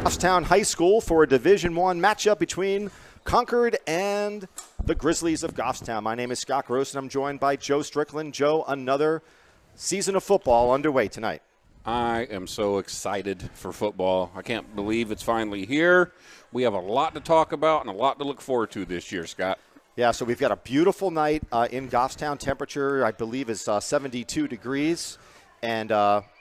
Goffstown High School for a Division I matchup between Concord and the Grizzlies of Goffstown. My name is Scott Gross, and I'm joined by Joe Strickland. Joe, another season of football underway tonight. I am so excited for football. I can't believe it's finally here. We have a lot to talk about and a lot to look forward to this year, Scott. Yeah, so we've got a beautiful night in Goffstown. Temperature, I believe, is 72 degrees. And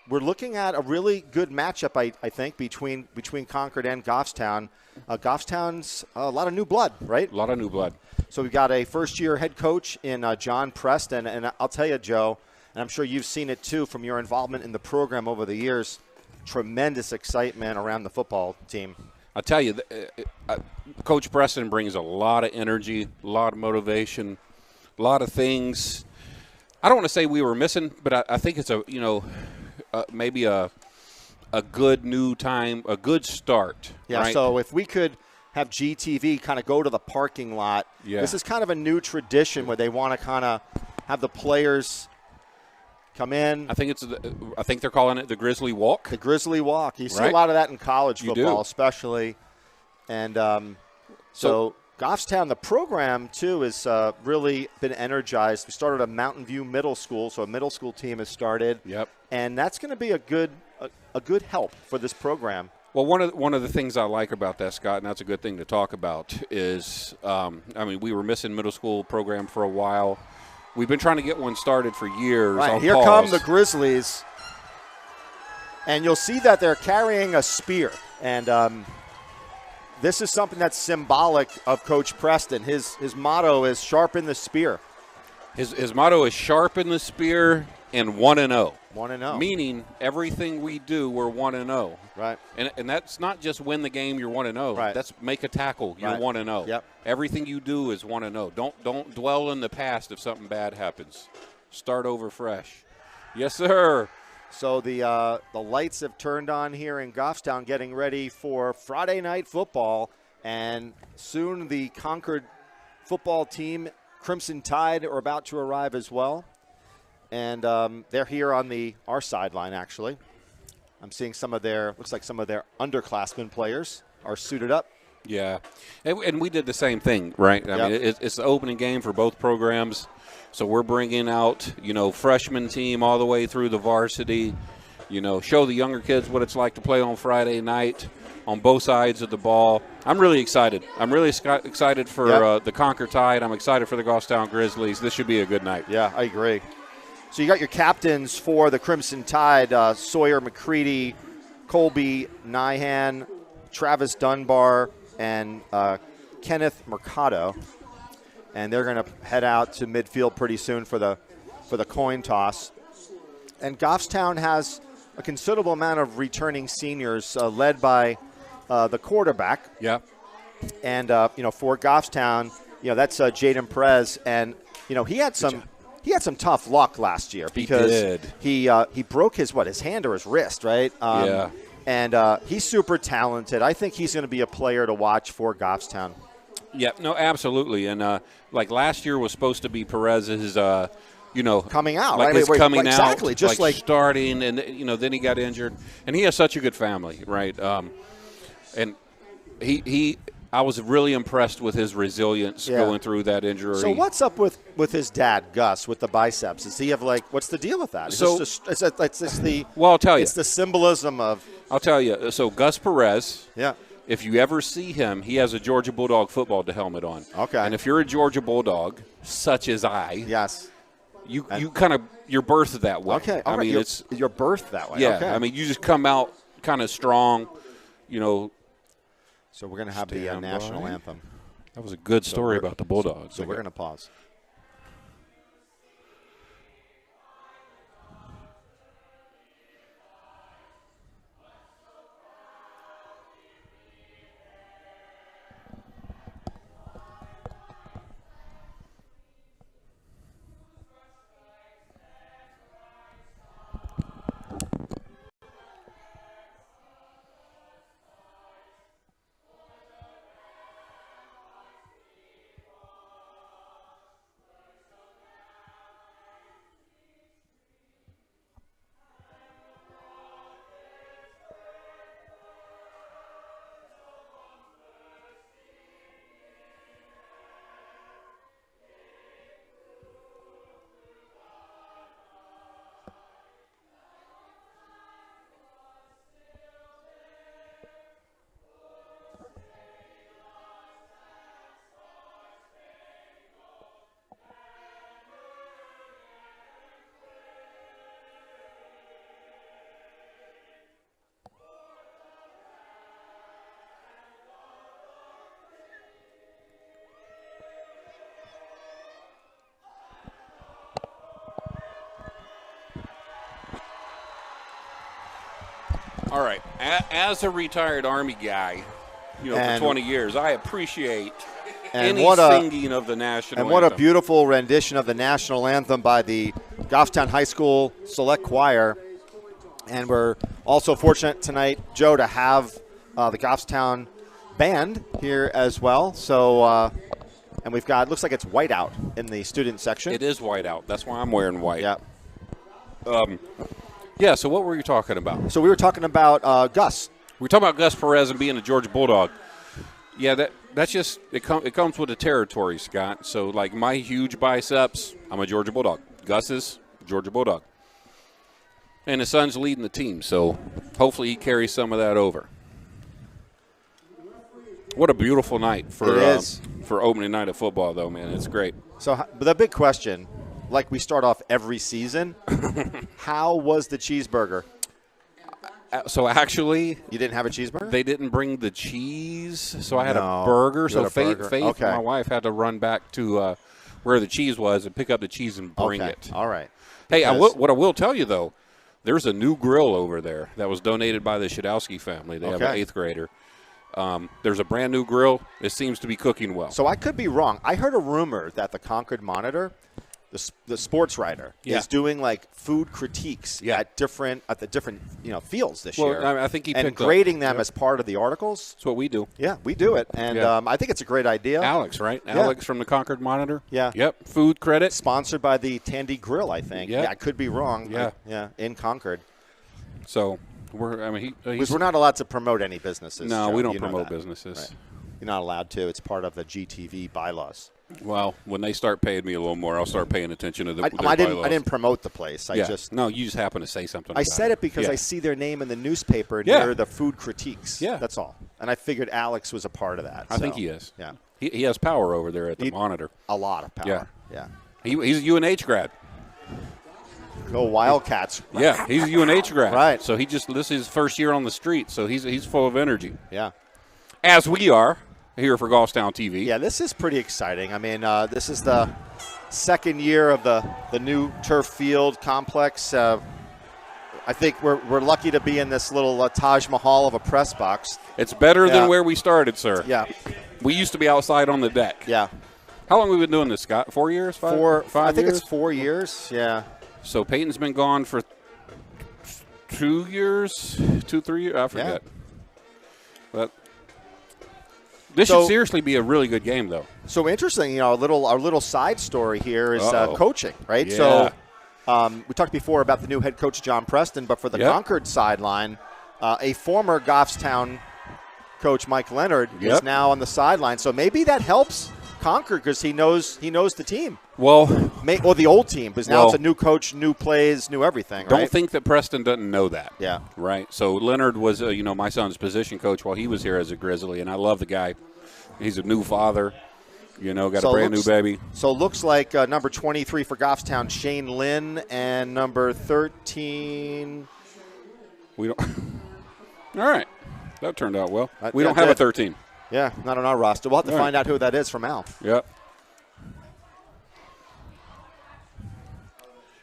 we're looking at a really good matchup, I think, between Concord and Goffstown. Goffstown's a lot of new blood, right? A lot of new blood. So we've got a first-year head coach in John Preston. And I'll tell you, Joe, and I'm sure you've seen it too from your involvement in the program over the years, tremendous excitement around the football team. I'll tell you, Coach Preston brings a lot of energy, a lot of motivation, a lot of things. I don't want to say we were missing, but I think it's maybe a good new time, a good start. Yeah, right? So if we could have GTV kind of go to the parking lot, This is kind of a new tradition where they want to kind of have the players come in. I think they're calling it the Grizzly Walk. The Grizzly Walk. You see a lot of that in college football, especially. And so Goffstown, the program, too, has really been energized. We started a Mountain View Middle School, so a middle school team has started. Yep. And that's going to be a good help for this program. Well, one of the things I like about that, Scott, and that's a good thing to talk about, is, we were missing middle school program for a while. We've been trying to get one started for years. Right, here come the Grizzlies. And you'll see that they're carrying a spear. And this is something that's symbolic of Coach Preston. His motto is sharpen the spear. His motto is sharpen the spear and 1-0. 1-0. Meaning everything we do, we're 1-0. Right. And that's not just win the game, you're 1-0. Right. That's make a tackle, you're 1-0. Yep. Everything you do is 1-0. Don't dwell in the past if something bad happens. Start over fresh. Yes, sir. So the lights have turned on here in Goffstown, getting ready for Friday night football. And soon the Concord football team, Crimson Tide, are about to arrive as well. And they're here on our sideline, actually. I'm seeing looks like some of their underclassmen players are suited up. Yeah, and we did the same thing, right? I mean, it's the opening game for both programs. So we're bringing out, freshman team all the way through the varsity, show the younger kids what it's like to play on Friday night on both sides of the ball. I'm really excited. I'm really excited for the Concord Tide. I'm excited for the Goffstown Grizzlies. This should be a good night. Yeah, I agree. So you got your captains for the Crimson Tide, Sawyer McCready, Colby Nyhan, Travis Dunbar, and Kenneth Mercado. And they're going to head out to midfield pretty soon for the coin toss. And Goffstown has a considerable amount of returning seniors, led by the quarterback. Yeah. And for Goffstown, that's Jaden Perez, and he had some tough luck last year because he broke his hand or his wrist, right? Yeah. And he's super talented. I think he's going to be a player to watch for Goffstown. Yeah, no, absolutely. And like last year was supposed to be Perez's, coming out, like right? his coming exactly, out, just like starting, and then he got injured, and he has such a good family, right? And I was really impressed with his resilience going through that injury. So what's up with his dad, Gus, with the biceps? Does he have what's the deal with that? Well, I'll tell you. It's the symbolism of. I'll tell you. So Gus Perez. Yeah. If you ever see him, he has a Georgia Bulldog football helmet on. Okay. And if you're a Georgia Bulldog, such as I, yes, you're birthed that way. Okay. I mean, you're birthed that way. Yeah. Okay. I mean, you just come out kind of strong, So we're going to have the national anthem. That was a good story about the Bulldogs. So we're going to pause. All right. As a retired Army guy, for 20 years, I appreciate any singing of the national anthem. And what a beautiful rendition of the national anthem by the Goffstown High School Select Choir. And we're also fortunate tonight, Joe, to have the Goffstown Band here as well. So, and we've got, looks like it's white out in the student section. It is white out. That's why I'm wearing white. Yeah. Yeah, so what were you talking about? So we were talking about Gus. We were talking about Gus Perez and being a Georgia Bulldog. Yeah, that's just it comes with the territory, Scott. So, like my huge biceps, I'm a Georgia Bulldog. Gus is Georgia Bulldog. And his son's leading the team, so hopefully he carries some of that over. What a beautiful night for opening night of football, though, man. It's great. So the big question, like we start off every season, how was the cheeseburger? So actually, you didn't have a cheeseburger? They didn't bring the cheese, so I had a burger. So Faith, okay. My wife, had to run back to where the cheese was and pick up the cheese and bring it. All right. Hey, what I will tell you, though, there's a new grill over there that was donated by the Shadowski family. They have an 8th grader. There's a brand new grill. It seems to be cooking well. So I could be wrong. I heard a rumor that the Concord Monitor, the sports writer, is doing like food critiques at the different fields this year. I think he picked grading them as part of the articles. That's what we do. Yeah, we do it, and I think it's a great idea. Alex, right? Yeah. Alex from the Concord Monitor. Yeah. Yep. Food credit. Sponsored by the Tandy Grill, I think. Yep. Yeah, I could be wrong. Yeah. In Concord. So we're not allowed to promote any businesses. No, Joe. we don't promote businesses. Right. You're not allowed to. It's part of the GTV bylaws. Well, when they start paying me a little more, I'll start paying attention to their I bylaws. didn't promote the place. You just happen to say something. I said it because I see their name in the newspaper near the food critiques. Yeah, that's all. And I figured Alex was a part of that. I think he is. Yeah, he has power over there at the Monitor. A lot of power. Yeah. He's a UNH grad. Go Wildcats. Yeah, he's a UNH grad. Right. So this is his first year on the street. So he's full of energy. Yeah. As we are here for Goffstown TV. Yeah, this is pretty exciting. I mean, this is the second year of the new turf field complex. I think we're lucky to be in this little Taj Mahal of a press box. It's better than where we started, sir. Yeah. We used to be outside on the deck. Yeah. How long have we been doing this, Scott? 4 years? 5 I think years? it's 4 years. Yeah. So Peyton's been gone for 2 years, 3 years. I forget. Yeah. But this should seriously be a really good game, though. So interesting, our little side story here is coaching, right? Yeah. So we talked before about the new head coach John Preston, but for the Concord sideline, a former Goffstown coach Mike Leonard is now on the sideline. So maybe that helps Concord because he knows the team. Well, or the old team, because now it's a new coach, new plays, new everything. Right? Don't think that Preston doesn't know that. Yeah. Right. So Leonard was, my son's position coach while he was here as a Grizzly, and I love the guy. He's a new father. Got a brand new baby. So it looks like number 23 for Goffstown, Shane Lynn, and number 13. We don't. All right. That turned out well. We don't have a 13. Yeah, not on our roster. We'll have to find out who that is from Al. Yep.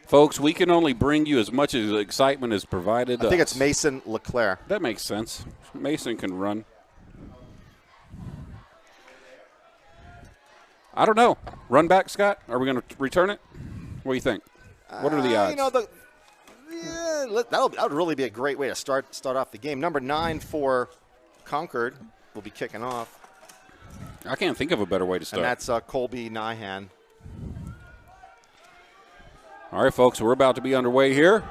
Folks, we can only bring you as much as excitement as provided. I think it's Mason LeClaire. That makes sense. Mason can run. I don't know. Run back, Scott? Are we going to return it? What do you think? What are the odds? That would really be a great way to start off the game. Number 9 for Concord will be kicking off. I can't think of a better way to start. And that's Colby Nyhan. All right, folks, we're about to be underway here.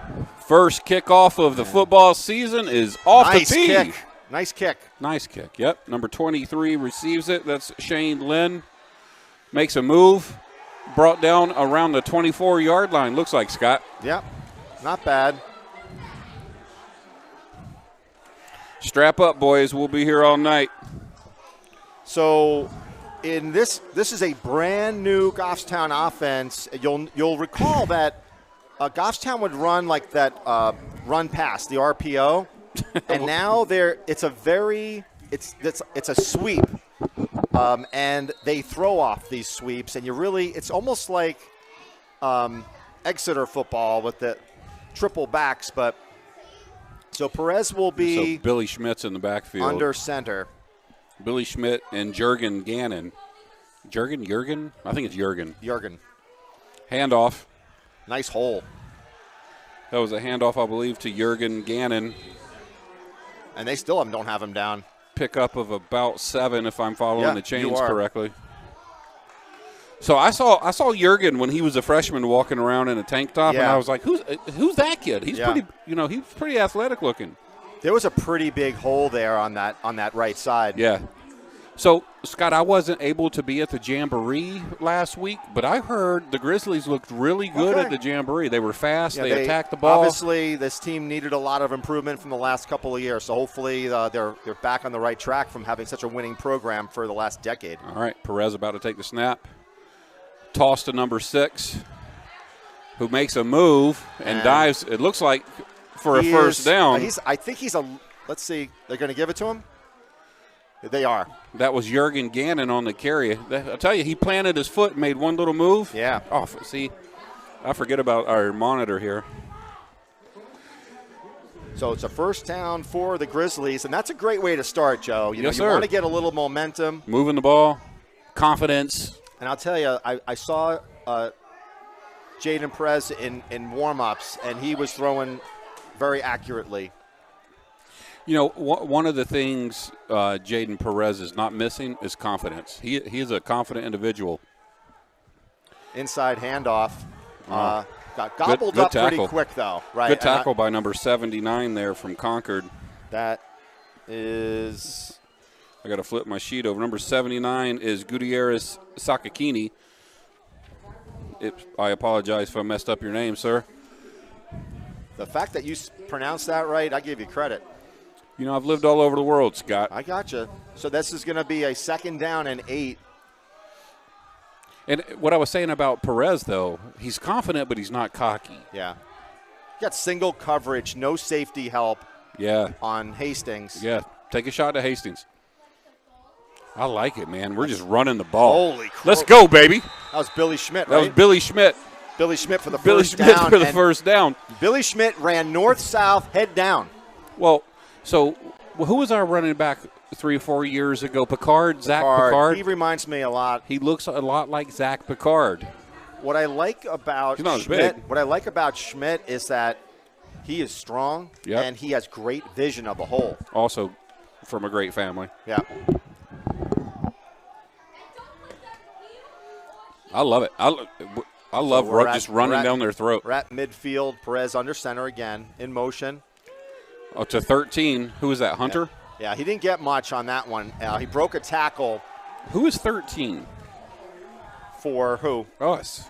First kickoff of the football season is off the tee. Nice kick. Nice kick, yep. Number 23 receives it. That's Shane Lynn. Makes a move. Brought down around the 24-yard line, looks like, Scott. Yep, not bad. Strap up, boys. We'll be here all night. So in this is a brand new Goffstown offense. You'll recall that Goffstown would run like that run pass, the RPO, and now it's a sweep, and they throw off these sweeps, and it's almost like Exeter football with the triple backs, but So Perez will be so Billy Schmidt's in the backfield. under center. Billy Schmidt and Jurgen Gannon. Jurgen? I think it's Jurgen. Handoff. Nice hole. That was a handoff, I believe, to Jurgen Gannon. And they still don't have him down. Pickup of about 7, if I'm following the chains are. correctly. So I saw Jurgen when he was a freshman walking around in a tank top, and I was like, "Who's that kid? He's pretty, he's pretty athletic looking." There was a pretty big hole there on that right side. Yeah. So Scott, I wasn't able to be at the Jamboree last week, but I heard the Grizzlies looked really good at the Jamboree. They were fast. They attacked the ball. Obviously, this team needed a lot of improvement from the last couple of years. So hopefully they're back on the right track from having such a winning program for the last decade. All right, Perez about to take the snap. Toss to number 6, who makes a move and dives. It looks like for a first down. I think he's let's see. They're going to give it to him? They are. That was Jurgen Gannon on the carry. I'll tell you, he planted his foot and made one little move. Yeah. Oh, see, I forget about our monitor here. So it's a first down for the Grizzlies, and that's a great way to start, Joe. You want to get a little momentum. Moving the ball, confidence. And I'll tell you, I saw Jaden Perez in warm-ups, and he was throwing very accurately. You know, one of the things Jaden Perez is not missing is confidence. He is a confident individual. Inside handoff. Got gobbled up tackle. Pretty quick, though. Right? Good tackle by number 79 there from Concord. That is... I got to flip my sheet over. Number 79 is Gutierrez Sakakini. I apologize if I messed up your name, sir. The fact that you pronounced that right, I give you credit. You know, I've lived all over the world, Scott. I gotcha. So this is going to be a 2nd down and 8. And what I was saying about Perez, though, he's confident, but he's not cocky. Yeah. Got single coverage, no safety help. Yeah. On Hastings. Yeah. Take a shot to Hastings. I like it, man. We're just running the ball. Holy crap. Let's go, baby. That was Billy Schmidt, right? That was Billy Schmidt. Billy Schmidt for the Billy first Schmidt down. for the first down. Billy Schmidt ran north-south, head down. Well, so who was our running back 3 or 4 years ago? Zach Picard. He reminds me a lot. He looks a lot like Zach Picard. What I like about Schmidt is that he is strong and he has great vision of the hole. Also from a great family. Yeah. I love it. I love just running down their throat. We're at midfield. Perez under center again, in motion. Oh, to 13. Who is that, Hunter? Yeah, he didn't get much on that one. He broke a tackle. Who is 13? For who? Us.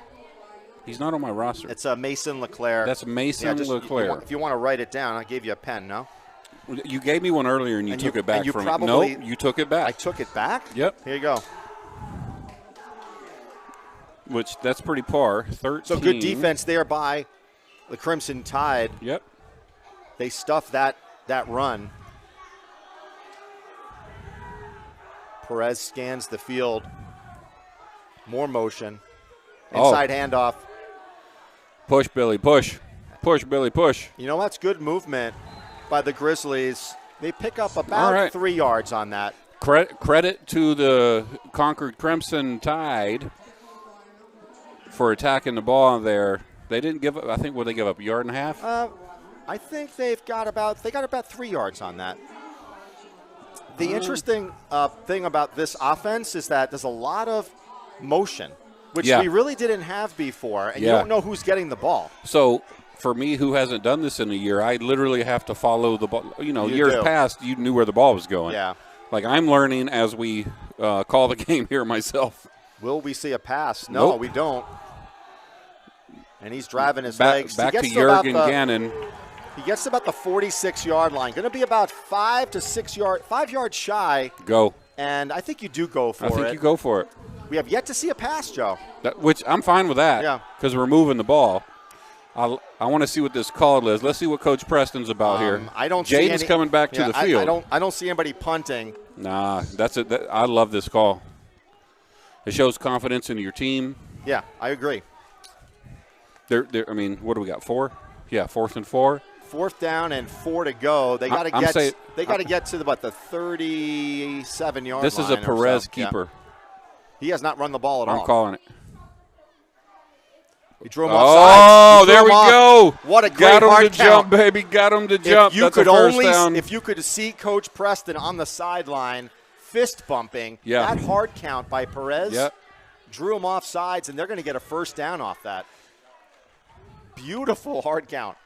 He's not on my roster. It's Mason Leclerc. That's Mason Leclerc. If you want to write it down, I gave you a pen, no? You gave me one earlier and you took it back from me. No, you took it back. I took it back? Yep. Here you go. Which, that's pretty par. 13. So good defense there by the Crimson Tide. Yep. They stuffed that run. Perez scans the field. More motion. Inside handoff. Push, Billy, push. Push, Billy, push. You know, that's good movement by the Grizzlies. They pick up about 3 yards on that. Credit to the Concord Crimson Tide for attacking the ball there. They didn't give up, I think, they give up a yard and a half? I think they got about 3 yards on that. The interesting thing about this offense is that there's a lot of motion, which we really didn't have before, and you don't know who's getting the ball. So for me, who hasn't done this in a year, I literally have to follow the ball. Years past, you knew where the ball was going. Yeah. Like I'm learning as we call the game here myself. Will we see a pass? No, Nope. we don't. And he's driving his legs. Back to Jurgen Gannon. He gets to about the 46-yard line. Going to be about 5 yards shy. Go. And I think you do go for it. I think you go for it. We have yet to see a pass, Joe. Which I'm fine with that. Yeah. Because we're moving the ball. I want to see what this call is. Let's see what Coach Preston's about here. I don't see Jaden's coming back to the field. I don't see anybody punting. Nah, that's it. I love this call. It shows confidence in your team. Yeah, I agree. I mean, what do we got? 4? Yeah, 4th and 4. 4th down and 4 to go. They got to get to the 37-yard line. This is a Perez keeper. Yeah. He has not run the ball at all. I'm calling it. He drew him offside. Oh, there we go. What a great hard count. Got him to jump, baby. Got him to jump. That's a first down. If you could see Coach Preston on the sideline fist bumping, yeah. that hard count by Perez yep. drew him off sides, and they're going to get a first down off that. Beautiful hard count.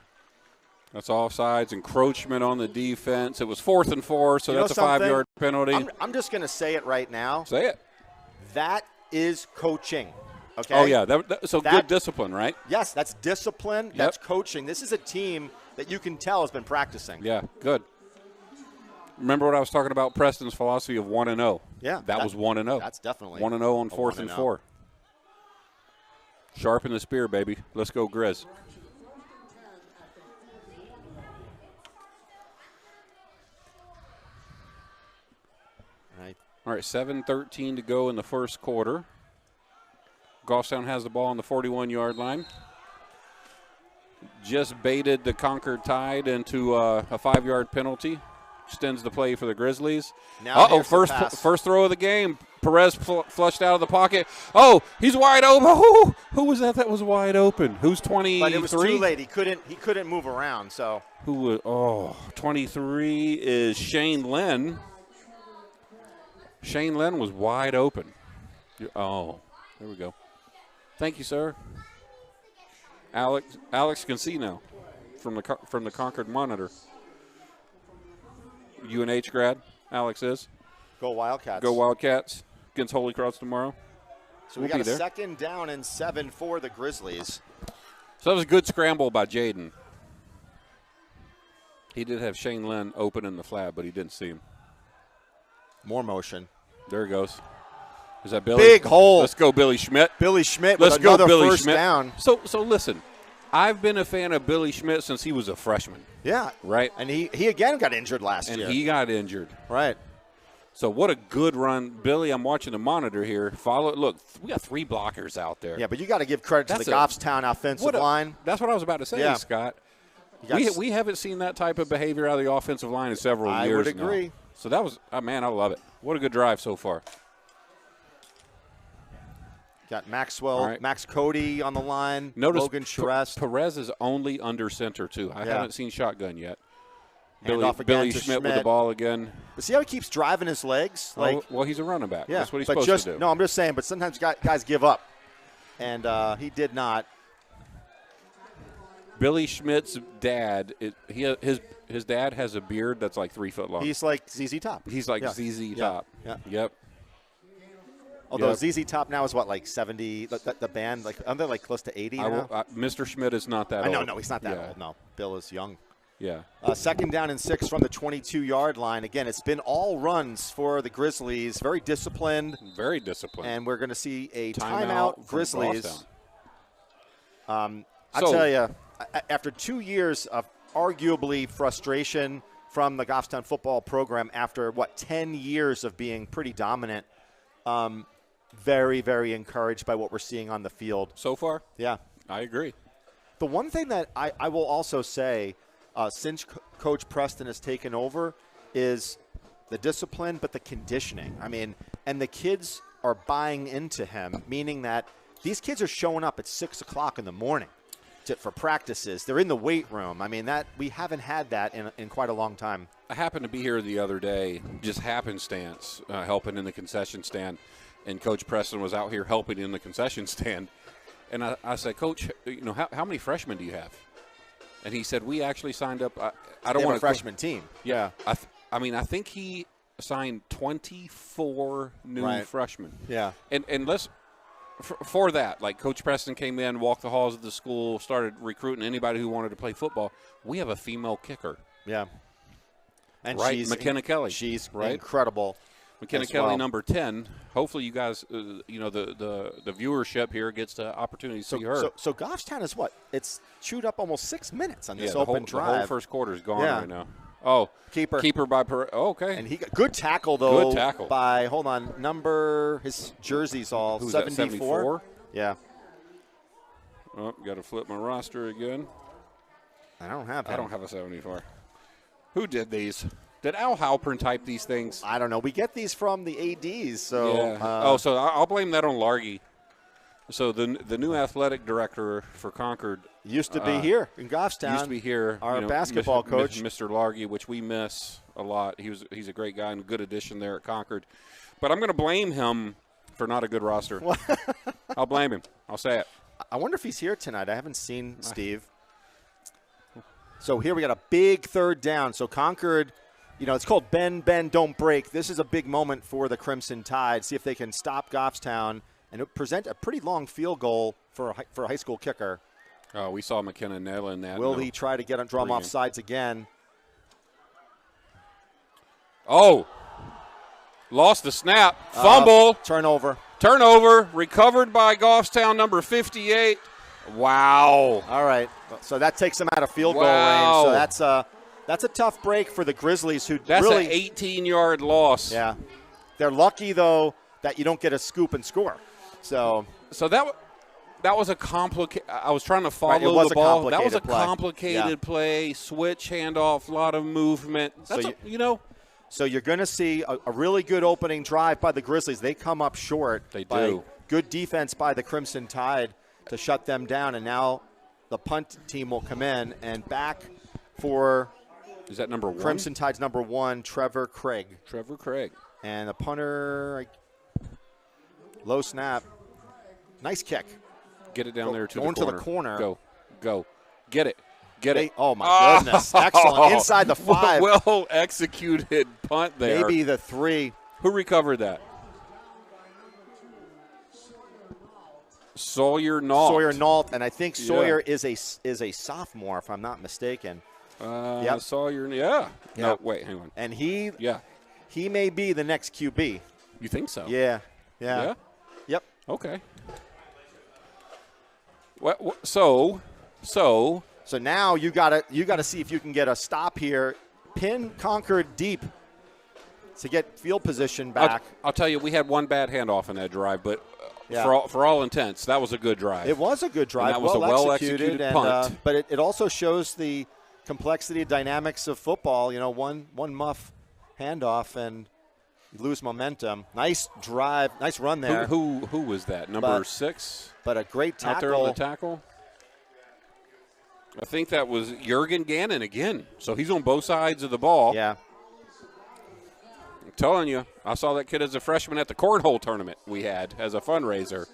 That's offsides, encroachment on the defense. It was 4th and 4, so that's a 5-yard penalty. I'm just going to say it right now. Say it. That is coaching. Okay. Oh, yeah. Good discipline, right? Yes, that's discipline. Yep. That's coaching. This is a team that you can tell has been practicing. Yeah, good. Remember what I was talking about, Preston's philosophy of 1-0. Yeah. That was 1-0. That's definitely 1-0 on 4th and 4. Sharpen the spear, baby. Let's go, Grizz. All right, 7:13 to go in the first quarter. Goffstown has the ball on the 41-yard line. Just baited the Concord Tide into a 5-yard penalty. Extends the play for the Grizzlies. First throw of the game. Perez flushed out of the pocket. Oh, he's wide open. Who was that was wide open? Who's 23? But it was too late. He couldn't move around. So 23 is Shane Lynn. Shane Lynn was wide open. Oh, there we go. Thank you, sir. Alex can see now from the Concord Monitor. UNH grad, Alex is. Go Wildcats. Go Wildcats against Holy Cross tomorrow. So we got a 2nd down and 7 for the Grizzlies. So that was a good scramble by Jaden. He did have Shane Lynn open in the flat, but he didn't see him. More motion. There he goes. Is that Billy? Big hole. Let's go, Billy Schmidt. Billy Schmidt with another first down. So listen, I've been a fan of Billy Schmidt since he was a freshman. Yeah. Right? And he again got injured last year. And he got injured. Right. So what a good run. Billy, I'm watching the monitor here. Look, we got 3 blockers out there. Yeah, but you got to give credit to the Goffstown offensive line. That's what I was about to say, Scott. We haven't seen that type of behavior out of the offensive line in several years now. I would agree. So that was, man, I love it. What a good drive so far. Got Maxwell, Max Cody on the line. Notice Logan Charest. Perez is only under center, too. I haven't seen shotgun yet. Billy Schmidt with the ball again. But see how he keeps driving his legs? Well, he's a running back. Yeah, that's what he's supposed to do. No, I'm just saying, but sometimes guys give up. And he did not. Billy Schmidt's dad, his dad has a beard that's like 3 foot long. He's like ZZ Top. He's like ZZ Top. Yeah. Yep. Although ZZ Top now is what, like 70? The band, like, aren't they like close to 80 now? Mr. Schmidt is not that old. No, he's not that old. No, Bill is young. Yeah. 2nd down and 6 from the 22-yard line. Again, it's been all runs for the Grizzlies. Very disciplined. Very disciplined. And we're going to see a timeout Grizzlies. I'll tell you, after 2 years of arguably frustration from the Goffstown football program after, 10 years of being pretty dominant, very, very encouraged by what we're seeing on the field. So far? Yeah. I agree. The one thing that I will also say, since Coach Preston has taken over, is the discipline, but the conditioning. I mean, and the kids are buying into him, meaning that these kids are showing up at 6 o'clock in the morning for practices. They're in the weight room. I mean, that we haven't had that in quite a long time. I happened to be here the other day, just happenstance, helping in the concession stand, and Coach Preston was out here helping in the concession stand. And I said, Coach, how many freshmen do you have? And he said, we actually signed up. I don't want a freshman team. Yeah. I think he signed 24 new freshmen. Yeah. And let's, for that, like Coach Preston came in, walked the halls of the school, started recruiting anybody who wanted to play football. We have a female kicker. Yeah. And she's McKenna Kelly. She's incredible. McKenna Kelly, number 10. Hopefully, you guys, the viewership here gets the opportunity to see her. So Goffstown is what? It's chewed up almost 6 minutes on this open drive. The whole first quarter is gone right now. Oh, keeper by Perez. Oh, okay. And he got good tackle though. Good tackle by his jersey's all 74. Yeah. Oh, got to flip my roster again. I don't have him. I don't have a 74. Who did these? Did Al Halpern type these things? I don't know. We get these from the ADs. So yeah. So I'll blame that on Largy. So the new athletic director for Concord used to be here in Goffstown. Used to be here. Our basketball coach, Mr. Largy, which we miss a lot. He's a great guy and a good addition there at Concord. But I'm going to blame him for not a good roster. I'll blame him. I'll say it. I wonder if he's here tonight. I haven't seen Steve. So here we got a big third down. So Concord, it's called bend, don't break. This is a big moment for the Crimson Tide. See if they can stop Goffstown and present a pretty long field goal for a high school kicker. Oh, we saw McKenna nailing that. Will he try to draw him off sides again? Oh, lost the snap. Fumble. Turnover. Recovered by Goffstown, number 58. Wow. All right. So that takes them out of field goal range. So that's a tough break for the Grizzlies, who that's really an 18-yard loss. Yeah. They're lucky, though, that you don't get a scoop and score. So that was a complicated. I was trying to follow the ball. That was a complicated play. Switch, handoff, a lot of movement. So you're going to see a really good opening drive by the Grizzlies. They come up short. They do. Good defense by the Crimson Tide to shut them down, and now the punt team will come in and back for. Is that number 1? Crimson Tide's number 1, Trevor Craig. And the punter, low snap. Nice kick. Get it down there to the corner. Going to the corner. Go. Get it. Oh, my goodness. Excellent. Inside the 5. Well executed punt there. Maybe the 3. Who recovered that? Sawyer Nault. And I think Sawyer is a sophomore, if I'm not mistaken. Sawyer, yeah. No, wait, hang on. And he may be the next QB. You think so? Yeah. Yep. Okay. So now you gotta see if you can get a stop here, pin Concord deep to get field position back. I'll tell you, we had one bad handoff in that drive, but for all intents, that was a good drive. It was a good drive. And that was a well-executed punt. But it also shows the complexity and dynamics of football. One muff handoff and you lose momentum. Nice drive, nice run there. Who was that? Number 6? But a great tackle. Out there on the tackle? I think that was Jurgen Gannon again. So he's on both sides of the ball. Yeah. I'm telling you, I saw that kid as a freshman at the cornhole tournament we had as a fundraiser.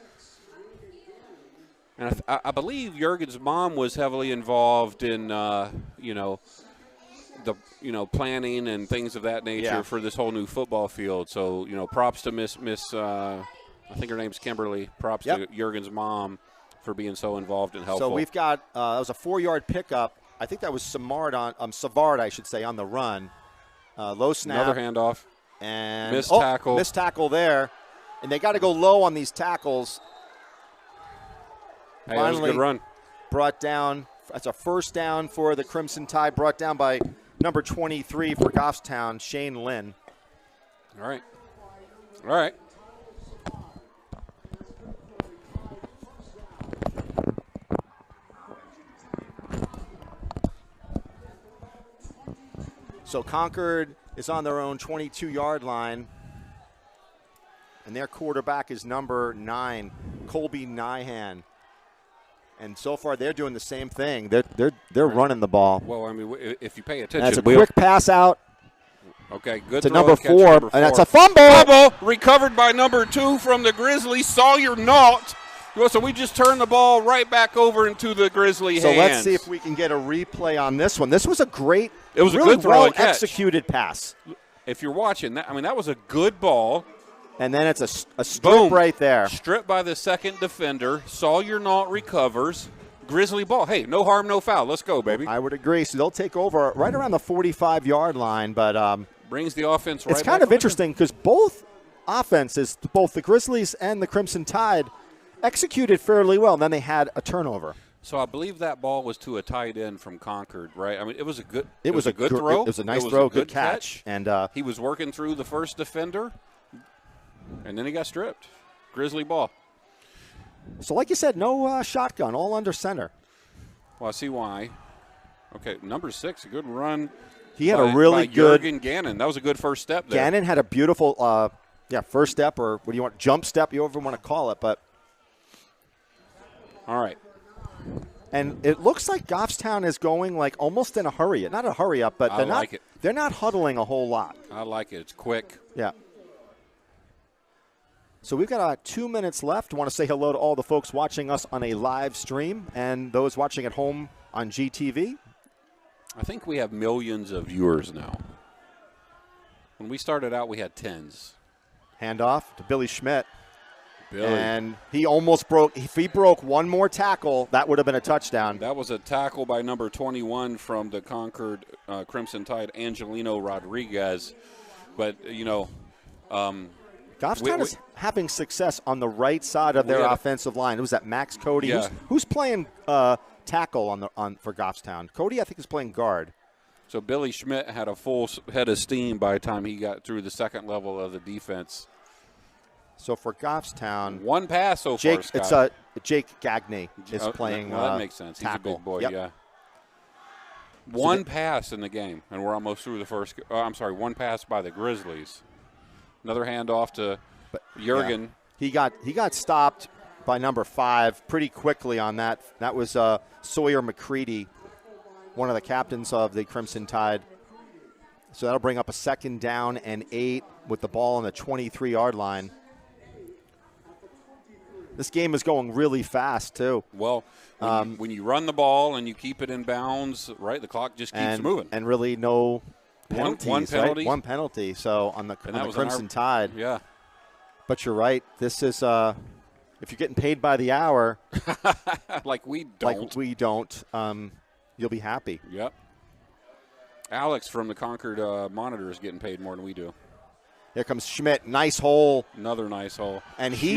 And I believe Jurgen's mom was heavily involved in, planning and things of that nature for this whole new football field. So, props to Miss I think her name's Kimberly. Props to Jurgen's mom for being so involved and helpful. So we've got that was a 4-yard pickup. I think that was Savard, I should say, on the run. Low snap. Another handoff. And missed tackle. Missed tackle there. And they got to go low on these tackles. Hey, that was a good run. Brought down. That's a first down for the Crimson Tide. Brought down by number 23 for Goffstown, Shane Lynn. All right. So Concord is on their own 22-yard line. And their quarterback is number 9, Colby Nyhan. And so far, they're doing the same thing. They're running the ball. Well, I mean, if you pay attention, that's a quick pass out. Okay, good to throw. Number 4, and that's a fumble. Fumble recovered by number 2 from the Grizzlies, Sawyer Nault. So we just turned the ball right back over into the Grizzly hands. So let's see if we can get a replay on this one. This was a great, really good throw, well-executed pass. If you're watching that, that was a good ball. And then it's a strip right there. Stripped by the second defender. Sawyer Nault recovers. Grizzly ball. Hey, no harm, no foul. Let's go, baby. I would agree. So they'll take over right around the 45-yard line. But brings the offense right back. It's kind of interesting because both offenses, both the Grizzlies and the Crimson Tide, executed fairly well. And then they had a turnover. So I believe that ball was to a tight end from Concord, right? I mean, it was a good. It was a good throw. It was a nice throw, good catch. And he was working through the first defender. And then he got stripped. Grizzly ball. So like you said, no shotgun, all under center. Well, I see why. Okay, number 6, a good run. He had a really good. Jurgen Gannon. That was a good first step there. Gannon had a beautiful, first step, or what do you want, jump step, you ever want to call it. But all right. And it looks like Goffstown is going like almost in a hurry. Not a hurry up, but they're not huddling a whole lot. I like it. It's quick. Yeah. So we've got 2 minutes left. I want to say hello to all the folks watching us on a live stream and those watching at home on GTV. I think we have millions of viewers now. When we started out, we had tens. Handoff to Billy Schmidt. Billy. And he almost broke. If he broke one more tackle, that would have been a touchdown. That was a tackle by number 21 from the Concord Crimson Tide, Angelino Rodriguez. But, Goffstown is having success on the right side of their offensive line. Who's that? Max Cody. Yeah. Who's playing tackle for Goffstown? Cody, I think, is playing guard. So Billy Schmidt had a full head of steam by the time he got through the second level of the defense. So for Goffstown, one pass so far, It's Scott. Jake Gagne is playing. Well, that makes sense. Tackle. He's a big boy. Yep. Yeah. One pass in the game, and we're almost through the first. One pass by the Grizzlies. Another handoff to Jurgen. Yeah. He got stopped by number 5 pretty quickly on that. That was Sawyer McCready, one of the captains of the Crimson Tide. So that'll bring up a 2nd down and 8 with the ball on the 23-yard line. This game is going really fast, too. Well, when you run the ball and you keep it in bounds, right, the clock just keeps moving. And really no penalties, one penalty. Right? One penalty. So on the Crimson Tide. Yeah. But you're right. This is if you're getting paid by the hour. like we don't, you'll be happy. Yep. Alex from the Concord Monitor is getting paid more than we do. Here comes Schmidt. Nice hole. Another nice hole. And he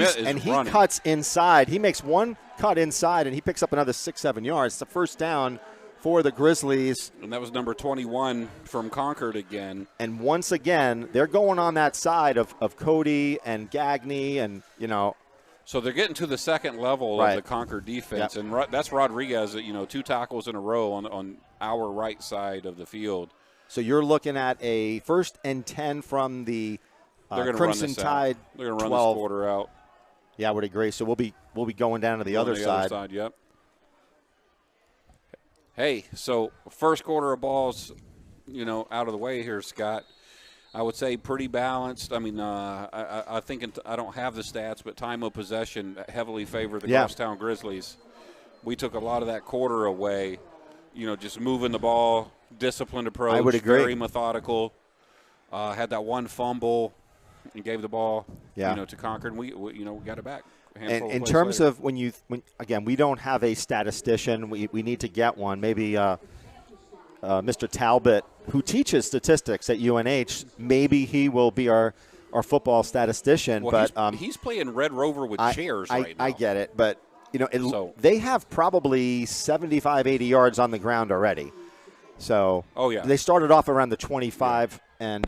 cuts inside. He makes one cut inside, and he picks up another 6-7 yards. It's a first down for the Grizzlies. And that was number 21 from Concord again. And once again, they're going on that side of Cody and Gagne and, So they're getting to the second level of the Concord defense. Yep. And that's Rodriguez, 2 tackles in a row on our right side of the field. So you're looking at a 1st and 10 from the Crimson Tide. They're going to run this quarter out. Yeah, I would agree. So we'll be going down to the other side. Yep. Hey, so first quarter of balls, out of the way here, Scott. I would say pretty balanced. I mean, I think I don't have the stats, but time of possession heavily favored the Goffstown Grizzlies. We took a lot of that quarter away. Just moving the ball, disciplined approach. I would agree. Very methodical. Had that one fumble and gave the ball, to Concord. And we got it back. And in terms of when again, we don't have a statistician. We need to get one. Maybe Mr. Talbot, who teaches statistics at UNH, maybe he will be our football statistician. Well, but he's playing Red Rover with chairs right now. I get it, but they have probably 75, 80 yards on the ground already. So they started off around the 25, and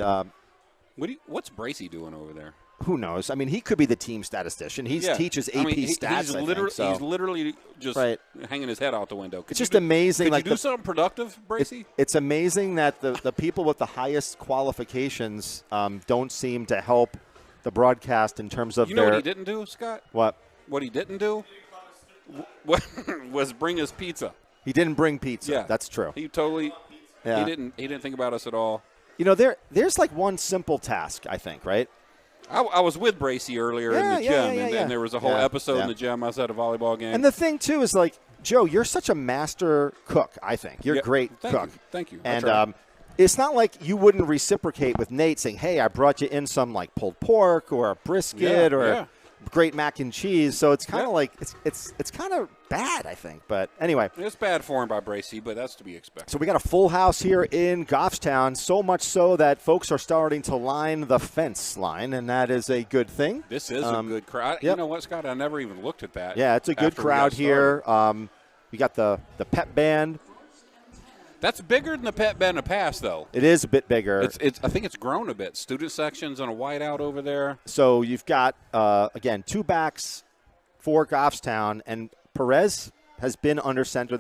what's Bracey doing over there? Who knows? I mean, he could be the team statistician. He teaches AP stats. He's literally just hanging his head out the window. It's just amazing. Could you do something productive, Bracey? It's amazing that the people with the highest qualifications don't seem to help the broadcast in terms of what he didn't do, Scott? What? What he didn't do was bring us pizza. He didn't bring pizza. Yeah. That's true. He totally he didn't think about us at all. There's like one simple task, I think, right? I was with Bracey earlier in the gym, and there was a whole episode in the gym. I was at a volleyball game. And the thing, too, is like, Joe, you're such a master cook, I think. You're a great cook. Thank you. And it's not like you wouldn't reciprocate with Nate saying, hey, I brought you in some like pulled pork or a brisket or great mac and cheese. So it's kind of like it's kind of bad, I think. But anyway. It's bad form by Bracey, but that's to be expected. So we got a full house here in Goffstown, so much so that folks are starting to line the fence line, and that is a good thing. This is a good crowd. Yep. You know what, Scott? I never even looked at that. Yeah, it's a good crowd here. We got the pep band. That's bigger than the pep band in the past, though. It is a bit bigger. I think it's grown a bit. Student sections on a whiteout over there. So you've got, again, 2 backs for Goffstown, and Perez has been under center.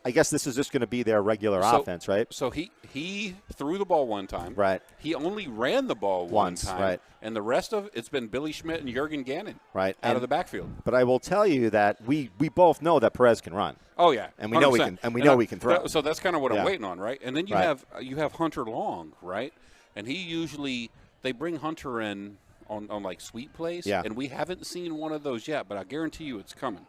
I guess this is just going to be their regular offense, right? So he threw the ball one time. Right. He only ran the ball Once, one time. right. And the rest of it's been Billy Schmidt and Jurgen Gannon. Right. Out of the backfield. But I will tell you that we both know that Perez can run. Oh yeah. And we know 100%. we can throw. So that's kind of what I'm waiting on, right? And then you Right. have Hunter Long, right? And they bring Hunter in on like sweep plays. Yeah. And we haven't seen one of those yet, but I guarantee you it's coming.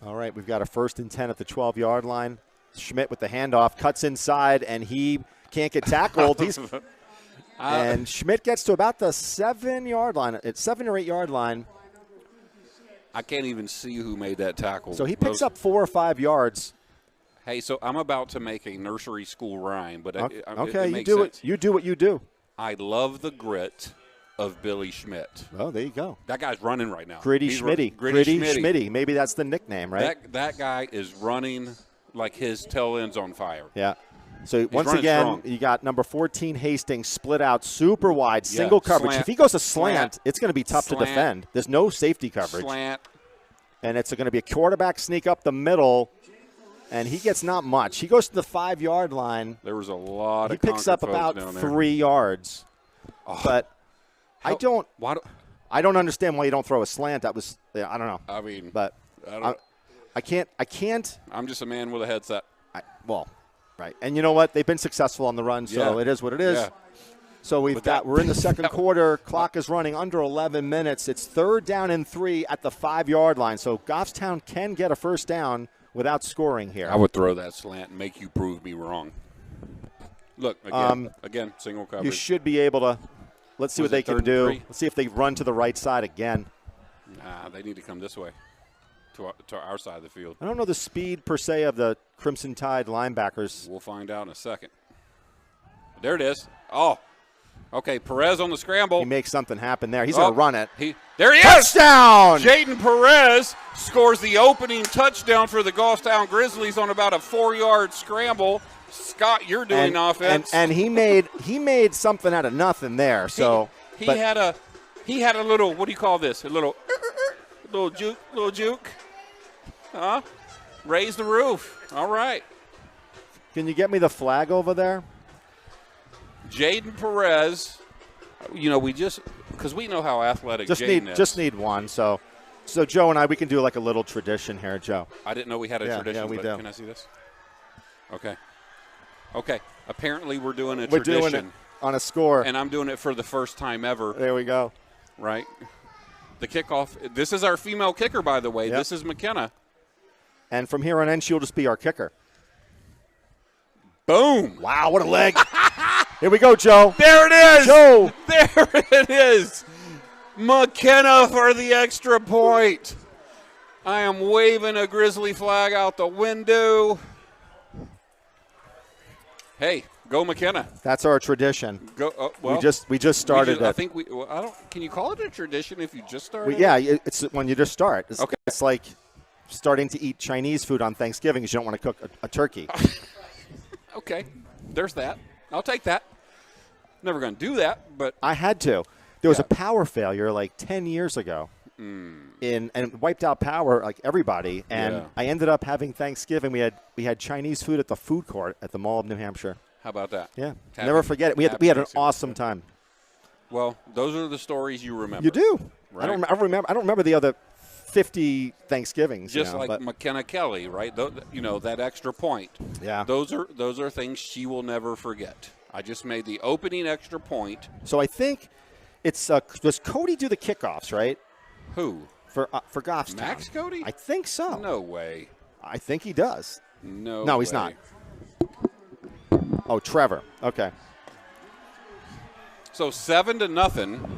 All right, we've got a 1st and 10 at the 12-yard line. Schmidt with the handoff, cuts inside, and he can't get tackled. And Schmidt gets to about the 7-yard line. It's 7 or 8-yard line. I can't even see who made that tackle. So he picks up 4 or 5 yards. Hey, so I'm about to make a nursery school rhyme, but Okay, it you makes do sense. it. You do what you do. I love the grit of Billy Schmidt. Oh, there you go. That guy's running right now. Gritty Schmitty. Gritty Schmitty. Maybe that's the nickname, right? That guy is running like his tail end's on fire. Yeah. So once running again, strong. you got number 14 Hastings split out super wide, single coverage. Slant. If he goes to slant, it's going to be tough to defend. There's no safety coverage. Slant. And it's going to be a quarterback sneak up the middle, and he gets not much. He goes to the 5-yard line. There was a lot He of picks Concord up folks about down there. 3 yards. But I don't understand why you don't throw a slant. That was I don't know. I mean, but I can't. I'm just a man with a headset. Right. And you know what? They've been successful on the run, so it is what it is. Yeah. So we're in the second quarter. Clock is running under 11 minutes. It's 3rd down and 3 at the 5-yard line. So Goffstown can get a first down without scoring here. I would throw that slant and make you prove me wrong. Look, again, single coverage. You should be able to. Let's see what they can do. Let's see if they run to the right side again. Nah, they need to come this way to our side of the field. I don't know the speed, per se, of the Crimson Tide linebackers. We'll find out in a second. There it is. Oh, okay, Perez on the scramble. He makes something happen there. He's going to run it. There he is. Touchdown! Jaden Perez scores the opening touchdown for the Goffstown Grizzlies on about a 4-yard scramble. Scott, you're doing offense. And he made something out of nothing there. So he had a little, what do you call this? A little juke. Huh? Raise the roof. All right. Can you get me the flag over there? Jaden Perez, because we know how athletic Jaden is. Just need one. So Joe and I, we can do like a little tradition here, Joe. I didn't know we had a tradition. Yeah, we do. Can I see this? Okay. Apparently we're doing a tradition. tradition. We're doing it on a score. And I'm doing it for the first time ever. There we go. Right? The kickoff. This is our female kicker, by the way. Yep. This is McKenna. And from here on in, she'll just be our kicker. Boom. Wow, what a leg. Here we go, Joe. There it is. Joe. There it is. McKenna for the extra point. I am waving a Grizzly flag out the window. Hey, go McKenna. That's our tradition. Go. We just started it. I think I don't. Can you call it a tradition if you just started? It's when you just start. It's like starting to eat Chinese food on Thanksgiving because you don't want to cook a turkey. Okay, there's that. I'll take that. Never going to do that, but I had to. There was a power failure like 10 years ago, and wiped out power like everybody. And I ended up having Thanksgiving. We had Chinese food at the food court at the Mall of New Hampshire. How about that? Yeah, never forget it. We had an awesome time. Well, those are the stories you remember. You do. Right? I don't remember the other 50 Thanksgivings. Just like McKenna Kelly, right? That extra point. Yeah. Those are things she will never forget. I just made the opening extra point. So I think it's does Cody do the kickoffs, right? Who? For Goffstown. Max Cody? I think so. No way. I think he does. No, he's not. Oh, Trevor. Okay. So 7-0.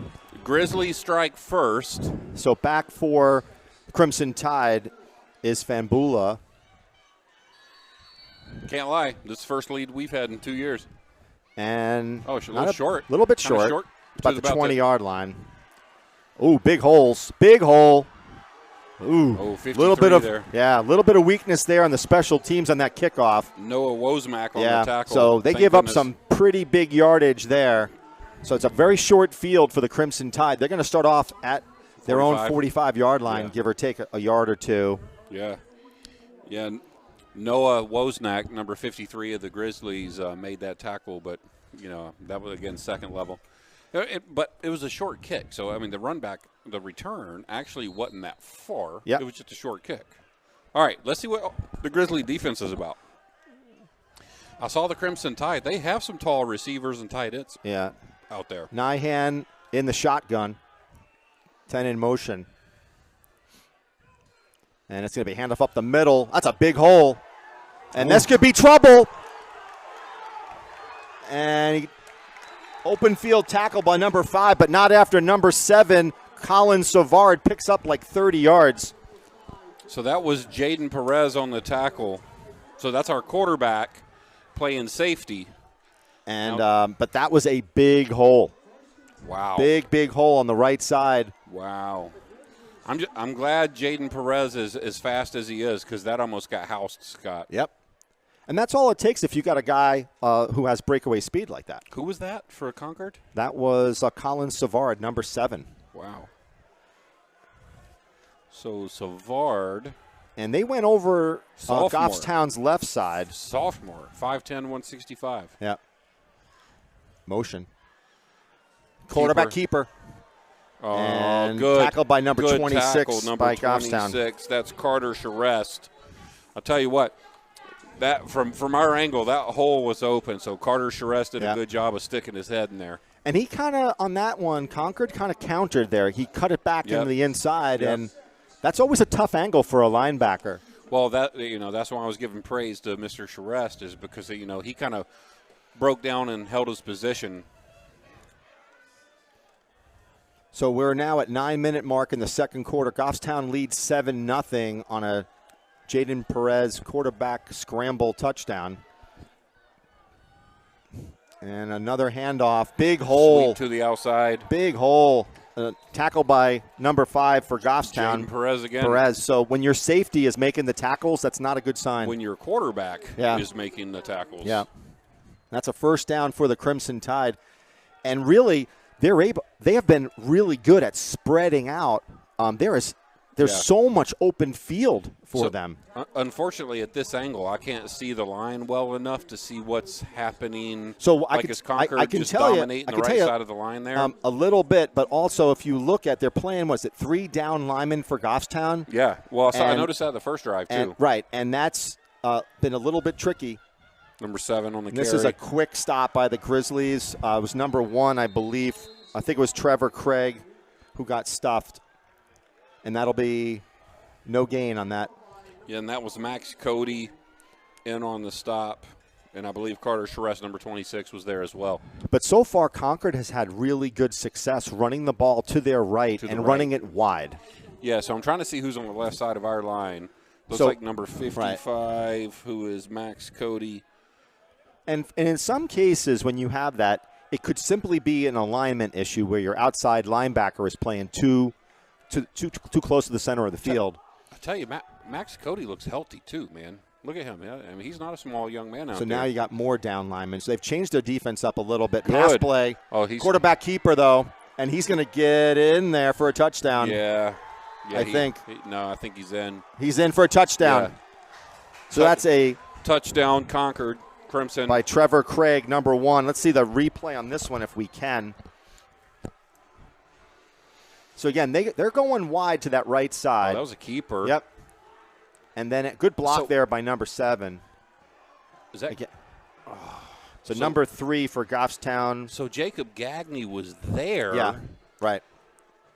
Grizzlies strike first. So back for Crimson Tide is Fambula. Can't lie. This is the first lead we've had in 2 years. And a little short. A little bit short. Short. About the 20-yard line. Ooh, big holes. Big hole. Ooh, 53 little bit of there. a little bit of weakness there on the special teams on that kickoff. Noah Wozemak on the tackle. So they give up some pretty big yardage there. So it's a very short field for the Crimson Tide. They're going to start off at their own 45-yard line, give or take a yard or two. Yeah. Yeah. Noah Wozniak, number 53 of the Grizzlies, made that tackle, but, that was, again, second level. But it was a short kick. So, I mean, the return actually wasn't that far. Yep. It was just a short kick. All right, let's see what the Grizzly defense is about. I saw the Crimson Tide. They have some tall receivers and tight ends out there. Nyhan in the shotgun. 10 in motion. And it's going to be handoff up the middle. That's a big hole. And this could be trouble. And open field tackle by number 5, but not after number 7. Colin Savard picks up like 30 yards. So that was Jaden Perez on the tackle. So that's our quarterback playing safety. And but that was a big hole. Wow. Big hole on the right side. Wow. I'm glad Jaden Perez is as fast as he is, because that almost got housed, Scott. Yep. And that's all it takes if you got a guy who has breakaway speed like that. Who was that for Concord? That was Colin Savard, number 7. Wow. So Savard. And they went over Goffstown's left side. Sophomore, 5'10", 165. Yep. Motion. Quarterback keeper. Oh, and good. Tackled by number good 26 tackle, number by 26. Goffstown. That's Carter Charest. I'll tell you what. That from our angle, that hole was open, so Carter Charest did a good job of sticking his head in there. And he kind of, on that one, Concord kind of countered there. He cut it back into the inside, and that's always a tough angle for a linebacker. Well, that's why I was giving praise to Mr. Charest, is because he kind of broke down and held his position. So we're now at 9-minute mark in the second quarter. Goffstown leads 7-0 on a Jaden Perez quarterback scramble touchdown. And another handoff. Big hole. Sweep to the outside. Big hole. Tackle by number 5 for Goffstown. Jaden Perez again. Perez. So when your safety is making the tackles, that's not a good sign. When your quarterback is making the tackles. Yeah. That's a first down for the Crimson Tide. And really, they have been really good at spreading out. There's so much open field for them. Unfortunately, at this angle, I can't see the line well enough to see what's happening. So is Concord just dominating the right side of the line there? A little bit, but also if you look at their plan, was it 3 down linemen for Goffstown? Yeah. Well, I noticed that the first drive, too. And that's been a little bit tricky. Number 7 on the carry. This is a quick stop by the Grizzlies. It was number 1, I believe. I think it was Trevor Craig who got stuffed. And that'll be no gain on that. Yeah, and that was Max Cody in on the stop. And I believe Carter Charest, number 26, was there as well. But so far, Concord has had really good success running the ball to their right running it wide. Yeah, so I'm trying to see who's on the left side of our line. Looks like number 55, who is Max Cody. And in some cases, when you have that, it could simply be an alignment issue where your outside linebacker is playing too close to the center of the field. I tell you, Max Cody looks healthy too, man. Look at him. I mean, he's not a small young man out there. So now you got more down linemen. So they've changed their defense up a little bit. Good. Pass play. He's quarterback keeper, though, and he's going to get in there for a touchdown. Yeah, I think he's in. He's in for a touchdown. Yeah. So that's a touchdown, Concord Crimson. By Trevor Craig, number 1. Let's see the replay on this one if we can. So, again, they're going wide to that right side. That was a keeper. Yep. And then a good block there by number 7. Is that again? So number 3 for Goffstown. So Jacob Gagney was there. Yeah, right.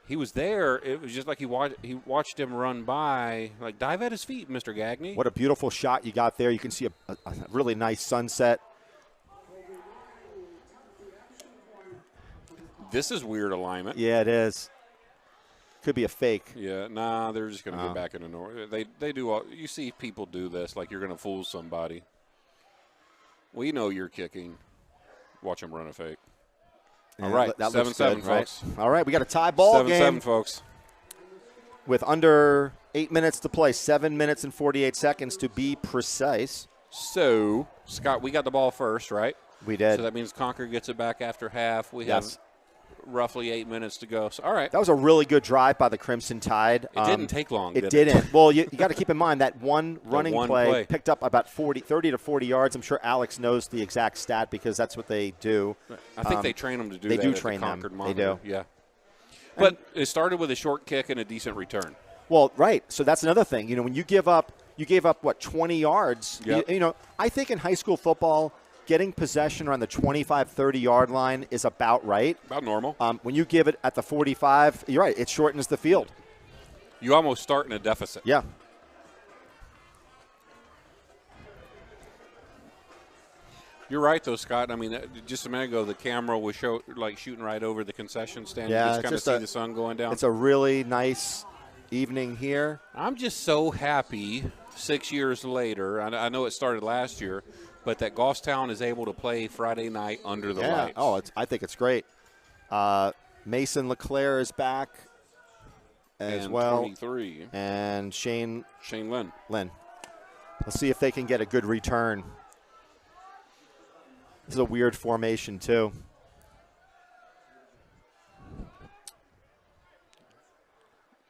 He was there. It was just like he watched him run by. Like, dive at his feet, Mr. Gagney. What a beautiful shot you got there. You can see a really nice sunset. This is weird alignment. Yeah, it is. Could be a fake. Yeah, they're just going to get back in the north. They do all. You see people do this like you're going to fool somebody. We know you're kicking. Watch them run a fake. Yeah, all right, that 7-7, folks. Right? All right, we got a tie ball game. 7-7, folks. With under 8 minutes to play, 7 minutes and 48 seconds to be precise. So, Scott, we got the ball first, right? We did. So that means Concord gets it back after half. We have roughly 8 minutes to go. So, all right. That was a really good drive by the Crimson Tide. It didn't take long, It didn't. Well, you got to keep in mind that one running play play picked up about 30 to 40 yards. I'm sure Alex knows the exact stat because that's what they do. I think they train them to do they that. They do at train the Concord them. Monitor. They do. Yeah. But it started with a short kick and a decent return. Well, right. So that's another thing. You know, when you gave up, what, 20 yards? Yep. You know, I think in high school football, getting possession around the 25, 30-yard line is about right. About normal. When you give it at the 45, you're right. It shortens the field. You almost start in a deficit. Yeah. You're right, though, Scott. I mean, just a minute ago, the camera was shooting right over the concession stand. Yeah, you just kind of see the sun going down. It's a really nice evening here. I'm just so happy 6 years later. I know it started last year, but that Goffstown is able to play Friday night under the lights. Oh, I think it's great. Mason LeClaire is back as well. 23. And Shane Lynn. Let's see if they can get a good return. This is a weird formation, too.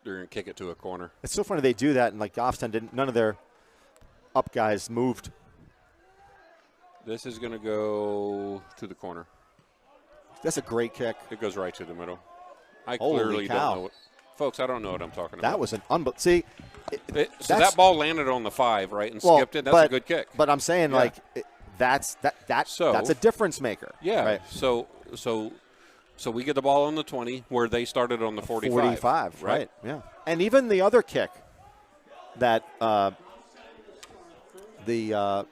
They're going to kick it to a corner. It's so funny they do that, and like Goffstown none of their up guys moved. This is going to go to the corner. That's a great kick. It goes right to the middle. I Holy clearly cow. don't know. Folks, I don't know what I'm talking about. That was an see. So that ball landed on the 5, right, and skipped it. That's a good kick. But I'm saying, that's a difference maker. Yeah. Right? So we get the ball on the 20 where they started on the 45. 45, right? Yeah. And even the other kick that the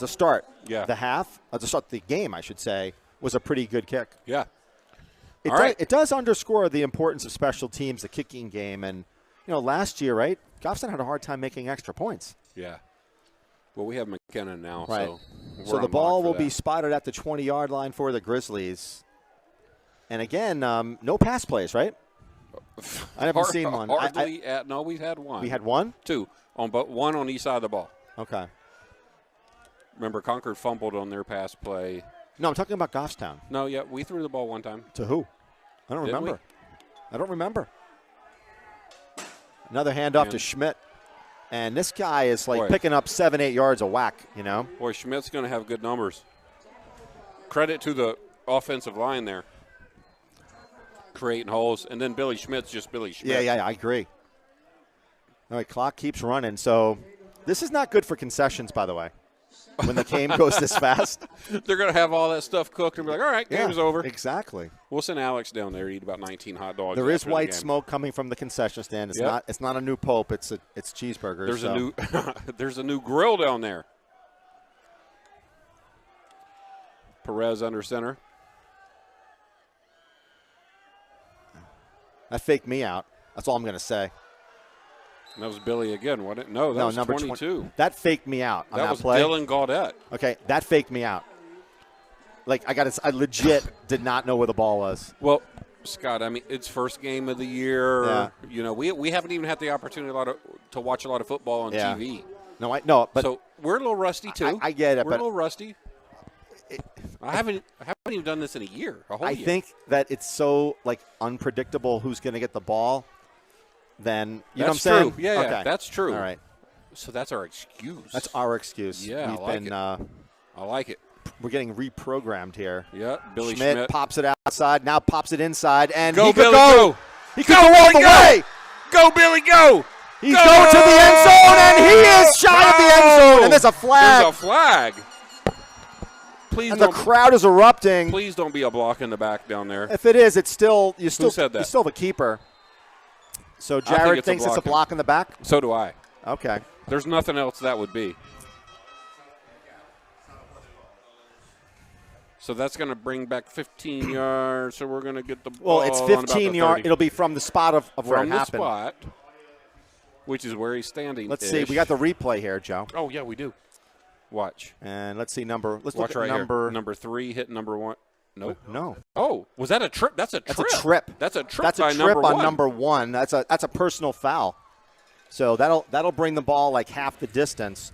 start, the half, to start the game, I should say, was a pretty good kick. Yeah. It does underscore the importance of special teams, the kicking game, and last year, right? Goffstown had a hard time making extra points. Yeah. Well, we have McKenna now, right. So the ball will be spotted at the 20-yard line for the Grizzlies. And again, no pass plays, right? I haven't seen one. Hardly. No, we've had one. We had one? Two. One on each side of the ball. Okay. Remember, Concord fumbled on their pass play. No, I'm talking about Goffstown. No, yeah, we threw the ball one time. To who? I don't remember. I don't remember. Another handoff to Schmidt. And this guy is picking up 7-8 yards a whack, Boy, Schmidt's going to have good numbers. Credit to the offensive line there. Creating holes. And then Billy Schmidt's just Billy Schmidt. Yeah, I agree. All right, clock keeps running. So this is not good for concessions, by the way, when the game goes this fast. They're going to have all that stuff cooked and be like, all right, game's over. Exactly. We'll send Alex down there to eat about 19 hot dogs. There is white smoke coming from the concession stand. It's not a new Pope. It's cheeseburgers. There's a new grill down there. Perez under center. That faked me out. That's all I'm going to say. And that was Billy again, wasn't it? No, that was number 22. That faked me out on that was play. Dylan Gaudette. Okay, that faked me out. I legit did not know where the ball was. Well, Scott, I mean, it's first game of the year. Yeah. We haven't even had the opportunity to watch a lot of football on TV. No, but so we're a little rusty too. I get it. We're a little rusty. I haven't even done this in a year. I think that it's so unpredictable who's going to get the ball. Then you know what I'm saying? Yeah, okay. That's true. All right. So that's our excuse. That's our excuse. Yeah, I like it. We're getting reprogrammed here. Yeah, Billy Schmidt pops it outside, now pops it inside, and go, he could Billy, go. He could go all the way. Go, Billy, go. He's going to the end zone, and he is shy of the end zone, and there's a flag. There's a flag. Please and the crowd is erupting. Please don't be a block in the back down there. If it is, it's still you still said that? You still have a keeper. So Jared thinks it's a block in the back? So do I. Okay. There's nothing else that would be. So that's going to bring back 15 yards. So we're going to get the ball. Well, it's 15 yards. It'll be from the spot of where it happened. From the spot, which is where he's standing. Let's see. We got the replay here, Joe. Oh, yeah, we do. Watch. And let's see number. Let's watch look at right number. Here. Number 3 hit number 1. Nope. No. Oh, was that a trip? That's a trip. That's a trip. That's a trip. That's a trip on number 1. That's a personal foul. So that'll bring the ball half the distance.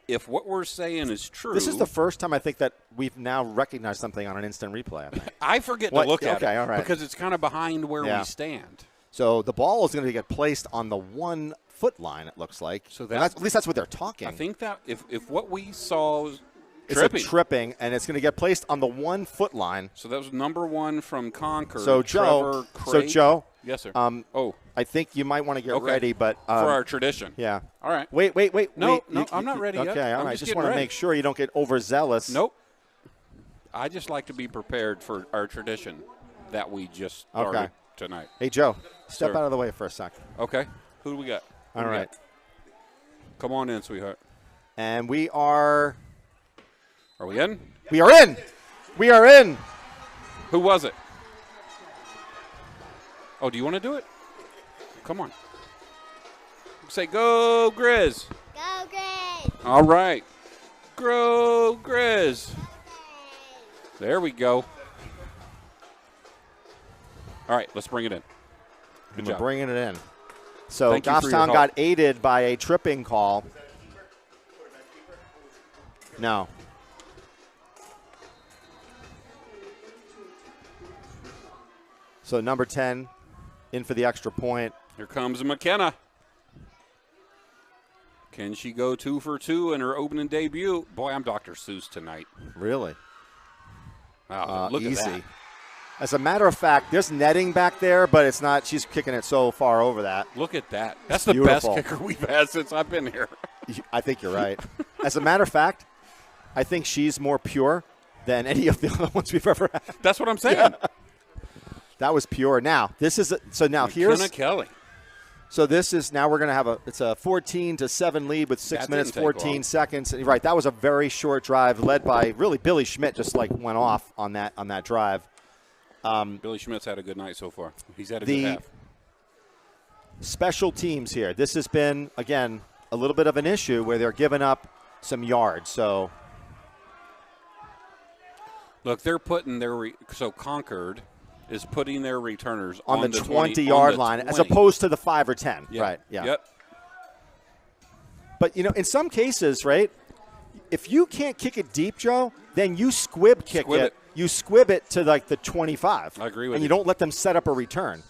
if what we're saying is true. This is the first time I think that we've now recognized something on an instant replay. I think. I forget to look at it all right. because it's kind of behind where we stand. So the ball is going to get placed on the 1 foot line, it looks like. So at least that's what they're talking. I think that if what we saw was it's tripping, and it's going to get placed on the 1 foot line. So that was number 1 from Concord. So Joe. Yes, sir. I think you might want to get ready, but for our tradition. Yeah. All right. Wait. No, I'm not ready yet. Okay, all right. Just want to ready. make sure you don't get overzealous. Nope. I just like to be prepared for our tradition that we just started tonight. Hey, Joe, step out of the way for a second. Okay. Who do we got? All right. Come on in, sweetheart. And we are. Are we in? We are in. We are in. Who was it? Oh, do you want to do it? Come on. Say, go, Grizz. Go, Grizz. All right. Go, Grizz. There we go. All right, let's bring it in. Good job. We're bringing it in. So Thank you for your Goffstown help. got aided by a tripping call. No. So number 10 in for the extra point. Here comes McKenna. Can she go 2 for 2 in her opening debut? Boy, I'm Dr. Seuss tonight. Really? Wow, look easy. at that. As a matter of fact, there's netting back there, but it's not. She's kicking it so far over that. Look at that. That's the Beautiful. best kicker we've had since I've been here. I think you're right. As a matter of fact, I think she's more pure than any of the other ones we've ever had. That's what I'm saying. That was pure. Now, this is McKenna here's Kelly. So this is now we're going to have it's a 14-7 lead with 6 minutes 14 seconds. Right, that was a very short drive led by really Billy Schmidt. Just like went off on that drive. Billy Schmidt's had a good night so far. He's had a good half. Special teams here. This has been again a little bit of an issue where they're giving up some yards. So look, they're putting so Concord is putting their returners on the 20-yard line as opposed to the 5 or 10. Yep. Right. Yeah. Yep. But in some cases, right, if you can't kick it deep, Joe, then you squib it. You squib it to like the 25. I agree with you. And you don't let them set up a return.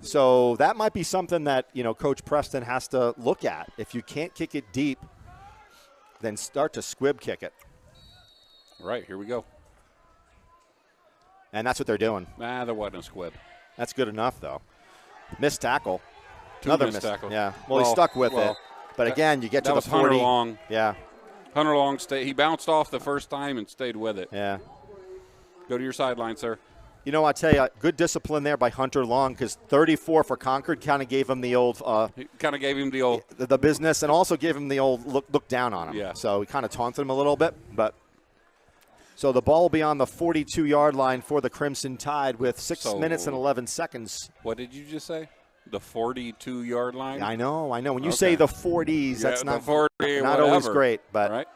So that might be something that, Coach Preston has to look at. If you can't kick it deep, then start to squib kick it. Right, here we go. And that's what they're doing. Nah, there wasn't a squib. That's good enough, though. Missed tackle. Another missed tackle. Yeah. Well, he stuck with it. But again, you get to the 40. Hunter Long. Yeah. Hunter Long he bounced off the first time and stayed with it. Yeah. Go to your sideline, sir. I tell you, good discipline there by Hunter Long because 34 for Concord kind of gave him the old the business and also gave him the old look down on him. Yeah. So he kind of taunted him a little bit, but so the ball will be on the 42-yard line for the Crimson Tide with 6 minutes and 11 seconds. What did you just say? The 42-yard line? I know. When you say the 40s, that's not always great. But right.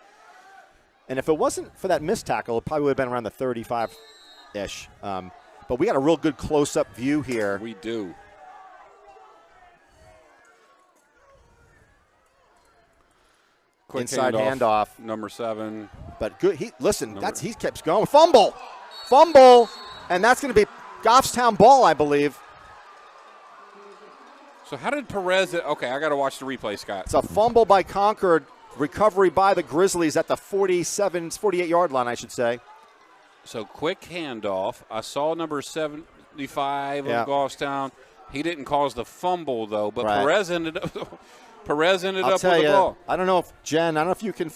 And if it wasn't for that missed tackle, it probably would have been around the 35-ish. But we got a real good close-up view here. We do. Quick inside handoff. Number 7. But good. He keeps going. Fumble. And that's going to be Goffstown ball, I believe. So how did Perez – okay, I got to watch the replay, Scott. It's a fumble by Concord. Recovery by the Grizzlies at the 48-yard line, I should say. So quick handoff. I saw number 75 of Goffstown. He didn't cause the fumble, though, but right. Perez ended up with the ball. I don't know if, Jen, if you can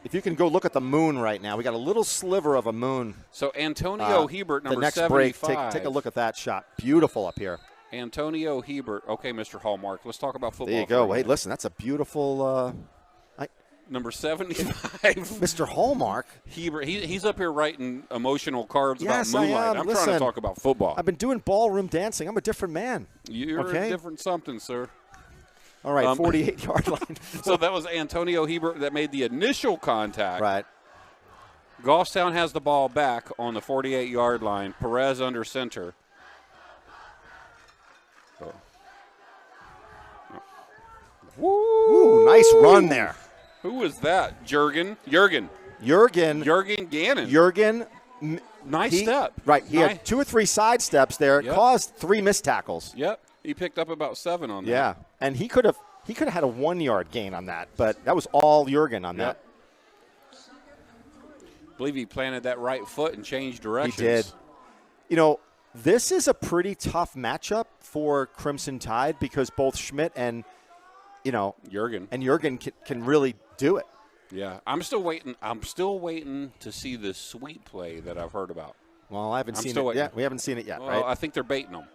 if you can go look at the moon right now. We got a little sliver of a moon. So Antonio Hebert, number the next 75. Break, take a look at that shot. Beautiful up here. Antonio Hebert. Okay, Mr. Hallmark, let's talk about football. There you go. Hey, listen, that's a beautiful number 75. Mr. Hallmark. Hebert. He's up here writing emotional cards yes, about Moonlight. I'm trying to talk about football. I've been doing ballroom dancing. I'm a different man. You're a different something, sir. All right, 48-yard line. So that was Antonio Hebert that made the initial contact. Right. Goffstown has the ball back on the 48-yard line. Perez under center. Ooh, nice run there. Who was that? Jurgen Gannon. Jurgen. Nice step. Right. He had 2 or 3 side steps there. It caused 3 missed tackles. Yep. He picked up about 7 on that. Yeah. And he could have had a 1-yard gain on that, but that was all Jurgen on that. I believe he planted that right foot and changed directions. He did. You know, this is a pretty tough matchup for Crimson Tide because both Schmidt and, Jurgen can really do it. Yeah. I'm still waiting to see this sweep play that I've heard about. Well, I haven't seen it yet. We haven't seen it yet, right? I think they're baiting them.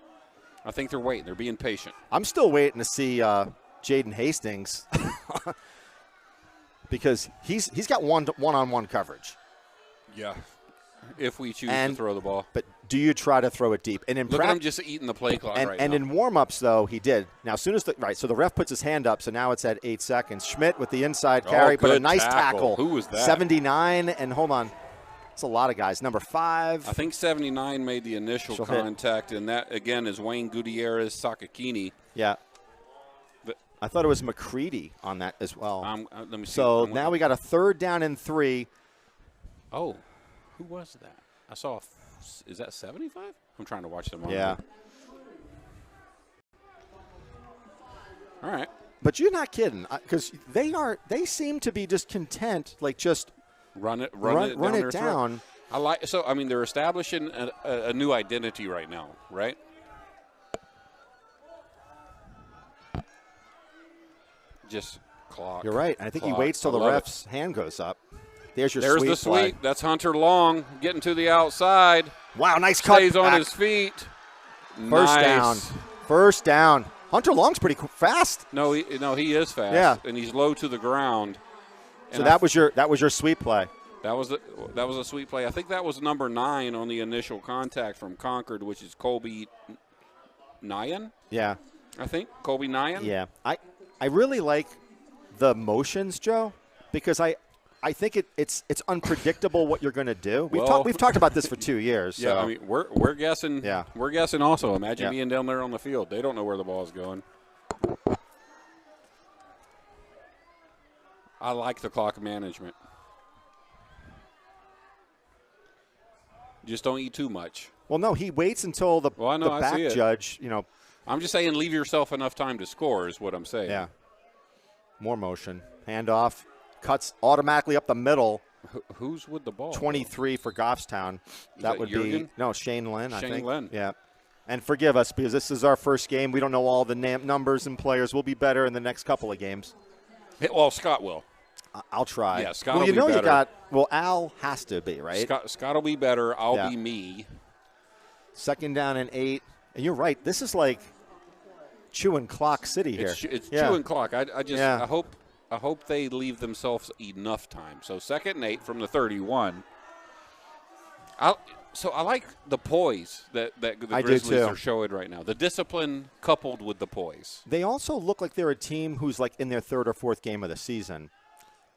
I think they're waiting. They're being patient. I'm still waiting to see Jaden Hastings because he's got one-on-one coverage. Yeah. If we choose to throw the ball. But do you try to throw it deep? And in Look at him just eating the play clock right now. And in warm-ups, though, he did. Now, as soon as so the ref puts his hand up, so now it's at 8 seconds. Schmidt with the inside carry, but a nice tackle. Who was that? 79, and hold on. It's a lot of guys. Number 5. I think 79 made the initial contact, and that, again, is Wayne Gutierrez Sakakini. Yeah. I thought it was McCready on that as well. Let me see. So now we got a 3rd down and 3. Oh, who was that? I saw. Is that 75? I'm trying to watch them all. Yeah. All right. But you're not kidding, because they seem to be just content, like just run it down. They're establishing a new identity right now, right? Just clock. You're right. I think he waits till the ref's hand goes up. There's the sweep. Play. That's Hunter Long getting to the outside. Wow, nice cut. Stays on his feet. First down. Hunter Long's pretty fast. No, he is fast. Yeah. And he's low to the ground. So that was your sweep play. That was a sweep play. I think that was number 9 on the initial contact from Concord, which is Colby Nyan. Yeah. I think Colby Nyan. Yeah. I really like the motions, Joe, because I think it's unpredictable what you're going to do. We've talked about this for 2 years. Yeah, so. I mean we're guessing. Yeah. We're guessing also. Imagine being down there on the field. They don't know where the ball is going. I like the clock management. Just don't eat too much. Well, no, he waits until the back judge. I'm just saying, leave yourself enough time to score is what I'm saying. Yeah. More motion. Handoff. Cuts automatically up the middle. Who's with the ball? 23 for Goffstown. That would Jurgen? be Shane Lynn, I think. Shane Lynn. Yeah. And forgive us because this is our first game. We don't know all the numbers and players. We'll be better in the next couple of games. Well, Scott will. I'll try. Yeah, Scott will be better. Al has to be, right? Scott will be better. I'll be me. 2nd down and 8. And you're right. This is like chewing clock city here. It's chewing clock. I hope they leave themselves enough time. So 2nd and 8 from the 31. I like the poise that the Grizzlies are showing right now. The discipline coupled with the poise. They also look like they're a team who's like in their 3rd or 4th game of the season.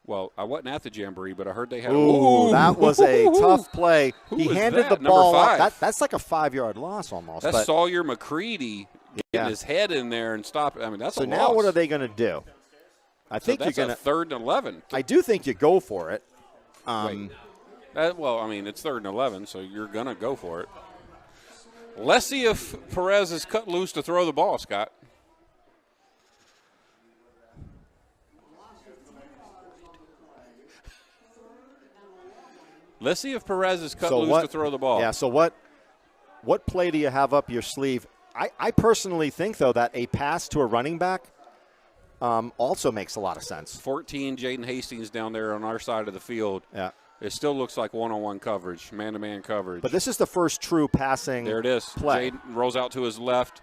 Well, I wasn't at the Jamboree, but I heard they had that was a tough play. He handed the ball Number 5. up. That's like a 5-yard loss almost. That's Sawyer McCready getting his head in there and stop. I mean, that's a loss. So now what are they going to do? I think that's you're going to 3rd and 11. I do think you go for it. Wait. It's 3rd and 11, so you're going to go for it. Let's see if Perez is cut loose to throw the ball, Scott. Let's see if Perez is cut loose to throw the ball. Yeah, so what play do you have up your sleeve? I personally think, though, that a pass to a running back also makes a lot of sense. 14, Jaden Hastings down there on our side of the field. Yeah. It still looks like one-on-one coverage, man-to-man coverage. But this is the first true passing There it is. play. Jaden rolls out to his left,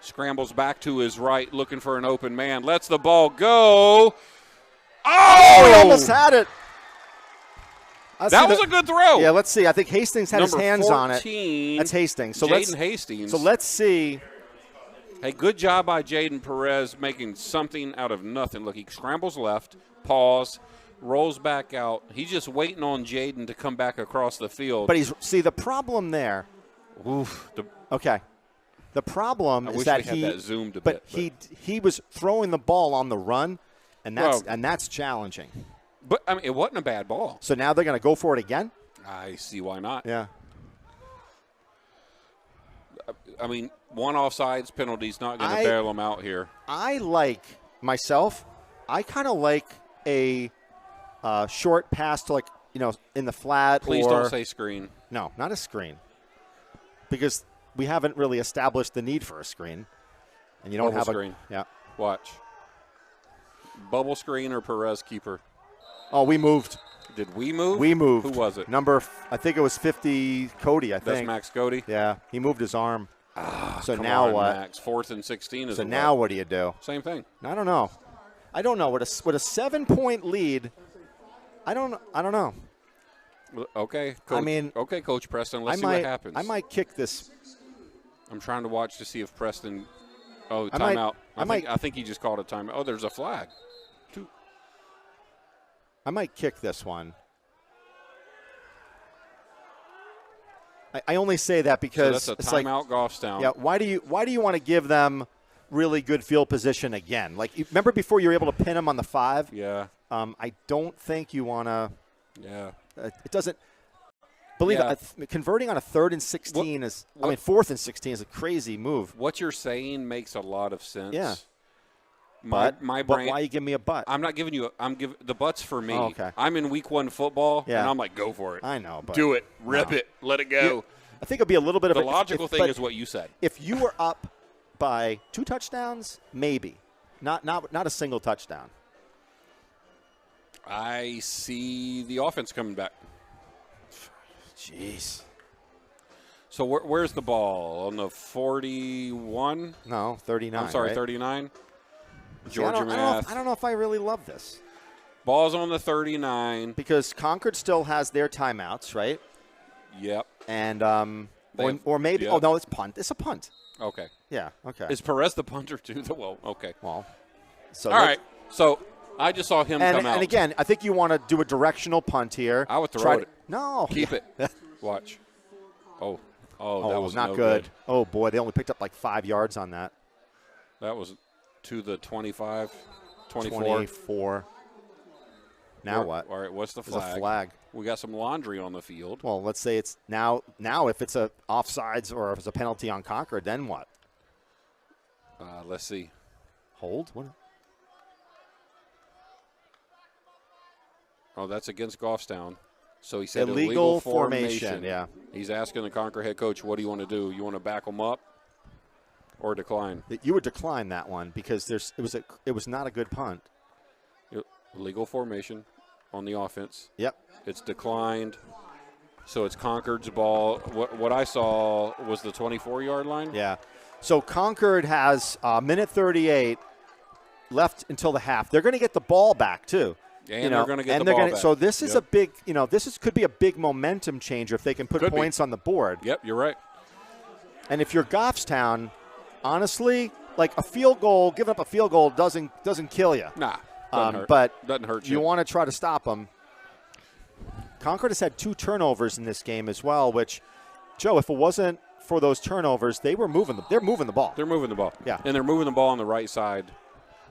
scrambles back to his right, looking for an open man. Lets the ball go. Oh! He almost had it. That was a good throw. Yeah, let's see. I think Hastings had Number his hands 14, on it. That's Hastings. So Jaden Hastings. So let's see. Hey, good job by Jaden Perez making something out of nothing. Look, he scrambles left, pause, rolls back out. He's just waiting on Jaden to come back across the field. But the problem there. Oof. The problem is that he had that zoomed a bit. He was throwing the ball on the run, and that's challenging. But, I mean, it wasn't a bad ball. So now they're going to go for it again? I see why not. Yeah. I mean, one offsides penalty's not going to bail them out here. I kind of like a short pass to, like, in the flat. Please don't say screen. No, not a screen. Because we haven't really established the need for a screen. And you don't Bubble have screen. Yeah. Watch. Bubble screen or Perez keeper? Oh, we moved. Did we move? We moved. Who was it? I think it was 50 Cody, I think. That's Max Cody? Yeah, he moved his arm. So Come now on, what? Max. 4th and 16 is So now what do you do? Same thing. I don't know. With a 7-point lead, I don't know. Okay. Okay, Coach Preston. Let's see what happens. I might kick this. I'm trying to watch to see if Preston. Oh, timeout. I think he just called a timeout. Oh, there's a flag. I might kick this one. I only say that because so that's it's a timeout, Goffstown. Yeah. Why do you want to give them really good field position again? Like, remember before you were able to pin them on the 5? Yeah. I don't think you want to. Yeah. It doesn't. Believe it, converting on a 3rd and 16 4th and 16 is a crazy move. What you're saying makes a lot of sense. Yeah. My brain. But why you give me a butt? I'm not giving you. I'm giving the butts for me. Oh, okay. I'm in week 1 football, and I'm like, go for it. I know, but do it, rip it, let it go. I think it'll be a little bit of the logical thing is what you said. If you were up by 2 touchdowns, maybe not a single touchdown. I see the offense coming back. Jeez. So where's the ball? On the 41? No, 39. I'm sorry, right? 39. See, Georgia math. I don't know if I really love this. Ball's on the 39. Because Concord still has their timeouts, right? Yep. And or maybe yep. no, it's punt. It's a punt. Okay. Yeah. Okay. Is Perez the punter too? Well, okay. Well. So all right. So I just saw him come out. And again, I think you want to do a directional punt here. I would throw it. No. Keep it. Watch. Oh, that was not no good. Oh boy, they only picked up like 5 yards on that. That was to the 25, 24. 24. Now what? All right, what's the flag? There's a flag. We got some laundry on the field. Well, let's say it's now if it's a offsides or if it's a penalty on Concord, then what? Let's see. Hold? What? Oh, that's against Goffstown. So he said illegal formation. Yeah. He's asking the Concord head coach, what do you want to do? You want to back them up or decline? You would decline that one because it was not a good punt. Illegal formation on the offense. Yep. It's declined. So it's Concord's ball. What I saw was the 24-yard line. Yeah. So Concord has minute 38 left until the half. They're going to get the ball back too. And they're going to get the ball back. So this is a big, could be a big momentum changer if they can put points on the board. Yep, you're right. And if you're Goffstown, honestly, like giving up a field goal doesn't kill you. Nah. Doesn't hurt. But doesn't hurt you want to try to stop them. Concord has had 2 turnovers in this game as well, which, Joe, if it wasn't for those turnovers, they're moving the ball. They're moving the ball. Yeah. And they're moving the ball on the right side.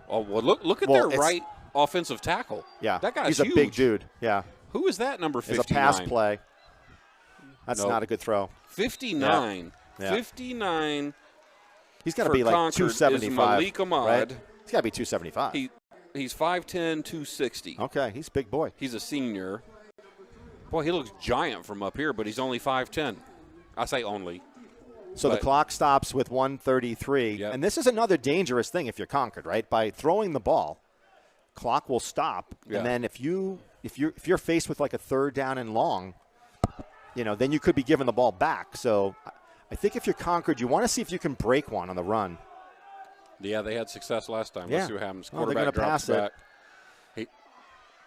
Oh, well, look at their right offensive tackle. Yeah. That guy's huge. He's a big dude. Yeah. Who is that, number 59? It's a pass play. That's not a good throw. 59. Yeah. 59. He's got to be like Concord 275. Malik Ahmad. Right? He's got to be 275. He's 5'10", 260. Okay, he's a big boy. He's a senior. Boy, he looks giant from up here, but he's only 5'10". I say only. So the clock stops with 1:33. Yep. And this is another dangerous thing if you're Concord, right? By throwing the ball, clock will stop. Yeah. And then if you're faced with like a 3rd down and long, then you could be giving the ball back. So I think if you're Concord, you want to see if you can break one on the run. Yeah, they had success last time. Yeah. Let's see what happens. They're going Quarterback to drops pass it. back. He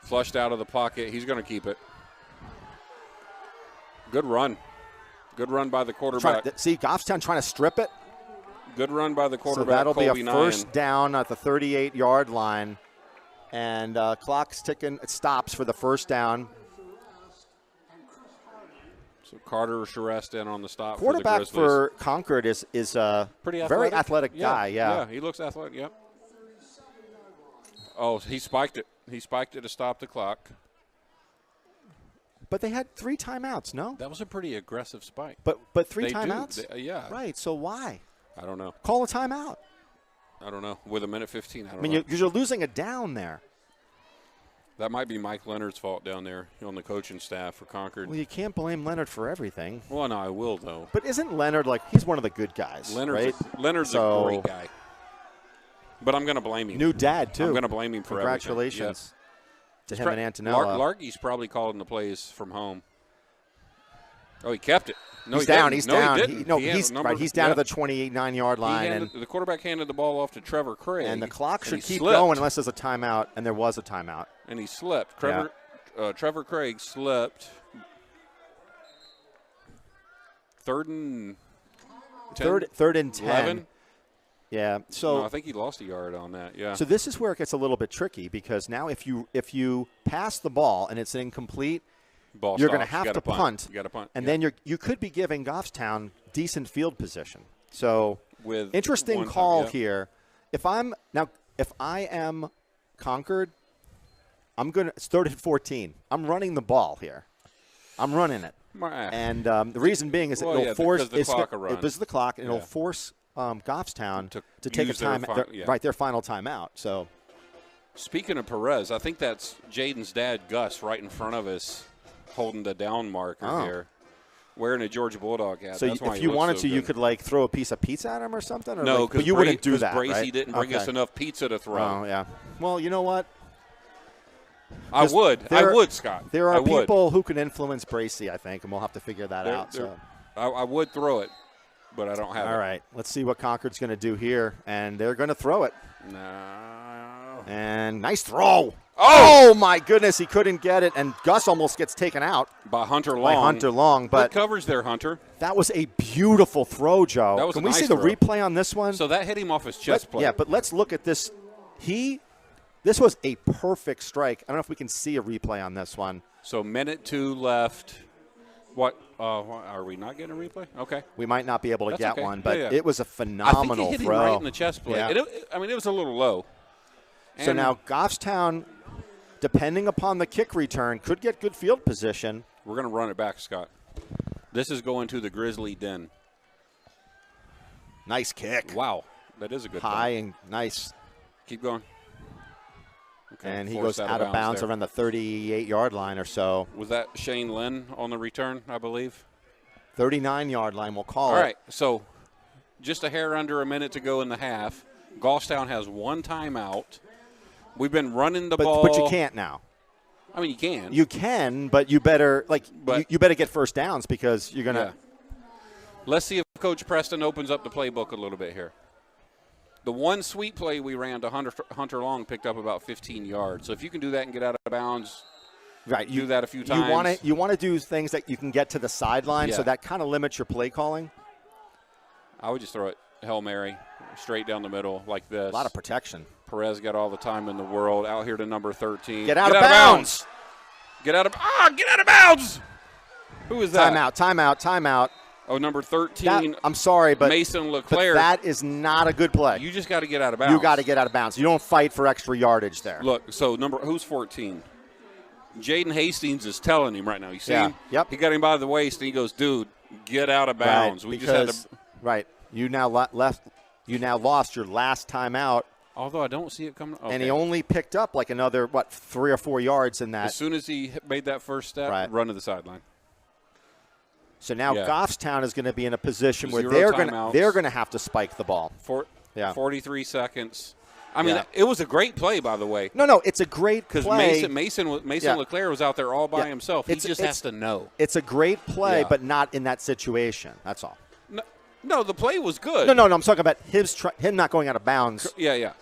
flushed out of the pocket. He's going to keep it. Good run. Good run by the quarterback. See, Goffstown trying to strip it. Good run by the quarterback. So that'll Colby be a first down at the 38-yard line. And clock's ticking. It stops for the first down. So Carter Charest in on the stop. Quarterback for Concord is a pretty athletic. Very athletic guy. Yeah. Yeah, he looks athletic. Yep. Oh, he spiked it. He spiked it to stop the clock. But they had 3 timeouts, no? That was a pretty aggressive spike. But 3 They do. timeouts? Yeah. Right, so why? I don't know. Call a timeout. I don't know. With a minute 15, I don't I mean, know. because you're losing a down there. That might be Mike Leonard's fault down there on the coaching staff for Concord. Well, you can't blame Leonard for everything. Well, no, I will, though. But isn't Leonard, like, he's one of the good guys, right? Leonard's a great guy. But I'm going to blame him. New dad, too. I'm going to blame him for everything. Congratulations to him and Antonella. Larky's probably calling the plays from home. Oh, he kept it. No, he's he down. didn't. He's no, down. He didn't. He's down to the 28-9-yard line. And the quarterback handed the ball off to Trevor Craig. And the clock should keep slipped. going unless there's a timeout, and there was a timeout. And he slipped. Trevor Craig slipped. 3rd and 10? Third and 10. 11? Yeah. So no, I think he lost a yard on that. Yeah. So this is where it gets a little bit tricky because now if you pass the ball and it's incomplete, you're going to have to punt. You got to punt. And then you could be giving Goffstown decent field position. So with interesting call here. If I am Concord, it's 3rd and 14. I'm running the ball here. I'm running it. And the reason being is it'll force the clock, and it'll force Goffstown to take their final timeout. So, speaking of Perez, I think that's Jaden's dad, Gus, right in front of us, holding the down marker here, wearing a Georgia Bulldog hat. So if you wanted to, you could like throw a piece of pizza at him or something. Or no, but you wouldn't do that. Bracey right? didn't bring us enough pizza to throw. Oh yeah. Well, you know what? I would, Scott. There are people who can influence Bracey, I think, and we'll have to figure that out. So I would throw it, but I don't have it. All right. Let's see what Concord's going to do here, and they're going to throw it. No. And nice throw. Oh, my goodness, he couldn't get it, and Gus almost gets taken out. By Hunter Long. But good coverage there, Hunter. That was a beautiful throw, Joe. That was Can a we nice see the throw. replay on this one? So that hit him off his chest plate. Yeah, but let's look at this. This was a perfect strike. I don't know if we can see a replay on this one. So minute 2 left. What? Are we not getting a replay? Okay. We might not be able to get one, but yeah. it was a phenomenal I think it hit throw. him right in the chest plate. Yeah. It was a little low. So now Goffstown, depending upon the kick return, could get good field position. We're going to run it back, Scott. This is going to the Grizzly Den. Nice kick. Wow. That is a good high play. And nice. Keep going. Okay, and he goes out of bounds around the 38-yard line or so. Was that Shane Lynn on the return, I believe? 39-yard line, we'll call it. All right, so just a hair under a minute to go in the half. Goffstown has 1 timeout. We've been running the ball. But you can't now. I mean, you can. You can, but you better you better get first downs because you're going to. Yeah. Let's see if Coach Preston opens up the playbook a little bit here. The one sweep play we ran to Hunter Long picked up about 15 yards. So if you can do that and get out of bounds, right, do that a few times. You want to do things that you can get to the sideline, so that kind of limits your play calling. I would just throw it Hail Mary straight down the middle like this. A lot of protection. Perez got all the time in the world. Out here to number 13. Get out of bounds. Get out of bounds. Who is that? Timeout. Oh, number 13. I'm sorry, but Mason Leclerc. But that is not a good play. You just got to get out of bounds. You got to get out of bounds. You don't fight for extra yardage there. Look, so who's 14? Jaden Hastings is telling him right now. You see him? Yep. He got him by the waist, and he goes, "Dude, get out of bounds." Right. You now lost your last timeout. Although I don't see it coming. Okay. And he only picked up like another 3 or 4 yards in that. As soon as he made that first step, run to the sideline. So now Goffstown is going to be in a position where they're going to have to spike the ball. 43 seconds. I mean, it was a great play, by the way. No, it's a great play. Because Mason Leclerc was out there all by himself. He just has to know. It's a great play, but not in that situation. That's all. No, the play was good. No. I'm talking about him not going out of bounds. Yeah.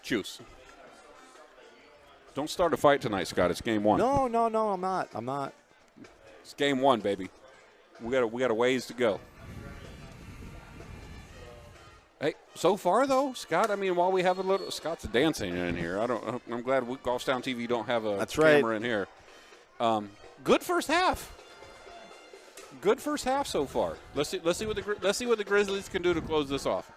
Choose. Don't start a fight tonight, Scott. It's game 1. No, I'm not. It's game 1, baby. We got a ways to go. Hey, so far though, Scott. I mean, while we have Scott's dancing in here. I'm glad Goffstown TV don't have a camera in here. Good first half. Good first half so far. Let's see what the Grizzlies can do to close this off.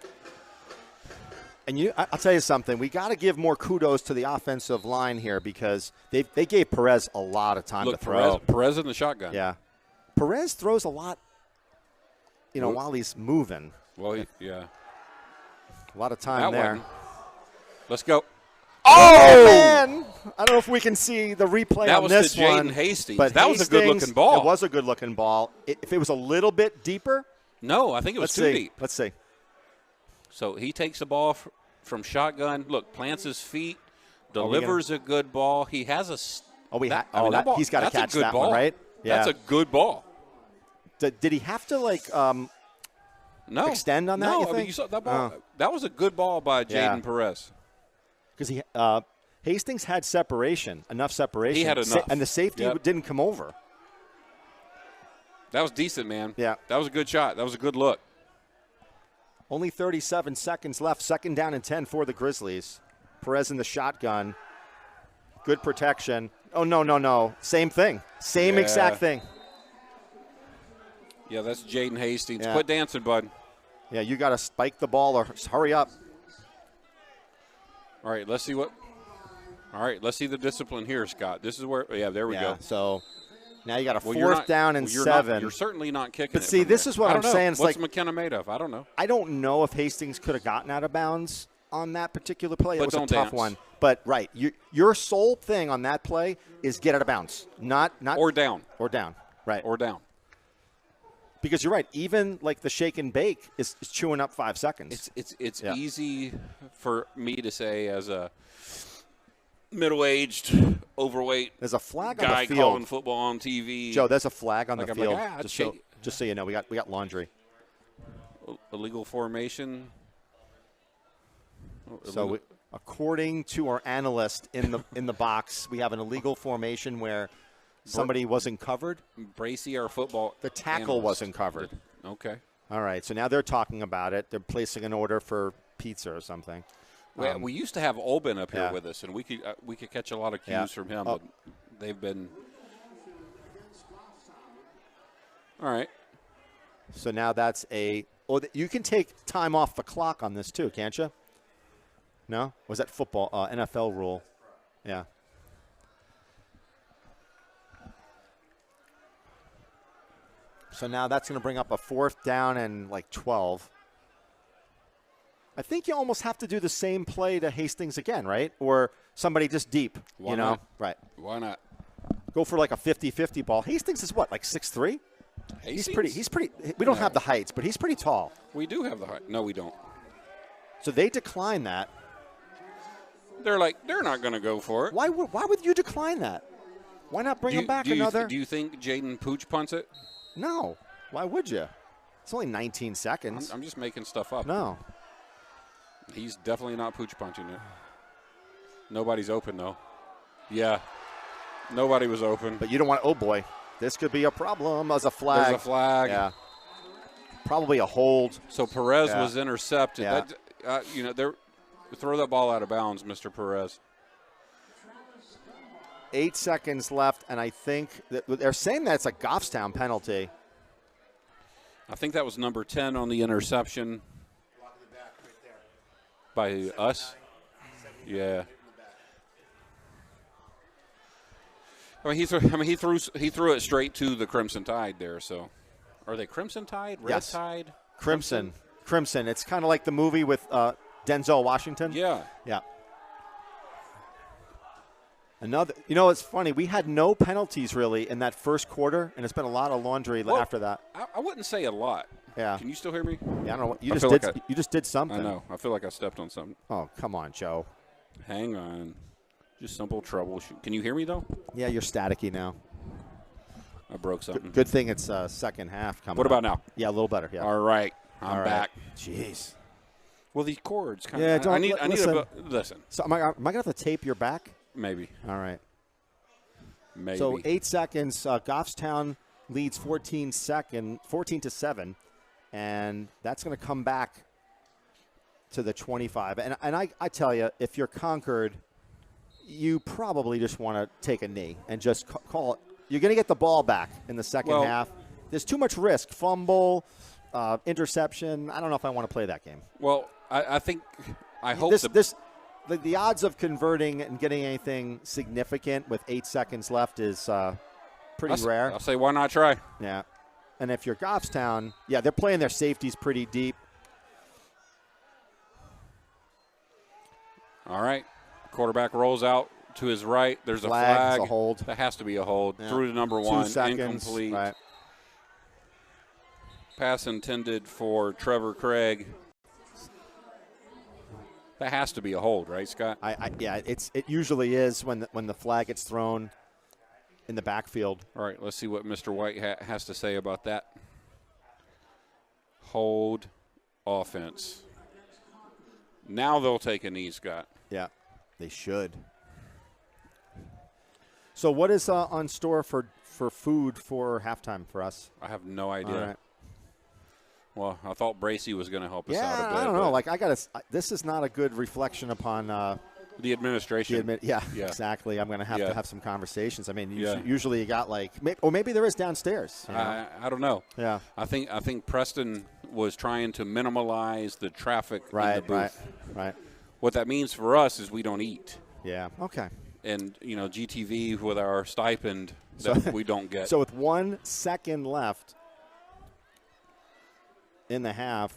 And I'll tell you something. We got to give more kudos to the offensive line here because they gave Perez a lot of time to throw. Perez in the shotgun. Yeah. Perez throws a lot, while he's moving. Well, yeah. A lot of time there. Let's go. Oh, man. I don't know if we can see the replay on this one. That was to Jaden Hastings. But that was a good-looking ball. It was a good-looking ball. If it was a little bit deeper. No, I think it was too deep. Let's see. So he takes the ball from shotgun. Look, plants his feet, delivers a good ball. He has a he's got to catch that one, right? Yeah. That's a good ball. Did he have to, extend on that, No, you think? I mean, you saw that ball. That was a good ball by Jaden Perez. Because Hastings had enough separation. He had enough. And the safety didn't come over. That was decent, man. Yeah. That was a good shot. That was a good look. Only 37 seconds left. 2nd down and 10 for the Grizzlies. Perez in the shotgun. Good protection. Oh, no. Same thing. Same exact thing. Yeah, that's Jaden Hastings. Yeah. Quit dancing, bud. Yeah, you got to spike the ball or hurry up. All right, let's see the discipline here, Scott. This is where, there we go. So now you got a 4th down and 7. You're certainly not kicking But it. see, this is what I'm saying. It's What's McKenna made of? I don't know. I don't know if Hastings could have gotten out of bounds on that particular play. But it was a tough one. But, right, your sole thing on that play is get out of bounds. Not or down. Or down, right. Or down. Because you're right. Even, the shake and bake is chewing up 5 seconds. It's easy for me to say as a middle-aged, overweight there's a flag guy on the field. calling football on TV. Joe, there's a flag on the field. Like, just so you know, we got laundry. Illegal formation. So according to our analyst in the box, we have an illegal formation where somebody wasn't covered. Bracey, our football. The tackle wasn't covered. Okay. All right. So now they're talking about it. They're placing an order for pizza or something. We used to have Olben up here with us, and we could catch a lot of cues from him, but they've been. All right. So now that's you can take time off the clock on this too, can't you? No? Was that football, NFL rule? Yeah. So now that's going to bring up a 4th down and 12. I think you almost have to do the same play to Hastings again, right? Or somebody just deep, Why not? Right. Why not? Go for a 50-50 ball. Hastings is what, 6'3"? Hastings? He's pretty. We don't have the heights, but he's pretty tall. We do have the height. No, we don't. So they decline that. They're not going to go for it. Why would you decline that? Why not bring him back another? Do you think Jaden Pooch punts it? No. Why would you? It's only 19 seconds. I'm just making stuff up. No. He's definitely not Pooch punching it. Nobody's open, though. Yeah. Nobody was open. But you don't want – oh, boy. This could be a problem as a flag. There's a flag. Yeah. Probably a hold. So Perez was intercepted. Yeah. Throw that ball out of bounds, Mr. Perez. 8 seconds left, and I think that they're saying that it's a Goffstown penalty. I think that was number 10 on the interception. By us? Yeah. He threw it straight to the Crimson Tide there. So, are they Crimson Tide? Red Tide? Crimson. It's kind of like the movie with Denzel Washington. Yeah. Yeah. Another. It's funny. We had no penalties really in that first quarter, and it's been a lot of laundry after that. I wouldn't say a lot. Yeah. Can you still hear me? Yeah. I don't know. You just did something. I know. I feel like I stepped on something. Oh, come on, Joe. Hang on. Just simple troubleshoot. Can you hear me though? Yeah, you're staticky now. I broke something. Good thing it's second half coming. What about now? Yeah, a little better. Yeah. All right. I'm back. Jeez. Well, these cords kind of. Yeah. I need to listen. So am I gonna have to tape your back? Maybe. All right. Maybe. So 8 seconds. Goffstown leads 14-7, and that's going to come back to the 25. And I tell you, if you're Concord, you probably just want to take a knee and just call it. You're going to get the ball back in the second half. There's too much risk. Fumble, interception. I don't know if I want to play that game. Well, I think I hope the odds of converting and getting anything significant with 8 seconds left is pretty rare. I'll say, why not try? Yeah. And if you're Goffstown, they're playing their safeties pretty deep. All right. Quarterback rolls out to his right. There's a flag. A hold. That has to be a hold. Yeah. Through to number 1. 2 seconds. Incomplete. Right. Pass intended for Trevor Craig. That has to be a hold, right, Scott? It usually is when the flag gets thrown in the backfield. All right, let's see what Mr. White has to say about that. Hold offense. Now they'll take a knee, Scott. Yeah, they should. So what is on store for food for halftime for us? I have no idea. All right. Well, I thought Bracy was going to help us out a bit. I don't know. This is not a good reflection upon the administration. Exactly. I'm going to have some conversations. I mean, Yeah. usually you got maybe there is downstairs. You know? I don't know. Yeah. I think Preston was trying to minimalize the traffic in the booth. Right. What that means for us is we don't eat. Yeah. Okay. And GTV with our stipend that we don't get. So with 1 second left in the half.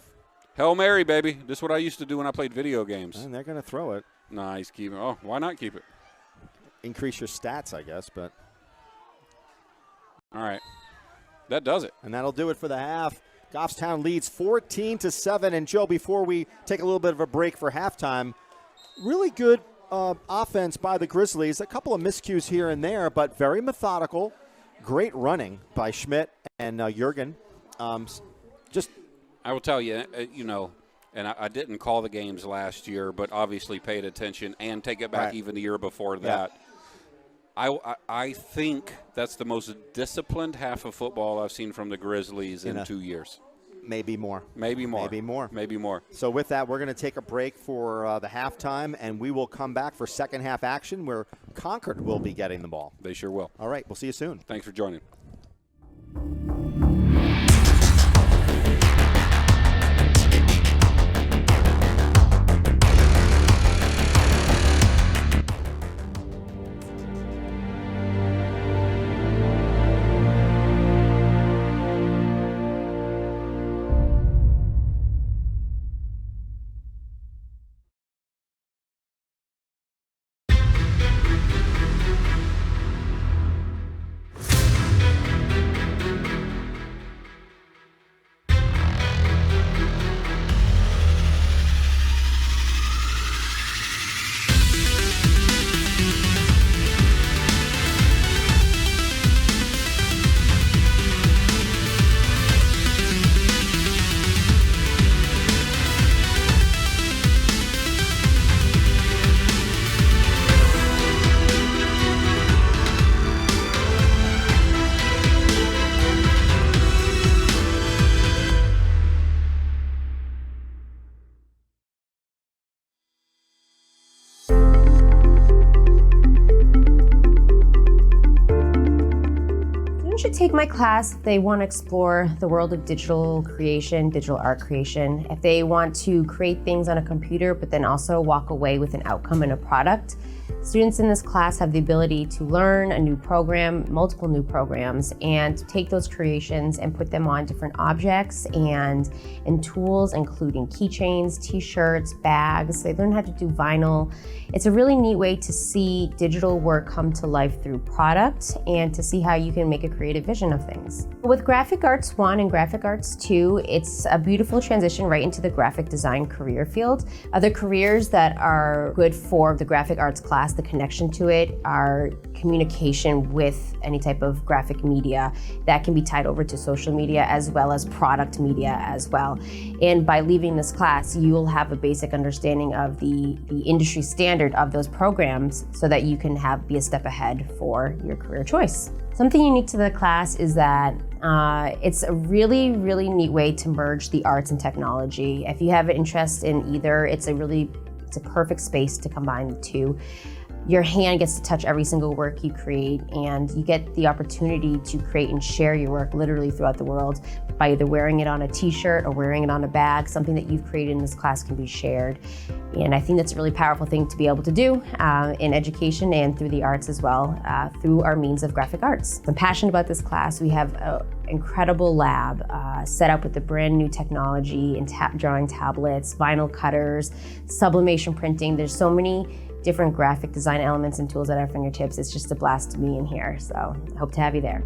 Hail Mary, baby. This is what I used to do when I played video games. And they're going to throw it. Nice. Keep it. Oh, why not keep it? Increase your stats, I guess, but. All right. That does it. And that'll do it for the half. Goffstown leads 14-7. And, Joe, before we take a little bit of a break for halftime, really good offense by the Grizzlies. A couple of miscues here and there, but very methodical. Great running by Schmidt and Jurgen. I will tell you, and I didn't call the games last year, but obviously paid attention and take it back even the year before that. I think that's the most disciplined half of football I've seen from the Grizzlies in 2 years. Maybe more. Maybe more. So with that, we're going to take a break for the halftime, and we will come back for second half action where Concord will be getting the ball. They sure will. All right, we'll see you soon. Thanks for joining. Should take my class if they want to explore the world of digital creation, digital art creation. If they want to create things on a computer, but then also walk away with an outcome and a product. Students in this class have the ability to learn a new program, multiple new programs, and take those creations and put them on different objects and tools, including keychains, t-shirts, bags. They learn how to do vinyl. It's a really neat way to see digital work come to life through product and to see how you can make a creative vision of things. With Graphic Arts 1 and Graphic Arts 2, it's a beautiful transition right into the graphic design career field. Other careers that are good for the Graphic Arts class, the connection to it, are communication with any type of graphic media that can be tied over to social media as well as product media as well. And by leaving this class, you'll have a basic understanding of the industry standard of those programs so that you can be a step ahead for your career choice. Something unique to the class is that it's a really, really neat way to merge the arts and technology. If you have an interest in either, it's a perfect space to combine the two. Your hand gets to touch every single work you create, and you get the opportunity to create and share your work literally throughout the world by either wearing it on a t-shirt or wearing it on a bag. Something that you've created in this class can be shared. And I think that's a really powerful thing to be able to do in education and through the arts as well, through our means of graphic arts. I'm passionate about this class. We have an incredible lab set up with the brand new technology and drawing tablets, vinyl cutters, sublimation printing. There's so many different graphic design elements and tools at our fingertips. It's just a blast to be in here. So I hope to have you there.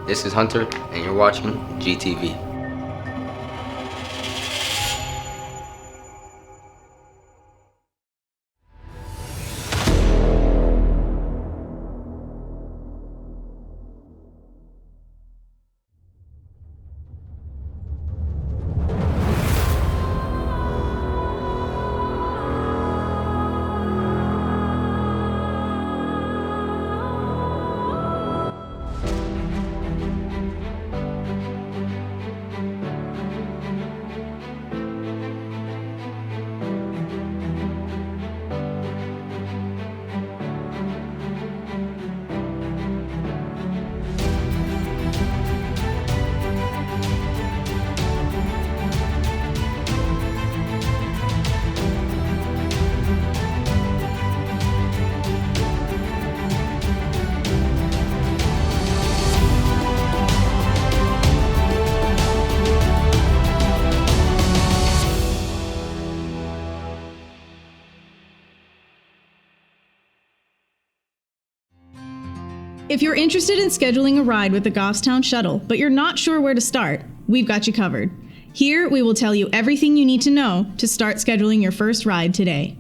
This is Hunter, and you're watching GTV. If you're interested in scheduling a ride with the Goffstown Shuttle, but you're not sure where to start, we've got you covered. Here, we will tell you everything you need to know to start scheduling your first ride today.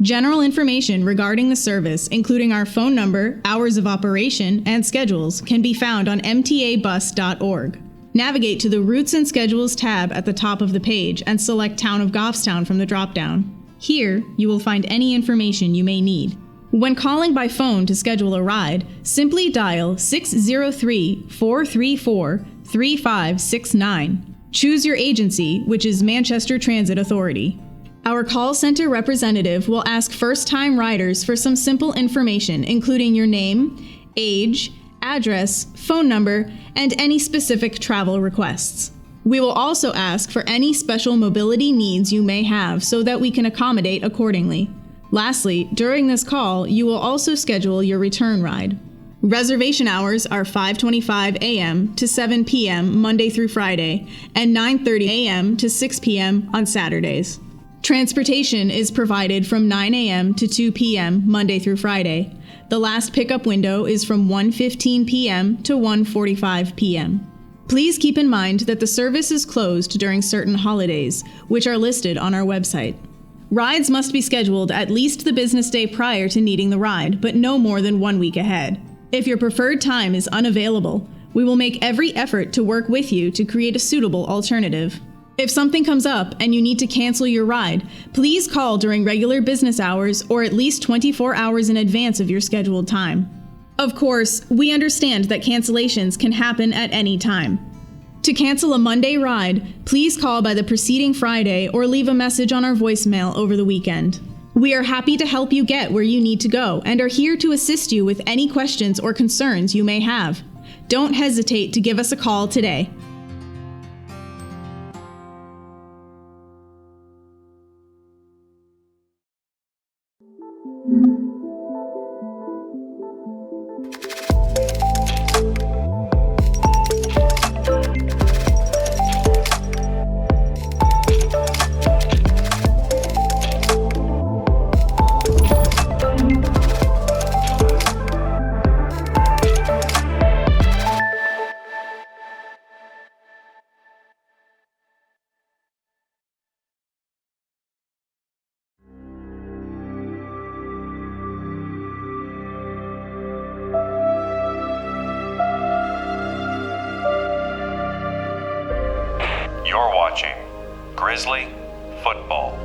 General information regarding the service, including our phone number, hours of operation, and schedules, can be found on mtabus.org. Navigate to the Routes and Schedules tab at the top of the page and select Town of Goffstown from the dropdown. Here, you will find any information you may need. When calling by phone to schedule a ride, simply dial 603-434-3569. Choose your agency, which is Manchester Transit Authority. Our call center representative will ask first-time riders for some simple information, including your name, age, address, phone number, and any specific travel requests. We will also ask for any special mobility needs you may have so that we can accommodate accordingly. Lastly, during this call, you will also schedule your return ride. Reservation hours are 5:25 a.m. to 7 p.m. Monday through Friday, and 9:30 a.m. to 6 p.m. on Saturdays. Transportation is provided from 9 a.m. to 2 p.m. Monday through Friday. The last pickup window is from 1:15 p.m. to 1:45 p.m. Please keep in mind that the service is closed during certain holidays, which are listed on our website. Rides must be scheduled at least the business day prior to needing the ride, but no more than 1 week ahead. If your preferred time is unavailable, we will make every effort to work with you to create a suitable alternative. If something comes up and you need to cancel your ride, please call during regular business hours or at least 24 hours in advance of your scheduled time. Of course, we understand that cancellations can happen at any time. To cancel a Monday ride, please call by the preceding Friday or leave a message on our voicemail over the weekend. We are happy to help you get where you need to go and are here to assist you with any questions or concerns you may have. Don't hesitate to give us a call today. You're watching Grizzly Football.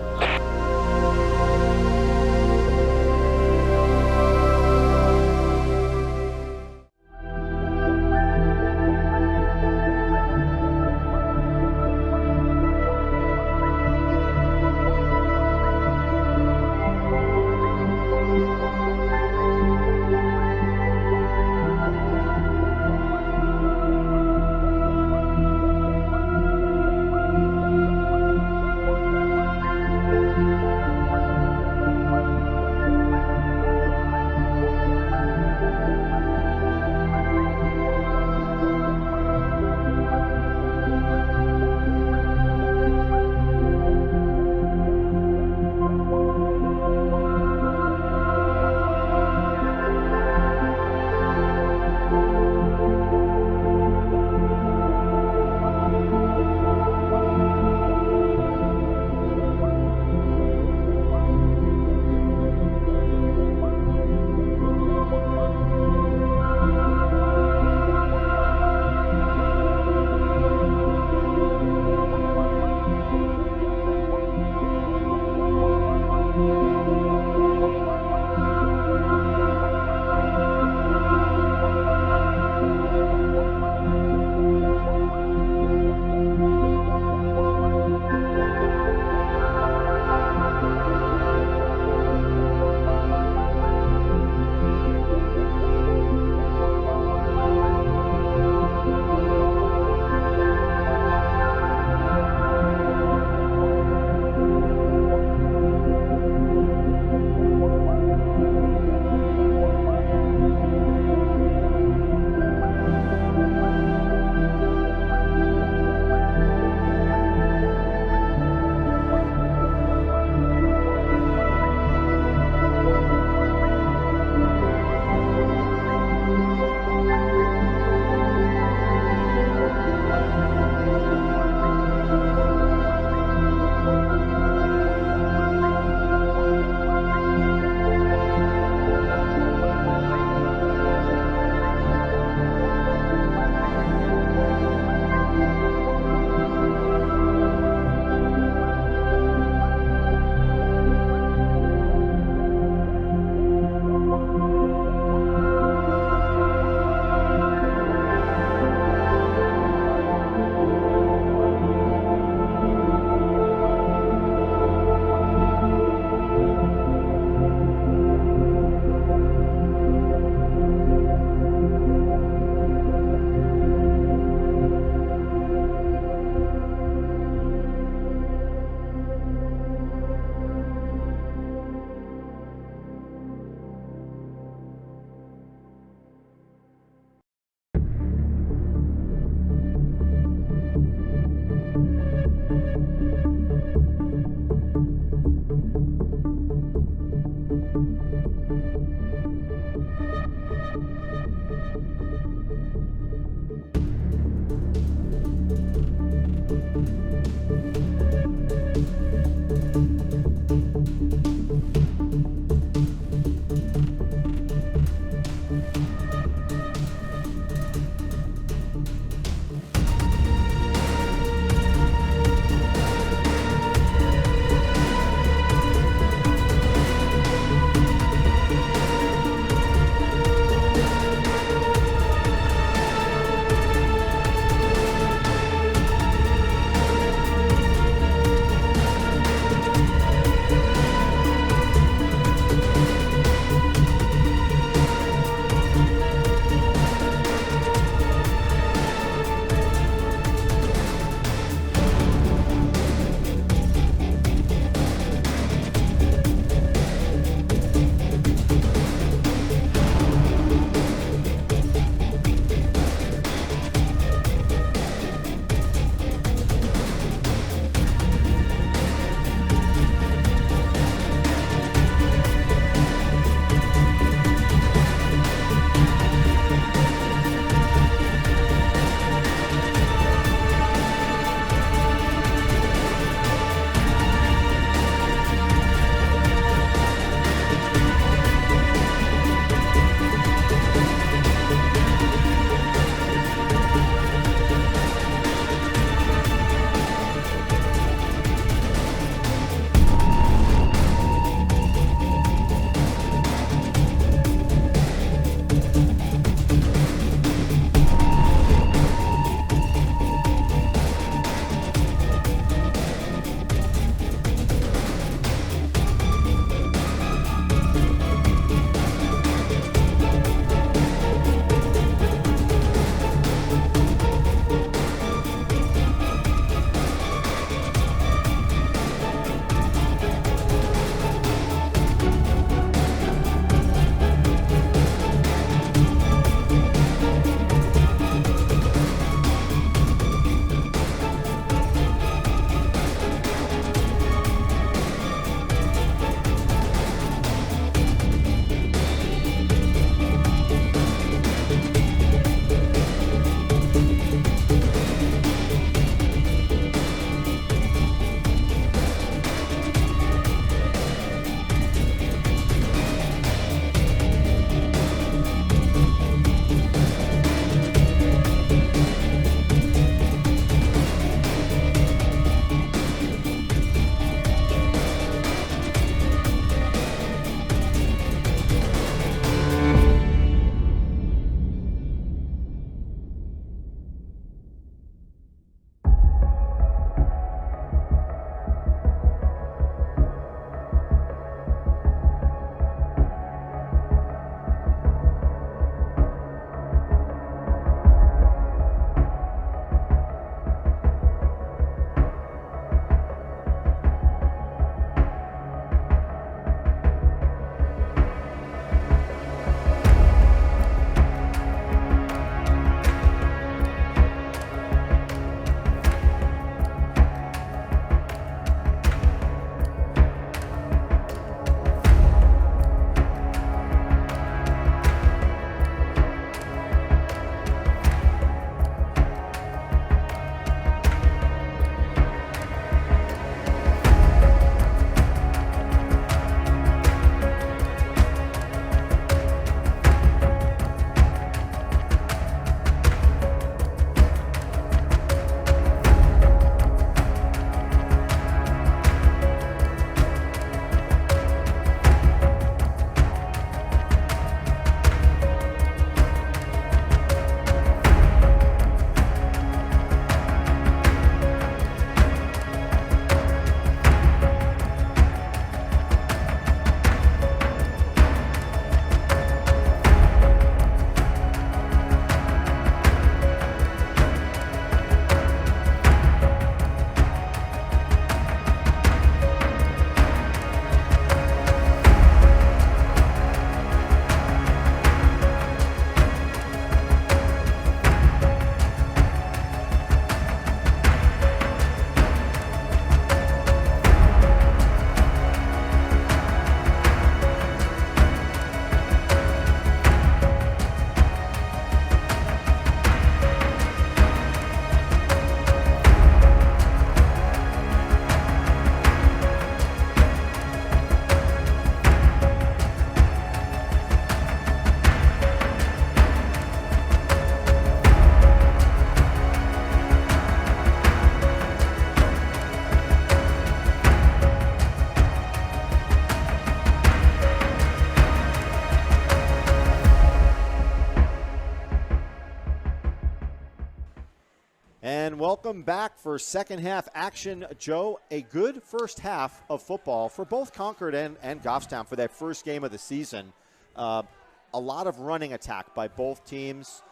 welcome back for second half action. Joe, a good first half of football for both Concord and Goffstown for that first game of the season. A lot of running attack by both teams.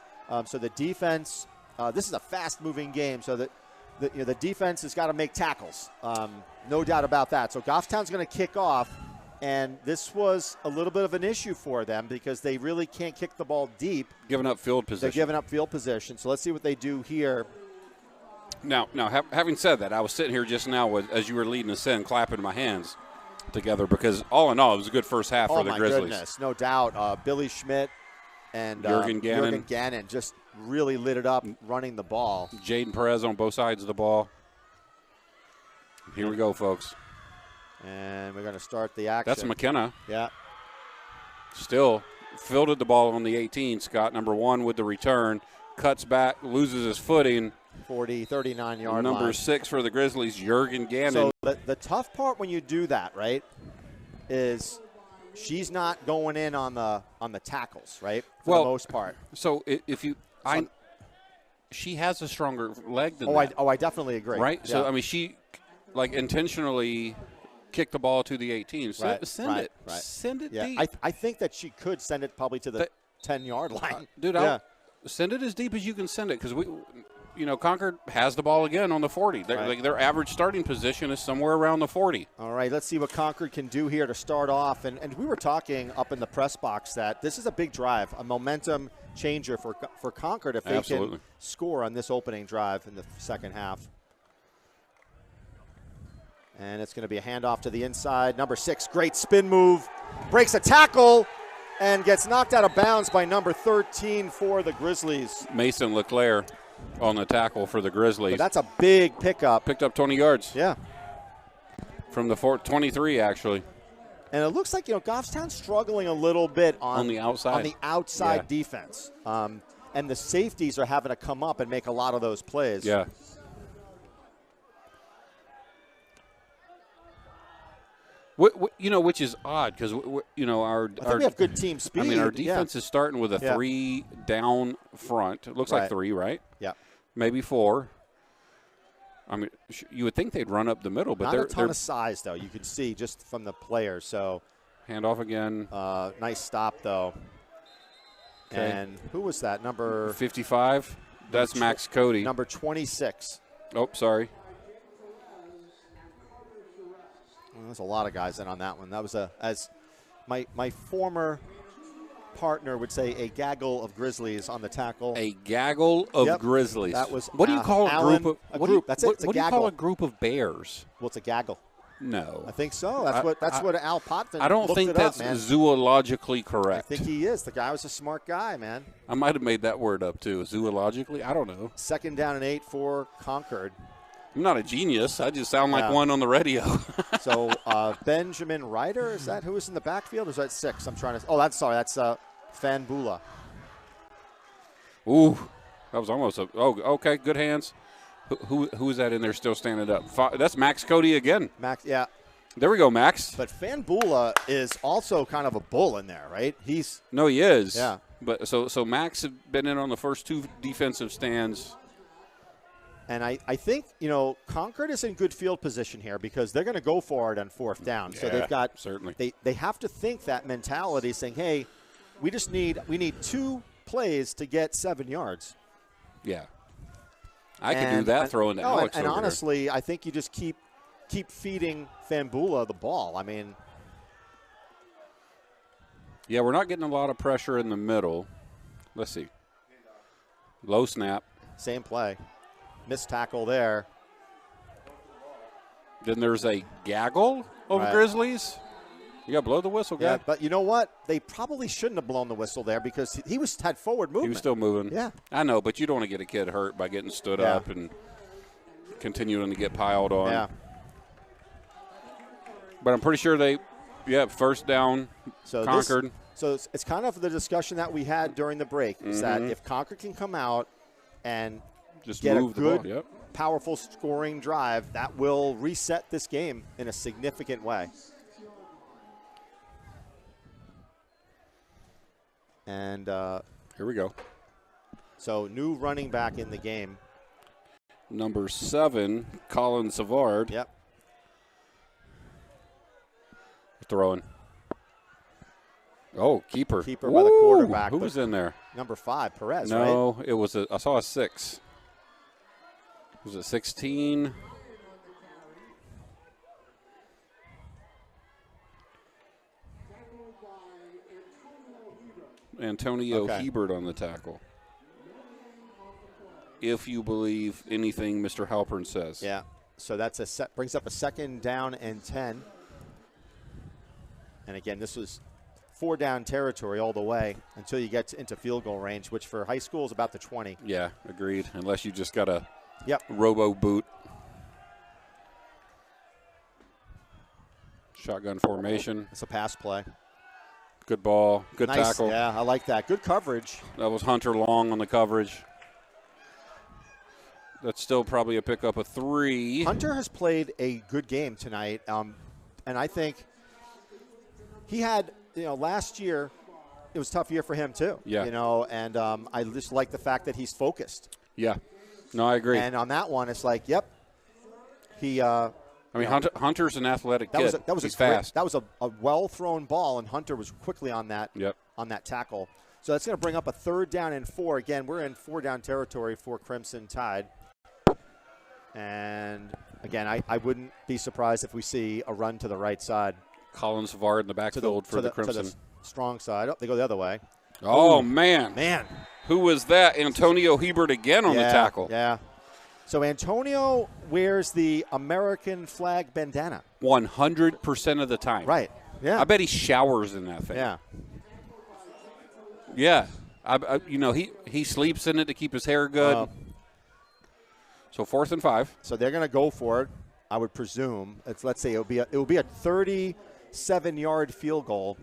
So the defense, this is a fast-moving game, so that the defense has got to make tackles. No doubt about that. So Goffstown's going to kick off, and this was a little bit of an issue for them because they really can't kick the ball deep. Giving up field position. They're giving up field position. So let's see what they do here. Now, having said that, I was sitting here just now as you were leading us in, clapping my hands together because all in all, it was a good first half for the Grizzlies. Oh, my goodness, no doubt. Billy Schmidt and Jurgen Gannon just really lit it up running the ball. Jaden Perez on both sides of the ball. Here we go, folks. And we're going to start the action. That's McKenna. Yeah. Still fielded the ball on the 18, Scott, number 1 with the return. Cuts back, loses his footing. 39-yard line. Number 6 for the Grizzlies, Jurgen Gannon. So the tough part when you do that, right, is she's not going in on the tackles, right, for the most part. So if you she has a stronger leg than that. I definitely agree. Right? Yeah. So, I mean, she, intentionally kicked the ball to the 18. Send it. Right. Send it yeah. deep. I think that she could send it probably to the 10-yard line. Dude, send it as deep as you can send it because Concord has the ball again on the 40. Their average starting position is somewhere around the 40. All right, let's see what Concord can do here to start off. And we were talking up in the press box that this is a big drive, a momentum changer for Concord if they can score on this opening drive in the second half. And it's going to be a handoff to the inside. Number 6, great spin move, breaks a tackle, and gets knocked out of bounds by number 13 for the Grizzlies. Mason LeClaire on the tackle for the Grizzlies. But that's a big pickup. Picked up 20 yards. Yeah. From the 23, actually. And it looks like, Goffstown's struggling a little bit on the outside. On the outside defense. And the safeties are having to come up and make a lot of those plays. Yeah. Which is odd because our we have good team speed. I mean, our defense is starting with a 3 down front. It looks like 3, right? Yeah, maybe 4. I mean, you would think they'd run up the middle, but not they're a ton of size though. You could see just from the players. So handoff again. Nice stop though. Okay. And who was that? Number 55. That's Max Cody. Number 26. Oh, sorry. There's a lot of guys in on that one. That was as my former partner would say, a gaggle of Grizzlies on the tackle. A gaggle of Grizzlies. That was what do you call Allen, a group? That's it. It's what a do you gaggle. call a group of bears? Well, it's a gaggle. No, I think so. That's what Al Potvin. I don't think that's zoologically correct. I think he is. The guy was a smart guy, man. I might have made that word up too. Zoologically, I don't know. 2nd down and 8 for Concord. I'm not a genius. I just sound like one on the radio. So Benjamin Ryder, is that who was in the backfield? Or is that 6? I'm trying to. Oh, that's Fanbula. Ooh, that was almost a. Oh, okay, good hands. Who is that in there still standing up? That's Max Cody again. Max, yeah. There we go, Max. But Fanbula is also kind of a bull in there, right? He is. Yeah. But so Max has been in on the first 2 defensive stands. And I think, Concord is in good field position here because they're going to go for it on 4th down. So they've got certainly. They have to think that mentality, saying, hey, we need 2 plays to get 7 yards. Yeah. I could do that throwing to Alex and over honestly, here. I think you just keep feeding Fanbula the ball. I mean, yeah, we're not getting a lot of pressure in the middle. Let's see. Low snap. Same play. Missed tackle there. Then there's a gaggle of Grizzlies. You got to blow the whistle, guy. Yeah, but you know what? They probably shouldn't have blown the whistle there because he had forward movement. He was still moving. Yeah. I know, but you don't want to get a kid hurt by getting stood up and continuing to get piled on. Yeah. But I'm pretty sure first down, Concord. So it's kind of the discussion that we had during the break is that if Concord can come out and just get move a good, the ball. powerful scoring drive, that will reset this game in a significant way. And here we go. So new running back in the game. Number 7, Colin Savard. Yep. Throwing. Oh, keeper. Keeper by the quarterback. Who was in there? Number 5, Perez, right? No, it was I saw a 6. Was it 16? Antonio Hebert on the tackle. If you believe anything Mr. Halpern says. Yeah. So that's brings up a 2nd down and 10. And again, this was 4-down territory all the way until you get into field goal range, which for high school is about the 20. Yeah, agreed. Unless you just got a Yep. robo boot. Shotgun formation. It's a pass play. Good ball. Good Nice. tackle. Yeah, I like that. Good coverage. That was Hunter Long on the coverage. That's still probably a pickup of 3. Hunter has played a good game tonight, and I think he had, last year it was a tough year for him too. Yeah. And I just like the fact that he's focused. Yeah. No, I agree. And on that one, it's like, yep, he. Hunter's an athletic kid. He's fast. That was a well thrown ball, and Hunter was quickly on that. Yep. On that tackle. So that's going to bring up a 3rd down and 4. Again, we're in 4-down territory for Crimson Tide. And again, I wouldn't be surprised if we see a run to the right side. Colin Savard in the backfield for the Crimson. To the strong side. Oh, they go the other way. Oh, Ooh. man. Who was that? Antonio Hebert again on the tackle. Yeah. So Antonio wears the American flag bandana. 100% of the time. Right. Yeah. I bet he showers in that thing. Yeah. Yeah. He sleeps in it to keep his hair good. So 4th and 5. So they're going to go for it. I would presume. Let's say it will be a 37-yard field goal.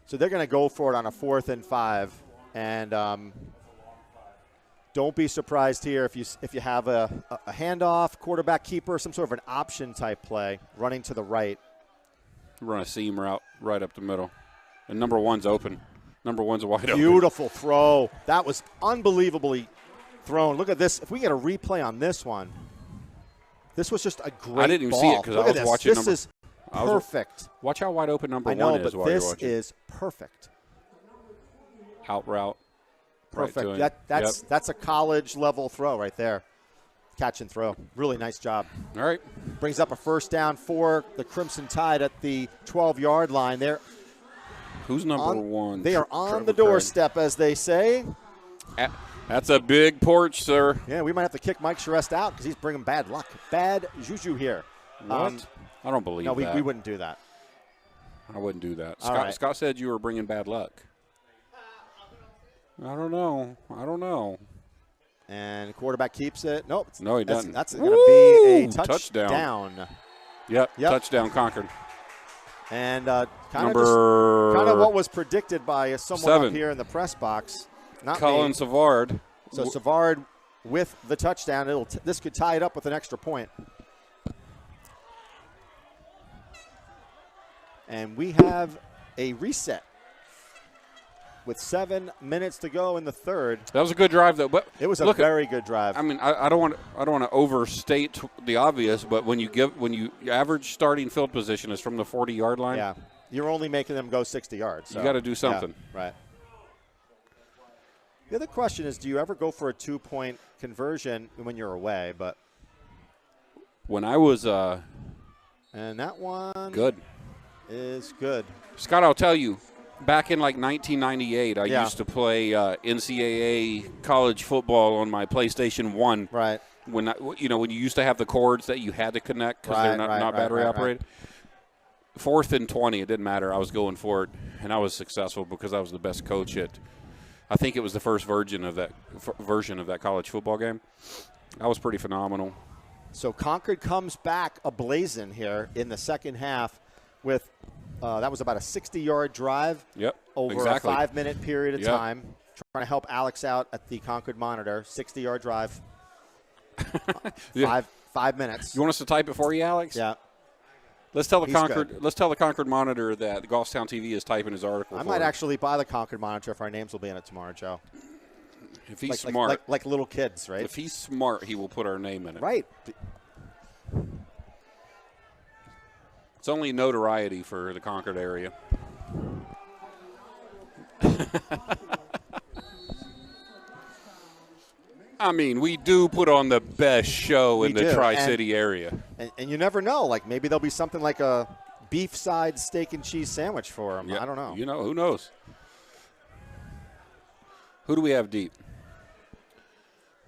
So they're going to go for it on a 4th and 5, and don't be surprised here if you have a handoff, quarterback keeper, some sort of an option type play running to the right. Run a seam route right up the middle, and number 1's open. Number 1's wide open. Beautiful throw. That was unbelievably thrown. Look at this. If we get a replay on this one, this was just a great ball. I didn't even see it because I was watching. This is perfect. Watch how wide open number 1 is while you're watching. This is perfect. Out route. Perfect. Right That's a college level throw right there. Catch and throw. Really nice job. All right. Brings up a 1st down for the Crimson Tide at the 12-yard line. Who's number 1? They are on the doorstep, as they say. That's a big porch, sir. Yeah, we might have to kick Mike Charest out because he's bringing bad luck. Bad juju here. What? I don't believe that. No, we wouldn't do that. I wouldn't do that. Scott said you were bringing bad luck. I don't know. And quarterback keeps it. Nope. No, he doesn't. That's going to be a touchdown. Yep. Touchdown Concord. And kind of what was predicted by someone 7 up here in the press box. Not Colin me. Savard. So Savard with the touchdown. This could tie it up with an extra point. And we have a reset with 7 minutes to go in the 3rd. That was a good drive, though. But it was a very good drive. I mean, I don't want to overstate the obvious, but when you average starting field position is from the 40-yard line. Yeah, you're only making them go 60 yards. So. You got to do something. Yeah, right. The other question is, do you ever go for a 2-point conversion when you're away? But when I was and that one is good. Scott, I'll tell you, back in like 1998, I used to play NCAA college football on my PlayStation 1. Right. When you used to have the cords that you had to connect because they're not battery operated. 4th and 20, it didn't matter. I was going for it, and I was successful because I was the best coach at. I think it was the first version of that college football game. That was pretty phenomenal. So Concord comes back ablazing here in the second half with that was about a 60-yard drive over a 5-minute period of time. Trying to help Alex out at the Concord Monitor. 60-yard drive. 5 minutes. You want us to type it for you, Alex? Yeah. Let's tell the Concord Monitor that the Goffstown TV is typing his article. I might actually buy the Concord Monitor if our names will be in it tomorrow, Joe. If he's smart. Like little kids, right? If he's smart, he will put our name in it. Right. It's only notoriety for the Concord area. I mean, we do put on the best show in the Tri-City area. And you never know. Like, maybe there'll be something like a beef side steak and cheese sandwich for him. Yeah, I don't know. You know, who knows? Who do we have deep?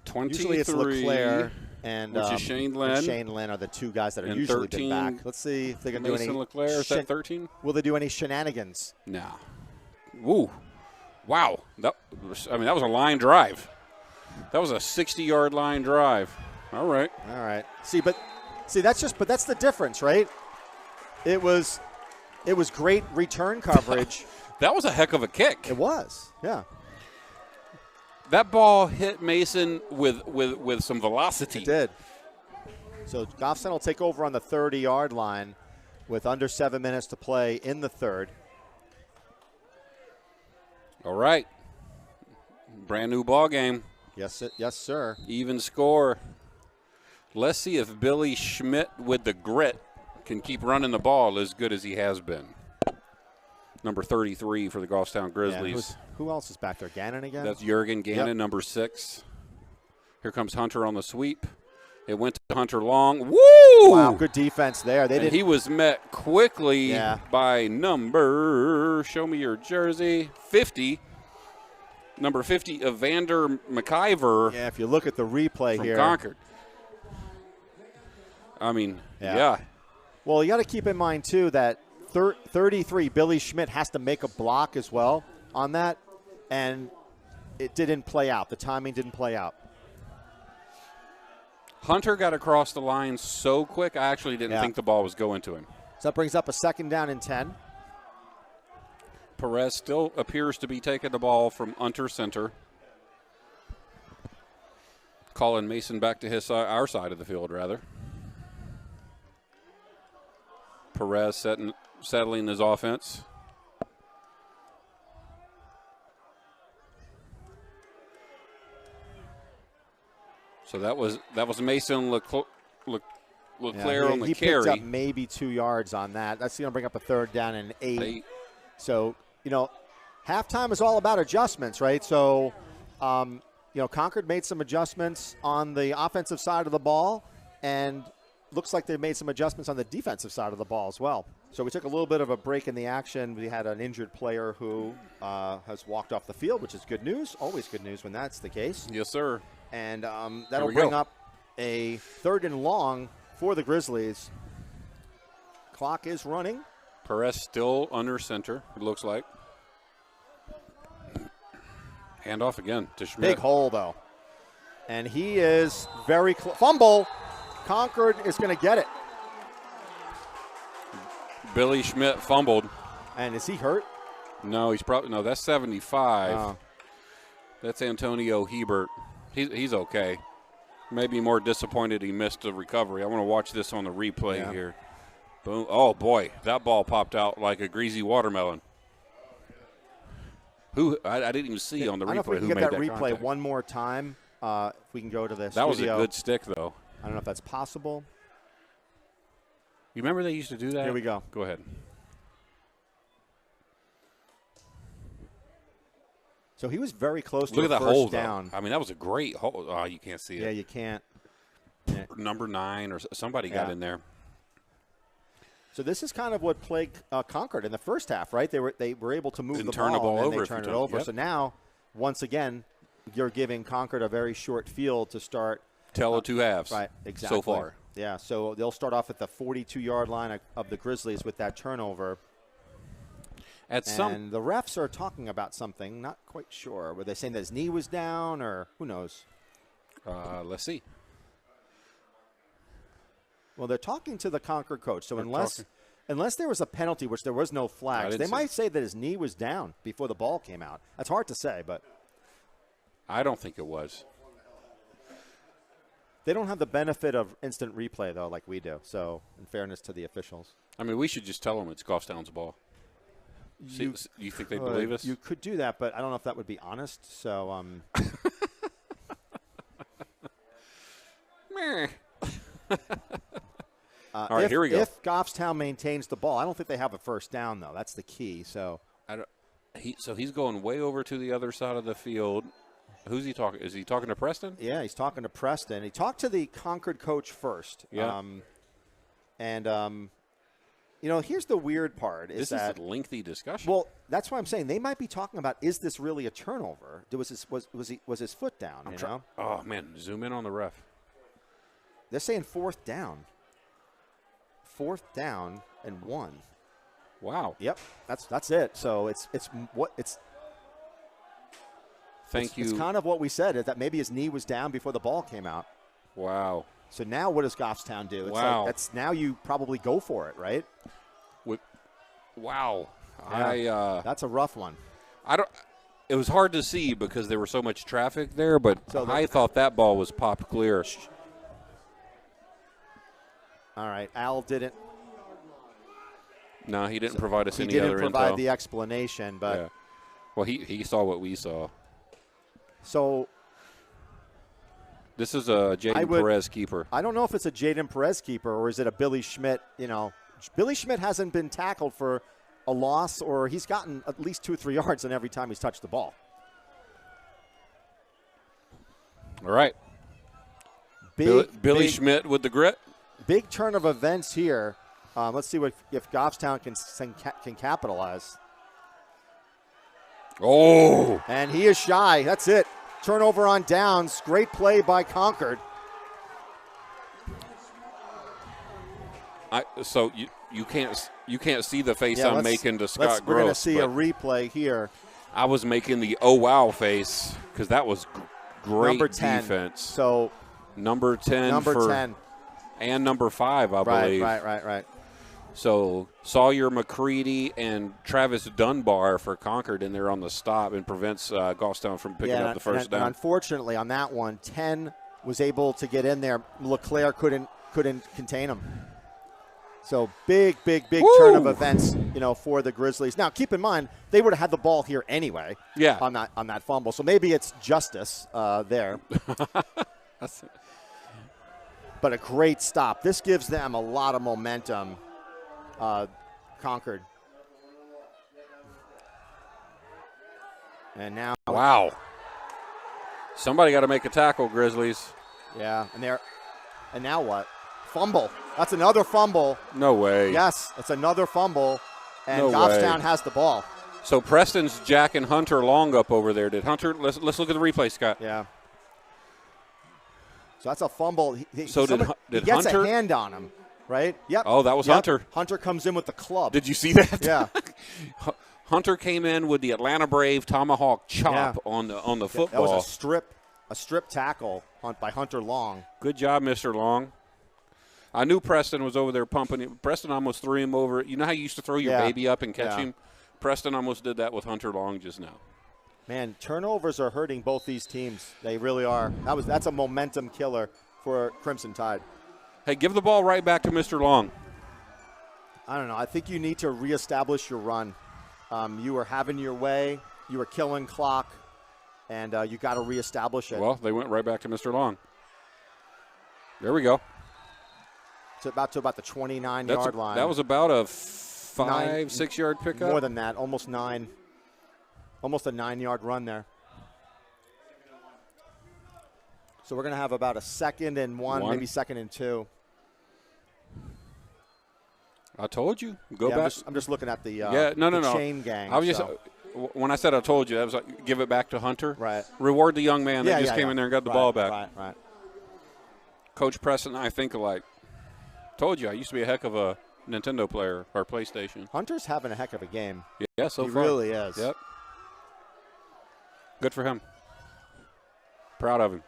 23. Usually it's LeClaire and which is Shane Lynn. and Shane Lynn are the two guys that are And usually 13, been back. Let's see if they can do any. Mason LeClaire, is that 13? Will they do any shenanigans? No. Woo. Wow. That was a line drive. That was a 60-yard line drive. All right. All right. That's the difference, right? It was great return coverage. That was a heck of a kick. It was. Yeah. That ball hit Mason with some velocity. It did. So Goffstown will take over on the 30-yard line with under 7 minutes to play in the third. All right. Brand new ball game. Yes, sir. Even score. Let's see if Billy Schmidt with the grit can keep running the ball as good as he has been. Number 33 for the Goffstown Grizzlies. Yeah, who else is back there? Gannon again? That's Jurgen Gannon, Yep. number 6. Here comes Hunter on the sweep. It went to Hunter Long. Woo! Wow, good defense there. He was met quickly Yeah. by number, show me your jersey, 50. Number 50, Evander McIver. Yeah, if you look at the replay from here. Concord. I mean, yeah. Well, you got to keep in mind, too, that 33, Billy Schmidt has to make a block as well on that, and it didn't play out. The timing didn't play out. Hunter got across the line so quick, I actually didn't think the ball was going to him. So that brings up a 2nd down and 10. Perez still appears to be taking the ball from under center. Calling Mason back to our side of the field, rather. Perez settling his offense. So that was Mason Leclaire on the he carry. Picked up maybe 2 yards on that. That's going to bring up a 3rd down and 8. So, halftime is all about adjustments, right? So, Concord made some adjustments on the offensive side of the ball, and looks like they made some adjustments on the defensive side of the ball as well. So we took a little bit of a break in the action. We had an injured player who has walked off the field, which is good news. Always good news when that's the case. Yes, sir. And that'll bring up a 3rd and long for the Grizzlies. Clock is running. Perez still under center, it looks like. Handoff again to Schmidt. Big hole, though. And he is very close. Fumble. Concord is going to get it. Billy Schmidt fumbled. And is he hurt? No, that's 75. Oh. That's Antonio Hebert. He's okay. Maybe more disappointed he missed the recovery. I want to watch this on the replay here. Boom. Oh, boy. That ball popped out like a greasy watermelon. I didn't even see on the replay I don't know if we can who get made that replay contact. one more time. If we can go to this. That was a good stick, though. I don't know if that's possible. You remember they used to do that? Here we go. Go ahead. So he was very close to Look a at that first hole down. Though. I mean, that was a great hole. Oh, you can't see it. Yeah, you can't. Yeah. Number 9 or somebody got in there. So this is kind of what plagued Concord in the first half, right? They were able to move the turn the ball ball and over they turn it over. Yep. So now, once again, you're giving Concord a very short field to start. Tell the 2 halves. Right, exactly. So far. Yeah, so they'll start off at the 42-yard line of the Grizzlies with that turnover. And the refs are talking about something, not quite sure. Were they saying that his knee was down, or who knows? Let's see. Well, they're talking to the Concord coach. So unless there was a penalty, which there was no flags, they might say that his knee was down before the ball came out. That's hard to say, but I don't think it was. They don't have the benefit of instant replay, though, like we do. So, in fairness to the officials. I mean, we should just tell them it's Goffstown's ball. You think they believe us? You could do that, but I don't know if that would be honest. So, Meh. All right, here we go. If Goffstown maintains the ball, I don't think they have a first down, though. That's the key. So he's going way over to the other side of the field. Who's he talking? Is he talking to Preston? Yeah, he's talking to Preston. He talked to the Concord coach first. Yeah. Here's the weird part. This is a lengthy discussion. Well, that's why I'm saying they might be talking about, is this really a turnover? Was his foot down? Oh, man, zoom in on the ref. They're saying fourth down. Fourth down and 1. Wow. Yep, that's it. So Thank you. It's kind of what we said, is that maybe his knee was down before the ball came out. Wow. So now what does Goffstown do? It's wow. Now you probably go for it, right? Wow. Yeah, that's a rough one. It was hard to see because there was so much traffic there, but I thought that ball was popped clear. All right, Al didn't. No, he didn't provide us any other info. He didn't provide the explanation, but yeah. Well, he saw what we saw. So this is a Jaden Perez keeper. I don't know if it's a Jaden Perez keeper or is it a Billy Schmidt. Billy Schmidt hasn't been tackled for a loss, or he's gotten at least 2 or 3 yards in every time he's touched the ball. All right. Billy Schmidt with the grit. Big turn of events here. Let's see if Goffstown can capitalize. Oh. And he is shy. That's it. Turnover on downs. Great play by Concord. So you can't see the face I'm making to Scott Gross. We're going to see a replay here. I was making the oh wow face because that was great number 10. defense. So number 10 and number 5, I believe. Right. So Sawyer McCready and Travis Dunbar for Concord in there on the stop and prevents Goffstown from picking up the first down. And unfortunately, on that one, 10 was able to get in there. LeClaire couldn't contain him. So big turn of events, for the Grizzlies. Now, keep in mind, they would have had the ball here anyway. Yeah. On that fumble. So maybe it's justice there. But a great stop. This gives them a lot of momentum. Concord. And now. Wow. Somebody got to make a tackle, Grizzlies. Yeah, and now what? Fumble. That's another fumble. No way. Yes, it's another fumble, and Goffstown has the ball. So Preston's jacking Hunter Long up over there. Did Hunter? Let's look at the replay, Scott. Yeah. So that's a fumble. Did he gets Hunter? A hand on him, right? Yep. Oh, that was Hunter. Hunter comes in with the club. Did you see that? Yeah. Hunter came in with the Atlanta Brave tomahawk chop on the football. That was a strip tackle by Hunter Long. Good job, Mr. Long. I knew Preston was over there pumping him. Preston almost threw him over. You know how you used to throw your baby up and catch him? Preston almost did that with Hunter Long just now. Man, turnovers are hurting both these teams. They really are. That's a momentum killer for Crimson Tide. Hey, give the ball right back to Mr. Long. I don't know. I think you need to reestablish your run. You were having your way. You were killing clock, and you got to reestablish it. Well, they went right back to Mr. Long. There we go. To about the 29-yard line. That was about a 5-6 yard pickup. More than that, almost 9. Almost a 9-yard run there. So we're going to have about a 2nd and 1, maybe 2nd and 2. I told you. Go back. I'm just looking at the chain gang. When I said I told you, I was like, give it back to Hunter. Right. Reward the young man that just came in there and got the ball back. Right. Coach Preston and I think alike. Told you, I used to be a heck of a Nintendo player or PlayStation. Hunter's having a heck of a game. Yeah, so he far. He really is. Yep. Good for him. Proud of him.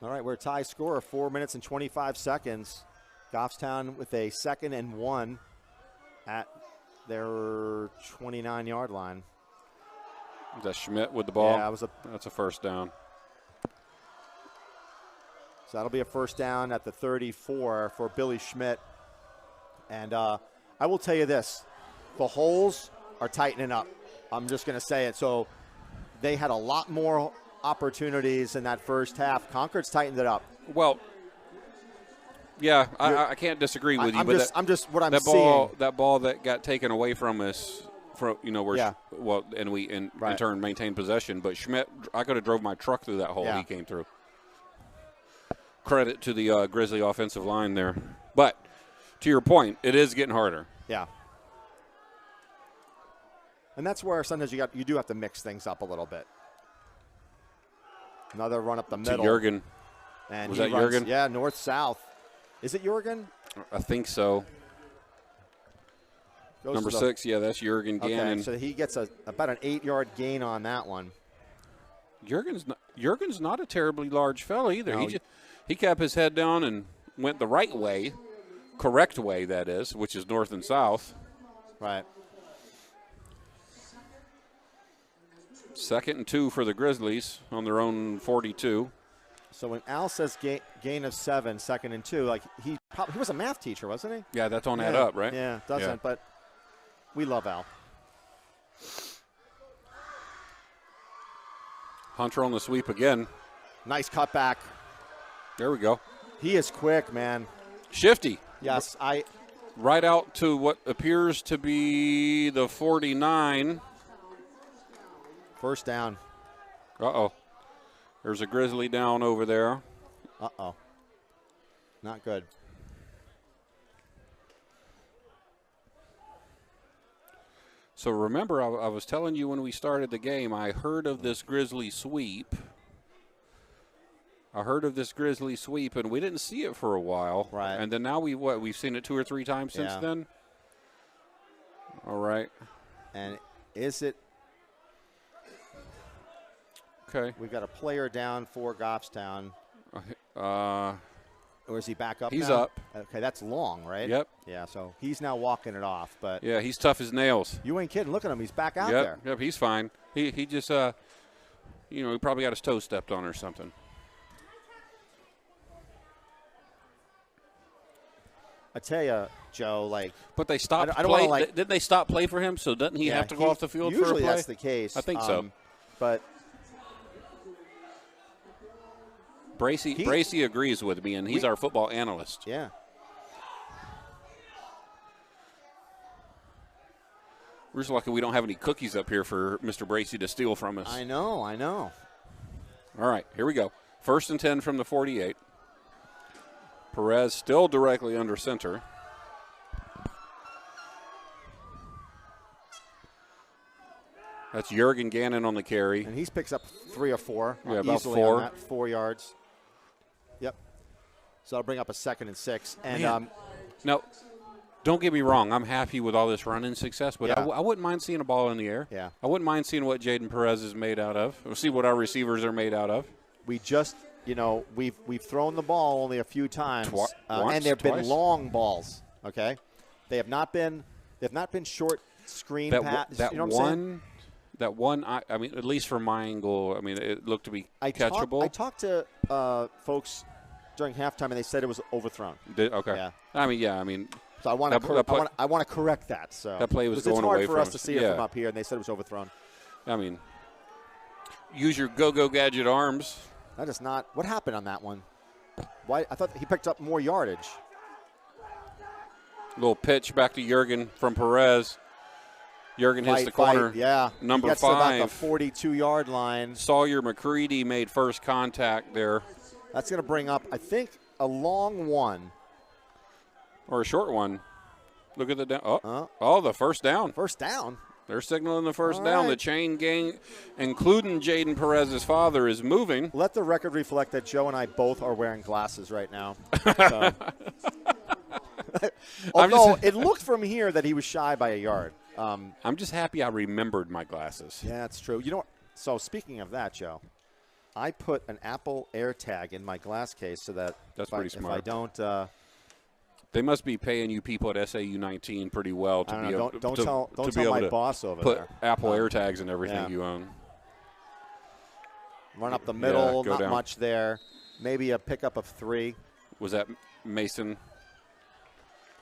All right, we're a tie score, 4 minutes and 25 seconds. Goffstown with a 2nd and 1 at their 29-yard line. Is that Schmidt with the ball? Yeah, that's a first down. So that'll be a first down at the 34 for Billy Schmidt. And I will tell you this, the holes are tightening up. I'm just going to say it. So they had a lot more opportunities in that first half. Concord's tightened it up. Well, yeah, I can't disagree with you. But I'm just what I'm that seeing. That ball that got taken away from us, where Yeah. and we in turn maintained possession. But Schmidt, I could have drove my truck through that hole he came through. Credit to the Grizzly offensive line there. But to your point, it is getting harder. Yeah. And that's where sometimes you do have to mix things up a little bit. Another run up the middle. To Jurgen. And Was he that runs, Jurgen? Yeah, north-south. Is it Jurgen? I think so. Goes Number to the- 6, yeah, that's Jurgen Gannon. Okay, so he gets about an 8-yard gain on that one. Jurgen's not a terribly large fella either. No. He kept his head down and went the right way, correct way that is, which is north and south. Right. 2nd and 2 for the Grizzlies on their own 42. So when Al says gain of 7, 2nd and 2, like he was a math teacher, wasn't he? Yeah, that don't add up, right? Yeah, it doesn't, but we love Al. Hunter on the sweep again. Nice cutback. There we go. He is quick, man. Shifty. Yes, Right out to what appears to be the 49. First down. Uh-oh. There's a Grizzly down over there. Uh-oh. Not good. So remember, I was telling you when we started the game, I heard of this Grizzly sweep. And we didn't see it for a while. Right. And then now we've seen it 2 or 3 times since then? All right. And is it? Okay. We've got a player down for Goffstown. Or is he back up He's now? up. Okay, that's long, right? Yep. Yeah, so he's now walking it off. But Yeah, he's tough as nails. you ain't kidding. Look at him. He's back out there. Yep, he's fine. He just, he probably got his toe stepped on or something. I tell you, Joe, But they stopped I don't play. wanna, Didn't they stop play for him? So doesn't he have to go off the field for a play? Usually that's the case. I think so. But Bracey agrees with me, and he's our football analyst. yeah. We're just lucky we don't have any cookies up here for Mr. Bracey to steal from us. I know. All right, here we go. 1st and 10 from the 48. Perez still directly under center. That's Jurgen Gannon on the carry. And he picks up 3 or 4. Yeah, about easily 4. on that, 4 yards. Yep. So that'll bring up a 2nd and 6. And Man. Now, don't get me wrong. I'm happy with all this running success, but Yeah. I wouldn't mind seeing a ball in the air. Yeah. I wouldn't mind seeing what Jaden Perez is made out of. We'll see what our receivers are made out of. we just, we've thrown the ball only a few times, Once, and they've been twice. long balls. Okay, they have not been short screen passes. That you know what I'm saying? one. That one, I mean, at least from my angle, I mean, it looked to be catchable. I talked to folks during halftime, and they said it was overthrown. Okay. Yeah. I mean, So I want to correct that. So that play was because going it's hard away for from us to us. see it Yeah. from up here, and they said it was overthrown. I mean, use your go-go gadget arms. That is not what happened on that one. Why? I thought he picked up more yardage. Little pitch back to Jurgen from Perez. Jurgen hits the corner. Yeah. Number he gets 5. to about the 42-yard line. Sawyer McCready made first contact there. That's going to bring up, I think, a long one. Or a short one. Look at the down. The first down. First down. They're signaling the first All down. right. The chain gang, including Jaden Perez's father, is moving. Let the record reflect that Joe and I both are wearing glasses right now. So. Although it looked from here that he was shy by a yard. I'm just happy I remembered my glasses. Yeah, that's true. You know what? So speaking of that, Joe, I put an Apple AirTag in my glass case so that That's pretty smart. If I don't They must be paying you people at SAU 19 pretty well to be able to don't be tell able my to boss over put there. Apple AirTags and everything Yeah. you own. Run up the middle, go not down. much there. Maybe a pickup of 3. Was that Mason?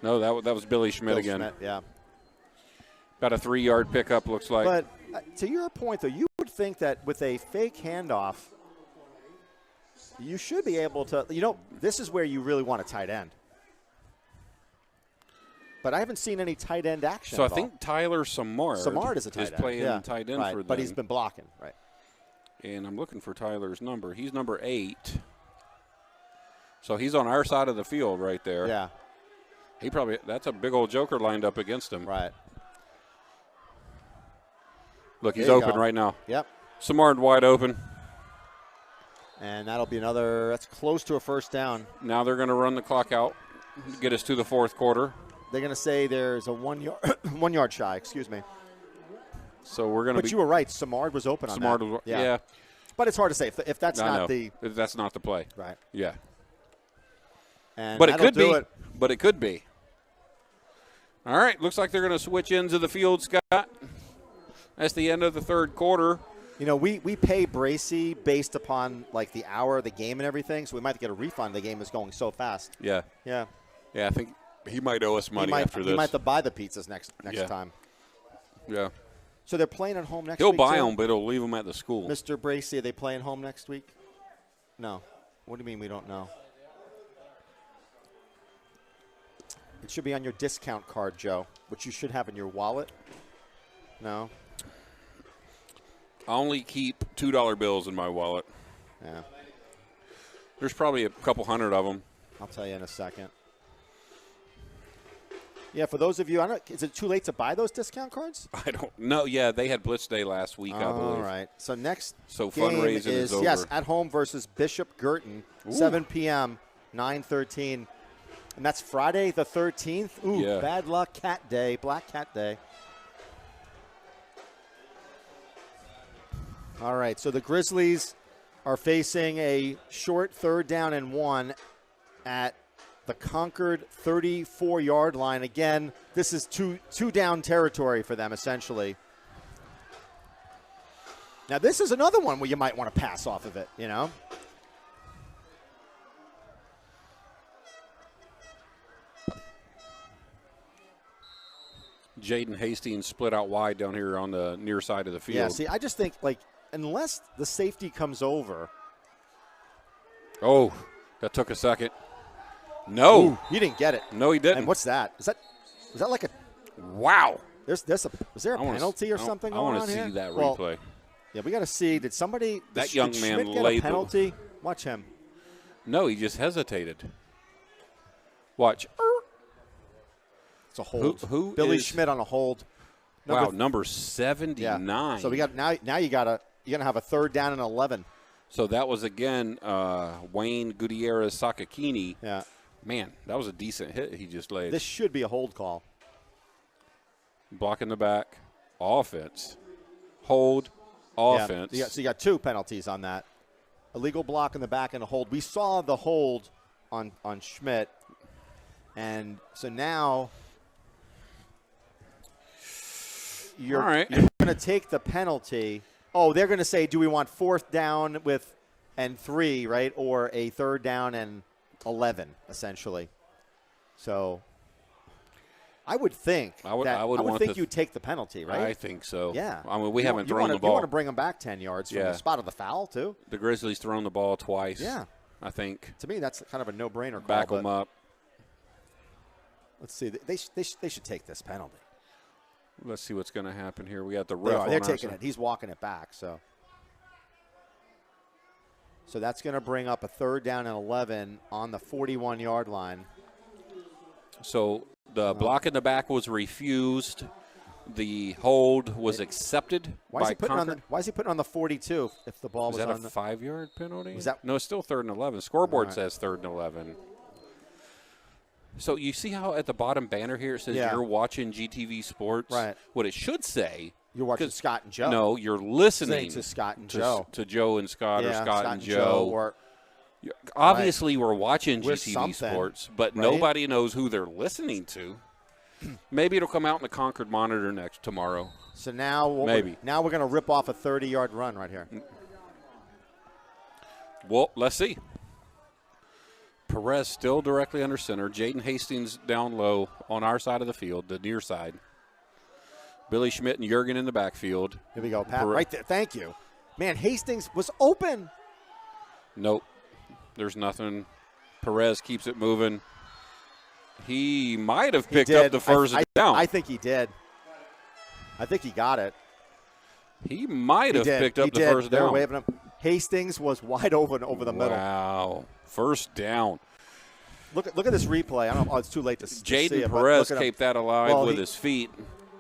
No, that was Billy Schmidt Bill again. Schmidt, yeah. Got a 3-yard pickup, looks like. But to your point, though, you would think that with a fake handoff, you should be able to, this is where you really want a tight end. But I haven't seen any tight end action. So I at think all. Tyler Samard is a tight end. playing tight end right, for them. but he's been blocking, right? And I'm looking for Tyler's number. He's number 8. So he's on our side of the field right there. Yeah. That's a big old joker lined up against him. Right. Look, he's There you open go. right now. Yep. Samard wide open. And that'll be that's close to a first down. Now they're going to run the clock out, get us to the fourth quarter. They're going to say there's a 1 yard, 1 yard shy, excuse me. So we're going to But you were right. Samard was open on that. Samard was, yeah. But it's hard to say if that's I not know. the If that's not the play. right. Yeah. And But it that'll could do be. it. But it could be. All right. Looks like they're going to switch ends of the field, Scott. That's the end of the third quarter. We pay Bracey based upon like the hour of the game and everything, so we might get a refund. The game is going so fast. Yeah. Yeah. Yeah, I think he might owe us money after this. He might have to buy the pizzas next Yeah. time. Yeah. So they're playing at home next He'll week. buy too? them, but he'll leave them at the school. Mr. Bracey, are they playing home next week? No. What do you mean we don't know? It should be on your discount card, Joe, which you should have in your wallet. No? I only keep $2 bills in my wallet. Yeah. There's probably a couple hundred of them. I'll tell you in a second. Yeah, for those of you, is it too late to buy those discount cards? I don't know. Yeah, they had Blitz Day last week, I believe. All right. So next So game fundraising is over. Yes, at home versus Bishop Girton, 7 p.m., 9:13. And that's Friday the 13th. Ooh, Yeah. bad luck cat day, Black Cat Day. All right, so the Grizzlies are facing a short 3rd down and 1 at the Concord 34-yard line. Again, this is two down territory for them, essentially. Now, this is another one where you might want to pass off of it, Jaden Hastings split out wide down here on the near side of the field. Yeah, see, I just think, unless the safety comes over. Oh, that took a second. No. Ooh, he didn't get it. No, he didn't. And what's that? Is that like a Wow. is there a penalty or something going on I want to here? see that Well, replay. yeah, we got to see. Did That young did man Schmidt get a labeled. penalty? Watch him. No, he just hesitated. Watch. It's a hold. Who Billy is- Schmidt on a hold. Wow, number 79. Yeah. So we got now you're gonna have a 3rd down and 11. So that was, again, Wayne Gutierrez Sakakini. Yeah. Man, that was a decent hit he just laid. This should be a hold call. Block in the back, offense. Hold, offense. Yeah. So you got 2 penalties on that. Illegal block in the back and a hold. We saw the hold on Schmidt. And so now you're All right. going to take the penalty. Oh, they're going to say, do we want 4th down and 3, right? Or a 3rd down and 11, essentially. So I would think I would think you'd take the penalty, right? I think so. Yeah. I mean, we haven't thrown the You ball. want to bring them back 10 yards from Yeah. the spot of the foul, too. The Grizzlies thrown the ball twice. Yeah. I think. To me, that's kind of a no-brainer call. Back but them up. Let's see. They should take this penalty. Let's see what's going to happen here. We got the They ref are. on They're our taking side. it. He's walking it back. So that's going to bring up a 3rd down and 11 on the 41-yard line. So the block in the back was refused. The hold was accepted Why is by he putting Concord. why is he putting on the 42 if the ball Was was that on a the 5-yard penalty? Was that- No, it's still 3rd and 11. Scoreboard All right. says 3rd and 11. So you see how at the bottom banner here it says Yeah. you're watching GTV Sports? Right. What it should say. You're watching 'cause- Scott and Joe. No, you're listening to Scott and to, Joe. To Joe and Scott, or Yeah, Scott and Joe. or Obviously, we're watching We're GTV something, Sports, but right? nobody knows who they're listening to. Maybe it'll come out in the Concord Monitor tomorrow. So now Maybe. Now we're going to rip off a 30-yard run right here. Well, let's see. Perez still directly under center. Jaden Hastings down low on our side of the field, the near side. Billy Schmidt and Jurgen in the backfield. Here we go, Pat. Right there. Thank you. Man, Hastings was open. Nope. There's nothing. Perez keeps it moving. He might have picked up the first down. I think he did. I think he got it. He might have picked up the first down. They were waving him. Hastings was wide open over the middle. Wow. First down. Look at this replay. I don't know. Oh, it's too late to see it. Jaden Perez kept that alive with his feet.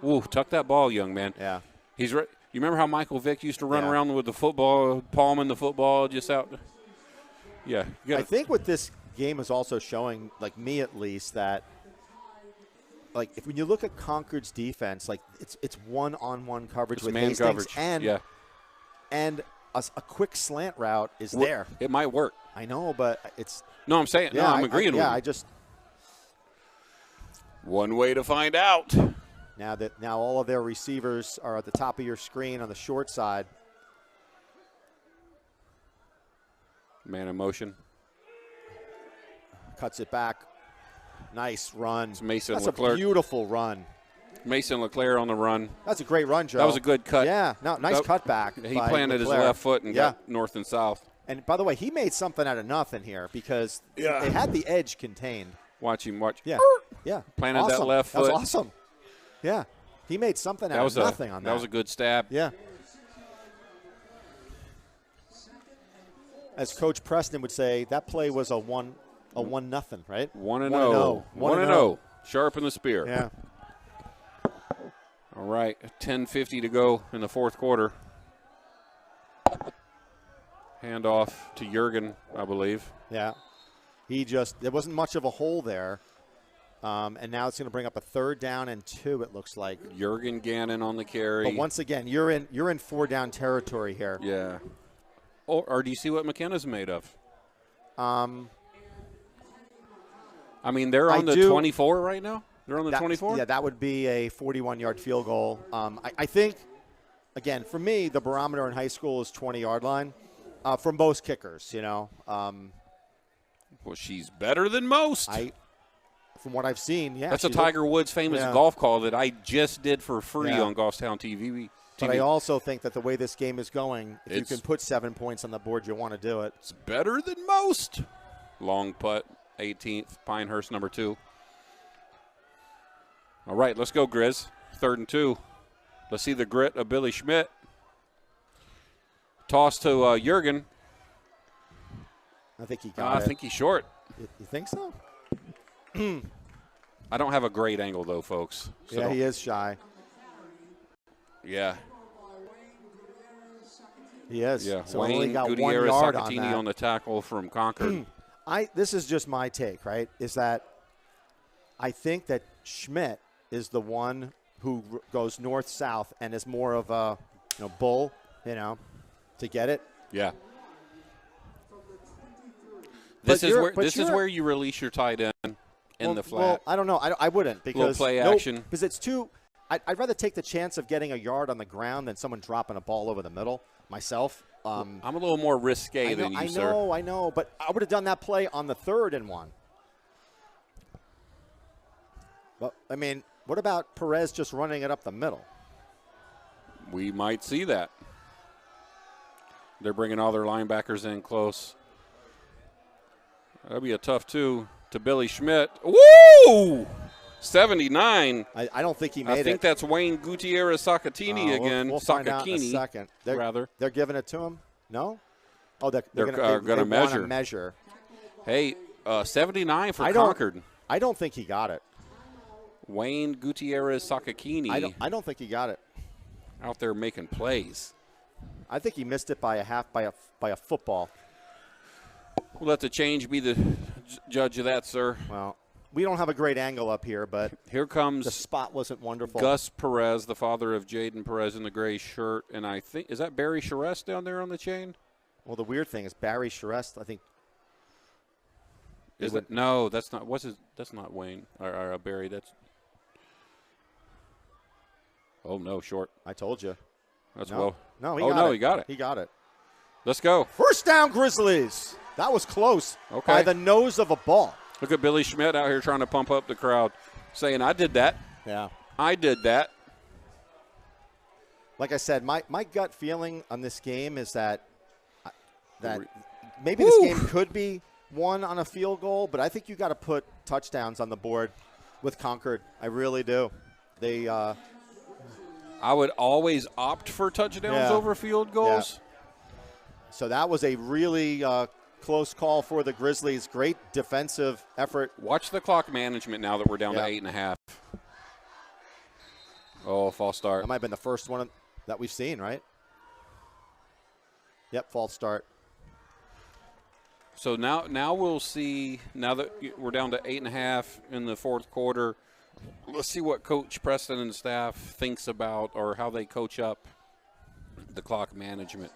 Ooh, tuck that ball, young man. Yeah. He's you remember how Michael Vick used to run around with the football, palming the football just out? Yeah. I think what this game is also showing, like me at least, that like when you look at Concord's defense, like it's one-on-one coverage with man Hastings, coverage. and a quick slant route is there. It might work. I know, but it's no. I'm saying no. I'm agreeing with you. I just one way to find out. Now all of their receivers are at the top of your screen on the short side. Man in motion. Cuts it back. Nice run. It's Mason That's Leclerc. A beautiful run. Mason Leclerc on the run. That's a great run, Joe. That was a good cut. Yeah, nice cutback. He planted his left foot and got north and south. And by the way, he made something out of nothing here because they had the edge contained. Watch him. Watch. Yeah. Yeah. Planted that left foot. That was awesome. Yeah. He made something out of nothing on that. That was a good stab. Yeah. As Coach Preston would say, that play was a 1-0, right? 1-0. 1-0. Sharpen the spear. Yeah. All right, 10:50 to go in the fourth quarter. Handoff to Jurgen, I believe. Yeah. There wasn't much of a hole there. And now it's going to bring up a 3rd down and 2, it looks like. Jurgen Gannon on the carry. But once again, you're in 4-down territory here. Yeah. Or do you see what McKenna's made of? I mean, they're on the 24 right now? They're on the 24? Yeah, that would be a 41-yard field goal. I think, again, for me, the barometer in high school is 20-yard line from most kickers, you know. Well, she's better than most. From what I've seen, yeah. That's a Tiger Woods famous golf call that I just did for free on Goffstown TV. But I also think that the way this game is going, if you can put 7 points on the board, you want to do it. It's better than most. Long putt, 18th, Pinehurst number 2. All right, let's go, Grizz. 3rd and 2. Let's see the grit of Billy Schmidt. Toss to Jurgen. I think he got it. I think he's short. You think so? I don't have a great angle, though, folks. So yeah, he is shy. Yeah. He is. Yeah, so Wayne only got Gutierrez 1 yard Sacatini on the tackle from Concord. This is just my take, right, is that I think that Schmidt is the one who goes north-south and is more of a bull, to get it. Yeah. This is where you release your tight end in the flat. Well, I don't know. I wouldn't because little play action. Because it's too. I'd rather take the chance of getting a yard on the ground than someone dropping a ball over the middle. Myself, I'm a little more risque than you, sir. I know, but I would have done that play on the 3rd and 1. Well, I mean, what about Perez just running it up the middle? We might see that. They're bringing all their linebackers in close. That'll be a tough 2 to Billy Schmidt. Woo! 79. I don't think he made it. I think that's Wayne Gutierrez Sacatini again. We'll find out in a second. They're giving it to him? No? Oh, they're going to measure. Hey, 79 for Concord. I don't think he got it. Wayne Gutierrez Sacatini. I don't think he got it. Out there making plays. I think he missed it by a football. We'll let the change be the judge of that, sir. Well, we don't have a great angle up here, but here comes the spot wasn't wonderful. Gus Perez, the father of Jaden Perez in the gray shirt, and I think is that Barry Charest down there on the chain? Well, the weird thing is Barry Charest, I think. No, that's not. That's not Wayne or Barry. That's. Oh no, short. I told you. That's No, he got it. He got it. Let's go. First down, Grizzlies. That was close. Okay. By the nose of a ball. Look at Billy Schmidt out here trying to pump up the crowd, saying, I did that. Yeah. I did that. like I said, my gut feeling on this game is that maybe this game could be won on a field goal, but I think you got to put touchdowns on the board with Concord. I really do. They. I would always opt for touchdowns over field goals. Yeah. So that was a really close call for the Grizzlies. Great defensive effort. Watch the clock management now that we're down to 8.5. Oh, false start. That might have been the first one that we've seen, right? Yep, false start. So now we'll see, now that we're down to 8.5 in the fourth quarter, let's see what Coach Preston and staff thinks about or how they coach up the clock management.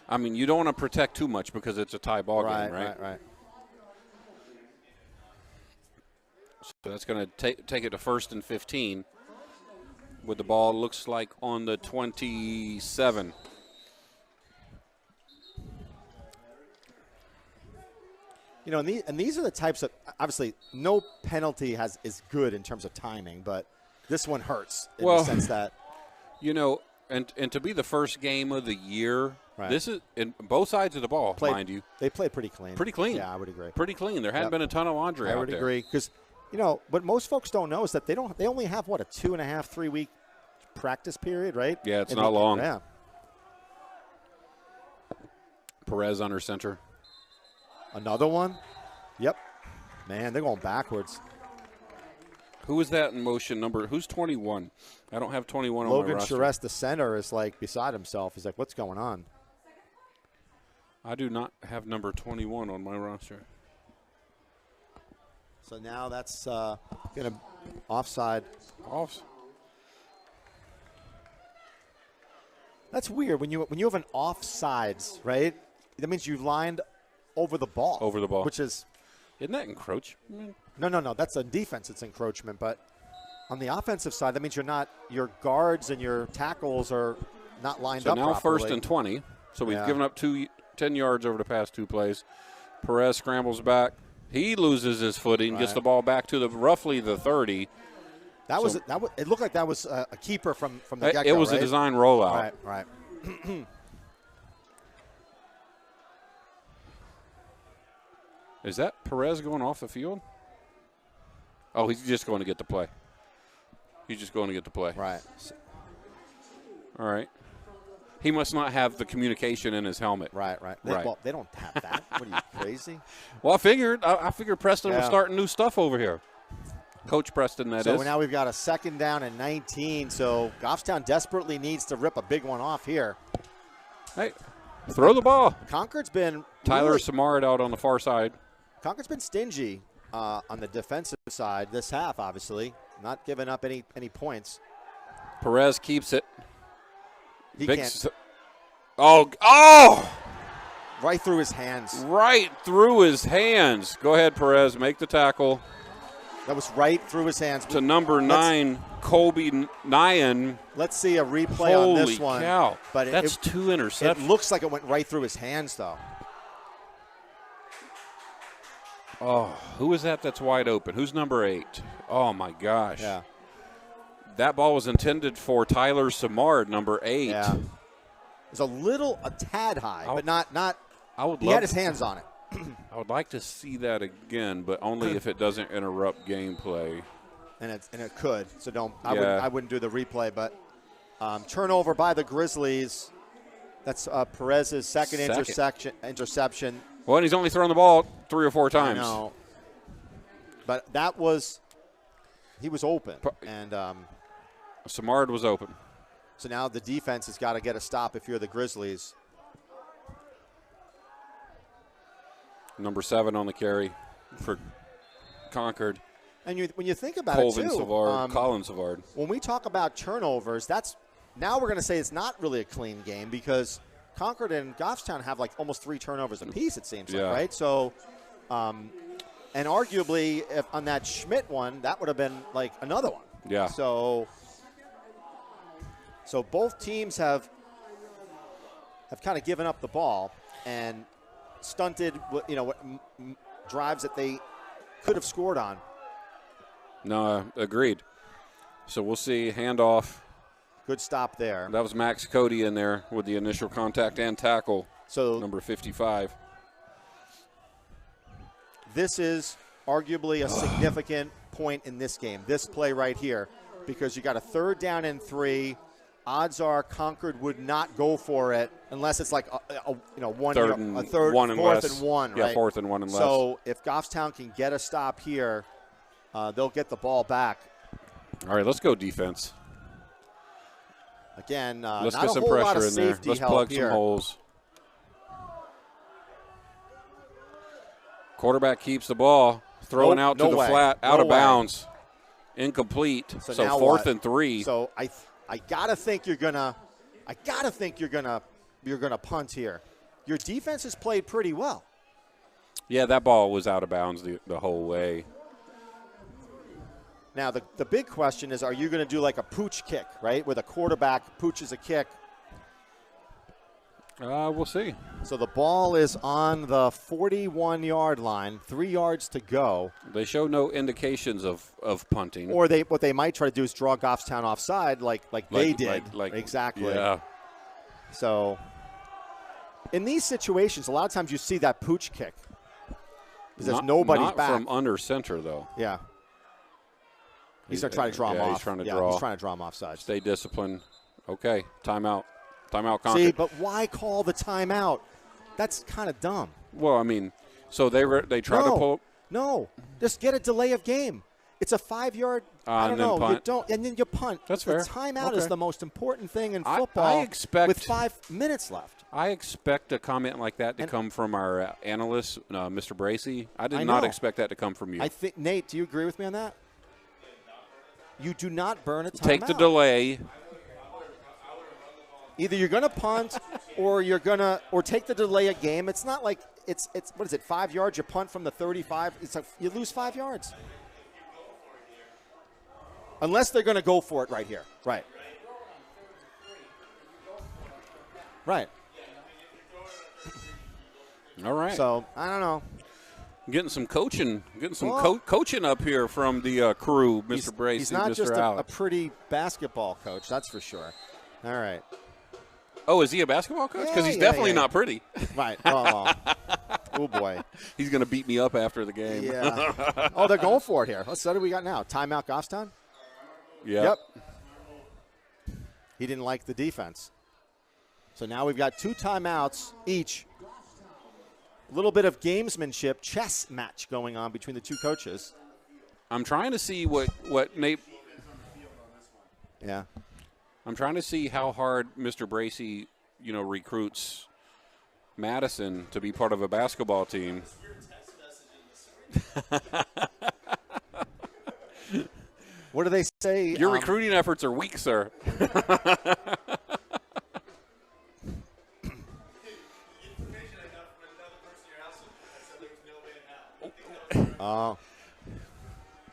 I mean, you don't want to protect too much because it's a tie ball game, right? Right. So that's going to take it to 1st and 15 with the ball, looks like on the 27. You know, and these are the types of, obviously, no penalty is good in terms of timing, but this one hurts in the sense that. You know, and to be the first game of the year, right. This is in both sides of the ball, mind you. They played pretty clean. Pretty clean. Yeah, I would agree. Pretty clean. There hadn't been a ton of laundry out there. I would agree because, you know, what most folks don't know is that they only have, a 2.5, 3 week practice period, right? Yeah, it's not long. Yeah. Perez under center. Another one? Yep. Man, they're going backwards. Who is that in motion number? Who's 21? I don't have 21 on my roster. Logan Charest, the center, is like beside himself. He's like, what's going on? I do not have number 21 on my roster. So now that's going to offside. That's weird when you have an offsides, right? That means you lined over the ball. Which is. Isn't that encroachment? No. That's a defense. It's encroachment. But on the offensive side, that means your guards and your tackles are not lined up properly. So now 1st and 20. So we've given up 10 yards over the past 2 plays. Perez scrambles back. He loses his footing, gets the ball back to roughly the 30. It looked like that was a keeper from the get-go, It was a design rollout. Right. Is that Perez going off the field? Oh, he's just going to get the play. Right. All right. He must not have the communication in his helmet. Right. Well, they don't have that. What are you, crazy? Well, I figured Preston was starting new stuff over here. Coach Preston, that is. So now we've got a 2nd down and 19. So Goffstown desperately needs to rip a big one off here. Hey, throw the ball. Concord's been Tyler Samard out on the far side. Concord's been stingy on the defensive side this half, obviously. Not giving up any points. Perez keeps it. He can't. Oh! Right through his hands. Right through his hands. Go ahead, Perez. Make the tackle. That was right through his hands. To number 9, Colby Nyan. Let's see a replay on this one. Holy cow. But that's 2 interceptions. It looks like it went right through his hands, though. Oh, who is that that's wide open? Who's number 8? Oh, my gosh. Yeah. That ball was intended for Tyler Samard, number 8. Yeah. It was a tad high, but not. He had his hands on it. I would like to see that again, but only if it doesn't interrupt gameplay. And it could. So don't. I wouldn't do the replay, but turnover by the Grizzlies. That's Perez's second interception. Well, and he's only thrown the ball 3 or 4 times. I know. But he was open, and Samard was open. So now the defense has got to get a stop if you're the Grizzlies. Number 7 on the carry for Concord. And when you think about Colin it, too. Colin Savard. When we talk about turnovers, now we're going to say it's not really a clean game because Concord and Goffstown have like almost 3 turnovers apiece, it seems like, right? So, and arguably, if on that Schmidt one, that would have been like another one. Yeah. So both teams have kind of given up the ball and stunted, drives that they could have scored on. No, agreed. So we'll see handoff. Good stop there. That was Max Cody in there with the initial contact and tackle. So number 55. This is arguably a significant point in this game, this play right here, because you got a 3rd down and 3. Odds are Concord would not go for it unless it's like a one, Third a third, one and 4th less. and 1, Yeah, right? 4th and 1 and less. So if Goffstown can get a stop here, they'll get the ball back. All right, let's go defense. Again, Let's not get a some whole lot pressure of in there. safety Let's help plug here. some holes. Quarterback keeps the ball, throwing Nope, out to no the way. flat, out No of way. bounds, incomplete. So now 4th what? and 3. So I gotta think you're gonna punt here. Your defense has played pretty well. Yeah, that ball was out of bounds the whole way. Now, the big question is, are you going to do like a pooch kick, right, where the quarterback pooches a kick? We'll see. So the ball is on the 41-yard line, 3 yards to go. They show no indications of punting. Or what they might try to do is draw Goffstown offside like they did. Exactly. Yeah. So in these situations, a lot of times you see that pooch kick because there's nobody not back. from under center, though. Yeah. He's going to try to draw him off. He's trying to He's trying to draw him offside. Stay disciplined. Okay, timeout. Timeout, Concord. See, but why call the timeout? That's kind of dumb. Well, I mean, so they try to pull. No, just get a delay of game. It's a 5-yard. I don't know. Punt. You don't, and then you punt. That's fair. The timeout is Okay. the most important thing in I football. expect- with 5 minutes left. I expect a comment like that to come from our analyst, Mr. Bracey. I did not know. expect that to come from you. I think Nate. Do you agree with me on that? You do not burn a timeout. Take the delay. Either you're going to punt or take the delay a game. It's not like it's what is it, 5 yards? You punt from the 35. It's like you lose 5 yards. Unless they're going to go for it right here. Right. Right. All right. So, I don't know. Getting some coaching coaching up here from the crew, Mr. Bracey, He's not Mr. just a Alex. pretty basketball coach, that's for sure. All right. Oh, is he a basketball coach? Because he's Yeah, definitely yeah. not pretty. Right. Oh, oh boy. He's going to beat me up after the game. Yeah. Oh, they're going for it here. What do we got now? Timeout Goffstown? Yep. He didn't like the defense. So now we've got 2 timeouts each. A little bit of gamesmanship, chess match going on between the 2 coaches. I'm trying to see what Nate. Yeah. I'm trying to see how hard Mr. Bracey, recruits Madison to be part of a basketball team. What do they say? Your recruiting efforts are weak, sir.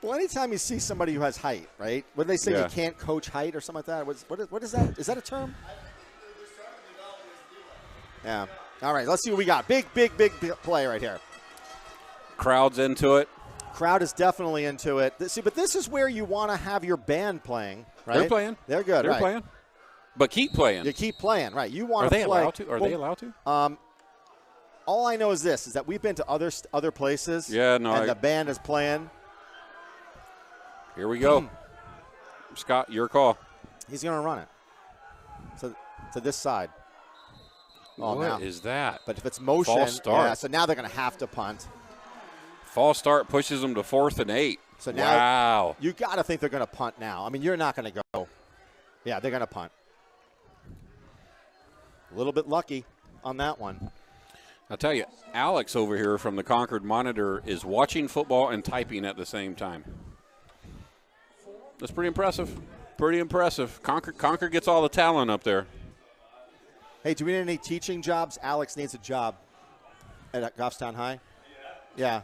Well, anytime you see somebody who has height, right? What do they say? Yeah. You can't coach height or something like that? What is that? Is that a term? Yeah. All right, let's see what we got. Big play right here. Crowd's into it. Crowd is definitely into it. See, but this is where you want to have your band playing, right? They're playing. They're good, They're right. playing. But keep playing. You keep playing, right? You want Are to they play. allowed to? Are they allowed to? All I know is this, is that we've been to other places. Yeah, no, And the band is playing. Here we go. Scott, your call. He's going to run it. So to this side. What is that? But if it's motion, False start. yeah, so now they're going to have to punt. False start pushes them to 4th and 8. So now wow. you got to think they're going to punt now. I mean, you're not going to go. Yeah, they're going to punt. A little bit lucky on that one. I'll tell you, Alex over here from the Concord Monitor is watching football and typing at the same time. That's pretty impressive. Pretty impressive. Concord gets all the talent up there. Hey, do we need any teaching jobs? Alex needs a job at Goffstown High. Yeah.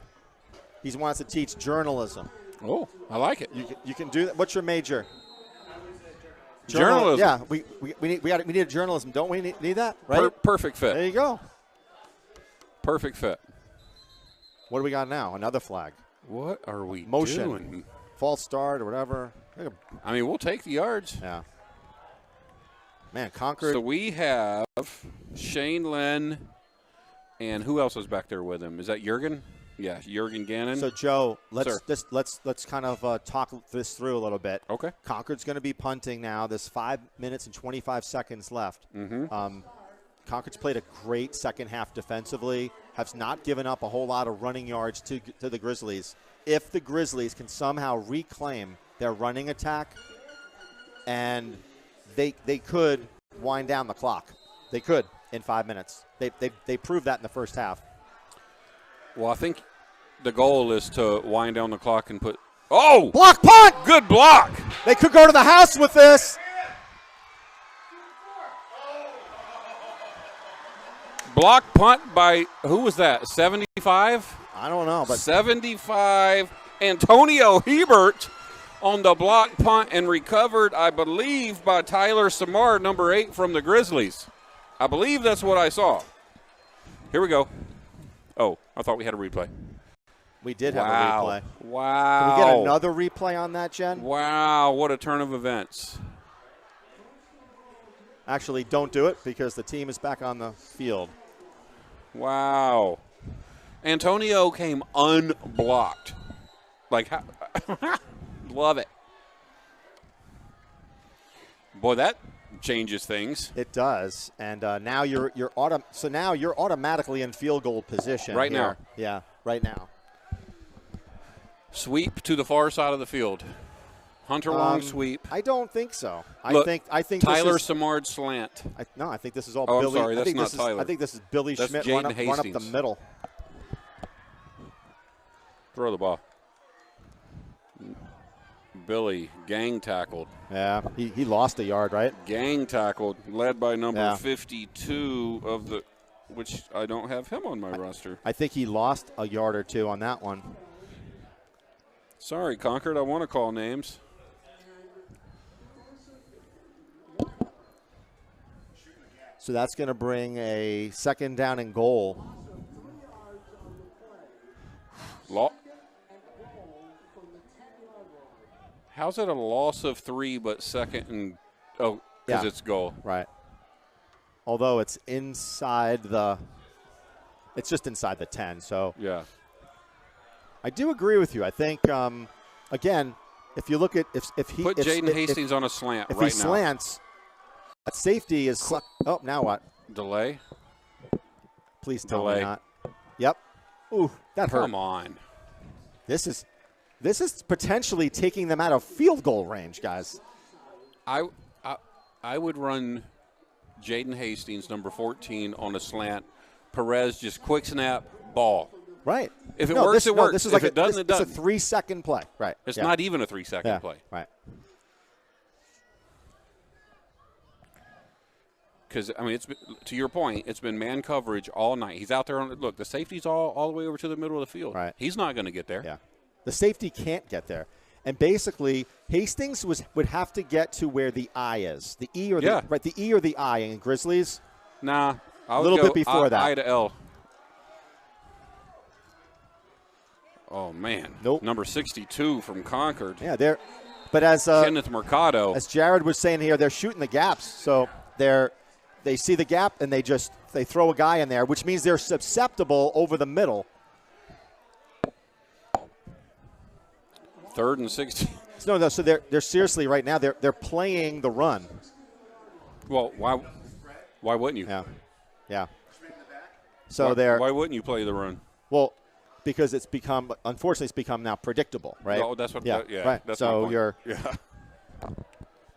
He wants to teach journalism. Oh, I like it. You can do that. What's your major? Journalism. Yeah, we need a journalism. Don't we need that? Right. Perfect fit. There you go. Perfect fit. What do we got now? Another flag. What are we Motion. doing? False start or whatever. I mean, we'll take the yards. Yeah. Man, Concord. So we have Shane Len, and who else is back there with him? Is that Jurgen? Yeah, Jurgen Gannon. So Joe, Sir. let's kind of talk this through a little bit. Okay. Concord's going to be punting now. There's 5 minutes and 25 seconds left. Mm-hmm. Concord's played a great second half defensively. Has not given up a whole lot of running yards to the Grizzlies. If the Grizzlies can somehow reclaim their running attack, and they could wind down the clock. They could in 5 minutes. They proved that in the first half. Well, I think the goal is to wind down the clock and put – oh! Block punt! Good block! They could go to the house with this. Block punt by – who was that, 75? I don't know, but 75. Antonio Hebert on the block punt and recovered, I believe, by Tyler Samar, number 8 from the Grizzlies. I believe that's what I saw. Here we go. Oh, I thought we had a replay. we did have a replay. Wow. Can we get another replay on that, Jen? Wow, what a turn of events. Actually, don't do it because the team is back on the field. Wow. Antonio came unblocked. Like, love it. Boy, that changes things. It does, and now you're automatically in field goal position Right here. now. Yeah, right now. Sweep to the far side of the field. Hunter long sweep. I don't think so. Look, I think Tyler this is, Samard slant. I think this is all Oh, I'm Billy. sorry, that's not this Tyler. I think this is Billy That's Schmidt Jaden run up the Hastings. middle. Throw the ball. Billy gang tackled. Yeah, he lost a yard, right? Gang tackled, led by number Yeah. 52 of the, which I don't have him on my roster. I think he lost a yard or two on that one. Sorry, Concord, I want to call names. So that's going to bring a second down and goal. How's it a loss of 3 but second and – oh, because Yeah. it's goal. Right. Although it's inside the – it's just inside the 10. So Yeah. I do agree with you. I think, again, if you look at – if he Put if, Jaden if- Hastings on a slant if right he now. slants, that safety is – oh, now what? Delay. Please tell Delay. me not. Yep. Ooh, that hurt. Come on. This is potentially taking them out of field goal range, guys. I would run Jaden Hastings, number 14, on a slant. Perez just quick snap, ball. Right. If it works, it works. This is If like it doesn't, it doesn't. It's a 3-second play. Right. It's Yeah. not even a 3-second Yeah. play. Right. Because, I mean, it's been, to your point, it's been man coverage all night. He's out there on – look, the safety's all the way over to the middle of the field. Right. He's not going to get there. Yeah. The safety can't get there. And basically, Hastings would have to get to where the I is. The E or the Yeah. right, the E or the I in Grizzlies. Nah. I would Little go bit before that. I to L. Oh, man. Nope. Number 62 from Concord. Yeah, they're but as Kenneth Mercado. as Jared was saying here, they're shooting the gaps. So they see the gap and they throw a guy in there, which means they're susceptible over the middle. 3rd and 16. No, so they're seriously right now they're playing the run. Well, why wouldn't you? Yeah. So they're Why wouldn't you play the run? well, because it's become now predictable, right? Oh, that's what. Yeah, Yeah. right. That's So my point. you're Yeah.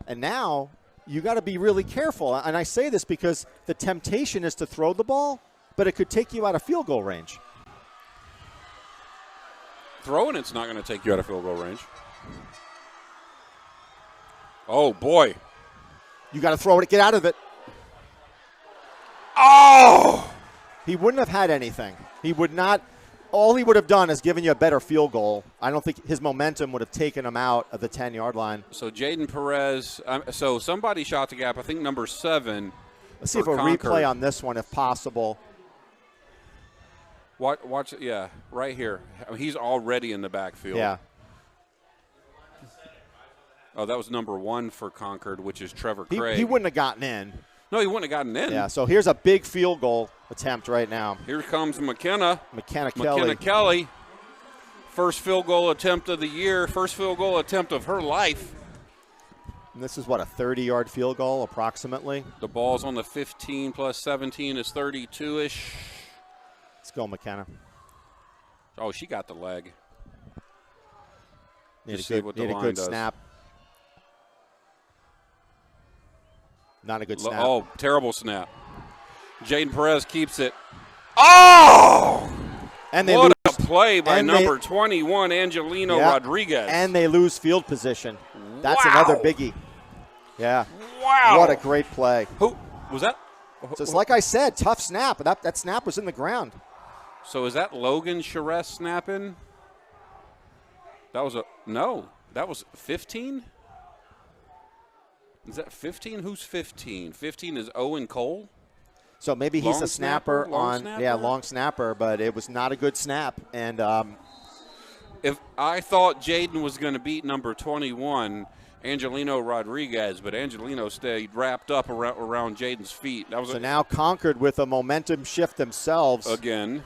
and now you got to be really careful. And I say this because the temptation is to throw the ball, but it could take you out of field goal range. Throwing it's not going to take you out of field goal range. Oh boy. You got to throw it, get out of it. Oh! He wouldn't have had anything. He would not. All he would have done is given you a better field goal. I don't think his momentum would have taken him out of the 10-yard line. So Jaden Perez. So somebody shot the gap. I think number 7. Let's see if for a Concord. replay on this one, if possible. Watch. Yeah, right here. I mean, he's already in the backfield. Yeah. Oh, that was number 1 for Concord, which is Trevor Craig. He wouldn't have gotten in. No, he wouldn't have gotten in. Yeah, so here's a big field goal attempt right now. Here comes McKenna Kelly. Kelly. First field goal attempt of the year, first field goal attempt of her life. And this is, what, a 30-yard field goal approximately? The ball's on the 15 plus 17 is 32-ish. Let's go, McKenna. Oh, she got the leg. Need Just a see good, what the need a line good does. snap. Not a good snap. Oh, terrible snap. Jaden Perez keeps it. Oh! And they What lose. a play by and number 21, Angelino Yeah. Rodriguez. And they lose field position. That's Wow. another biggie. Yeah. Wow. What a great play. Who was that? Just like I said, tough snap. That snap was in the ground. So is that Logan Charest snapping? That was that was 15? Is that 15? Who's 15? 15 is Owen Cole? So maybe he's Long a snapper snapper? Long on snapper? long snapper, but it was not a good snap. And If I thought Jaden was going to beat number 21, Angelino Rodriguez, but Angelino stayed wrapped up around Jaden's feet. That was so now Concord with a momentum shift themselves again,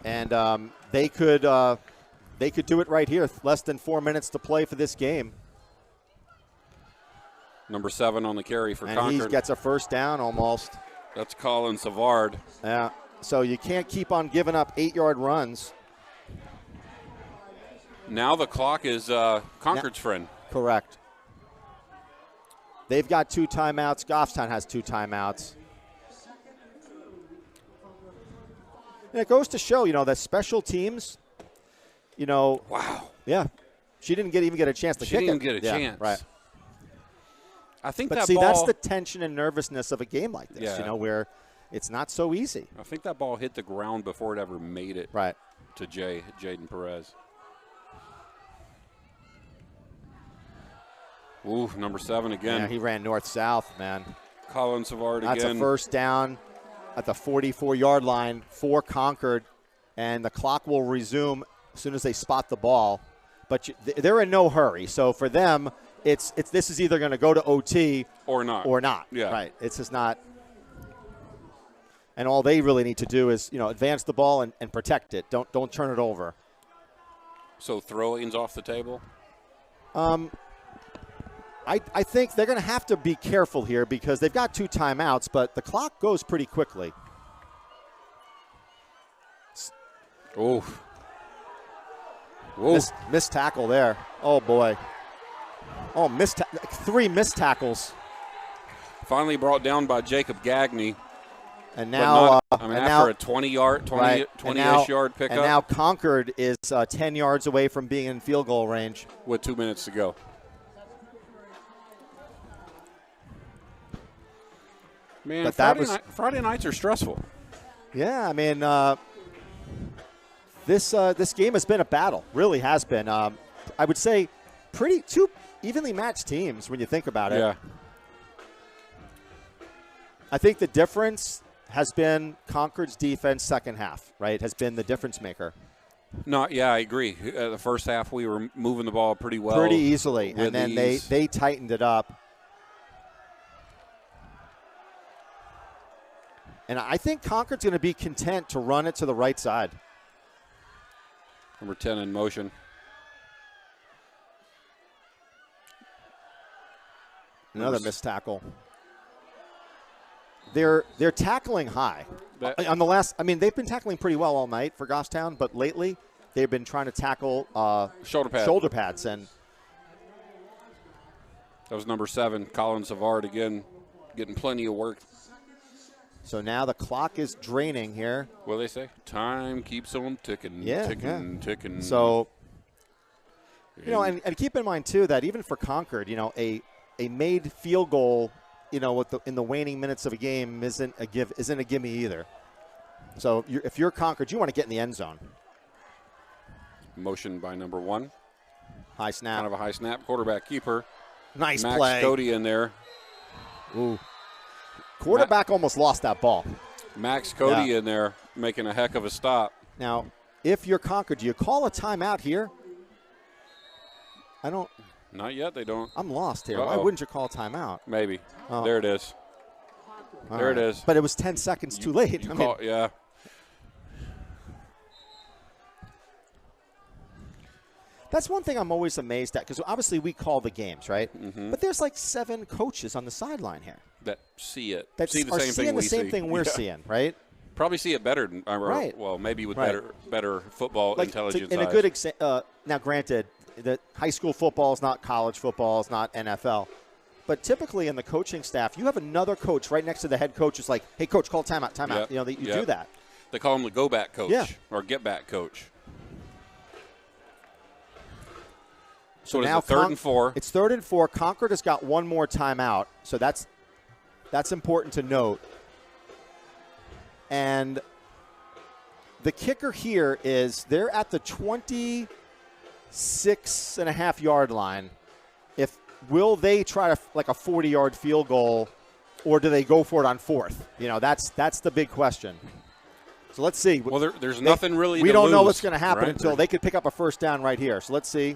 and they could do it right here. Less than 4 minutes to play for this game, number 7 on the carry for and Concord. he gets a first down almost. That's Colin Savard. Yeah. So you can't keep on giving up 8-yard runs. Now the clock is Concord's friend. Correct. They've got 2 timeouts. Goffstown has 2 timeouts. And it goes to show, that special teams, Wow. yeah, she didn't even get a chance to She kick it. didn't get a Yeah, chance. Right. I think But that see, ball. that's the tension and nervousness of a game like this, Yeah. where it's not so easy. I think that ball hit the ground before it ever made it Right. to Jaden Perez. Ooh, number 7 again. Yeah, he ran north-south, man. Colin Savard That's again. a first down at the 44-yard line for Concord, and the clock will resume as soon as they spot the ball. But they're in no hurry, so for them, it's this is either going to go to OT or not. Yeah. Right. It's just not. And all they really need to do is advance the ball and protect it. Don't turn it over. So throw-ins off the table. I think they're going to have to be careful here because they've got 2 timeouts, but the clock goes pretty quickly. Ooh. Missed tackle there. Oh, boy. Oh, 3 missed tackles. Finally brought down by Jacob Gagney. And now, after a 20-ish yard pickup. And now Concord is 10 yards away from being in field goal range. With 2 minutes to go. Man, But Friday nights are stressful. Yeah, I mean, this game has been a battle. Really has been. I would say 2 evenly matched teams when you think about it. Yeah. I think the difference has been Concord's defense second half, right? Has been the difference maker. No, yeah, I agree. The first half we were moving the ball pretty well. Pretty easily. And then they tightened it up. And I think Concord's going to be content to run it to the right side. Number 10 in motion. Another missed tackle. They're tackling high. On the last, they've been tackling pretty well all night for Goffstown, but lately they've been trying to tackle shoulder pads, and that was number 7, Colin Savard again, getting plenty of work. So now the clock is draining here. What do they say? Time keeps on ticking, ticking. So, and keep in mind too that even for Concord, a made field goal, in the waning minutes of a game isn't a gimme either. So if you're Concord, you want to get in the end zone. Motion by number 1. High snap. Kind of a high snap. Quarterback keeper. Nice Max play. Cody in there. Ooh. Quarterback almost lost that ball. Max Cody in there making a heck of a stop. Now, if you're Concord, do you call a timeout here? Not yet. They don't. I'm lost here. Why wouldn't you call a timeout? Maybe. Oh. There it is. There it is. But it was 10 seconds too late. Yeah. That's one thing I'm always amazed at, because obviously we call the games, right? Mm-hmm. But there's like 7 coaches on the sideline here That see it. that see the are same seeing thing the we same see. thing we're seeing, right? Probably see it better. Right. Well, maybe with Right. better football Like, intelligence. in a good example, now granted, that high school football is not college football, it's not NFL. But typically in the coaching staff, you have another coach right next to the head coach who's like, hey, coach, call timeout, timeout. Yep. You do that. They call him the go-back coach Yeah. or get-back coach. So what is now it, 3rd and 4? It's 3rd and 4. Concord has got one more timeout, so that's important to note. And the kicker here is they're at the 26.5-yard line. Will they try like a 40-yard field goal, or do they go for it on 4th? That's the big question. So let's see. Well, there's nothing really. We don't know lose, what's going to happen right? until they could pick up a first down right here. So let's see.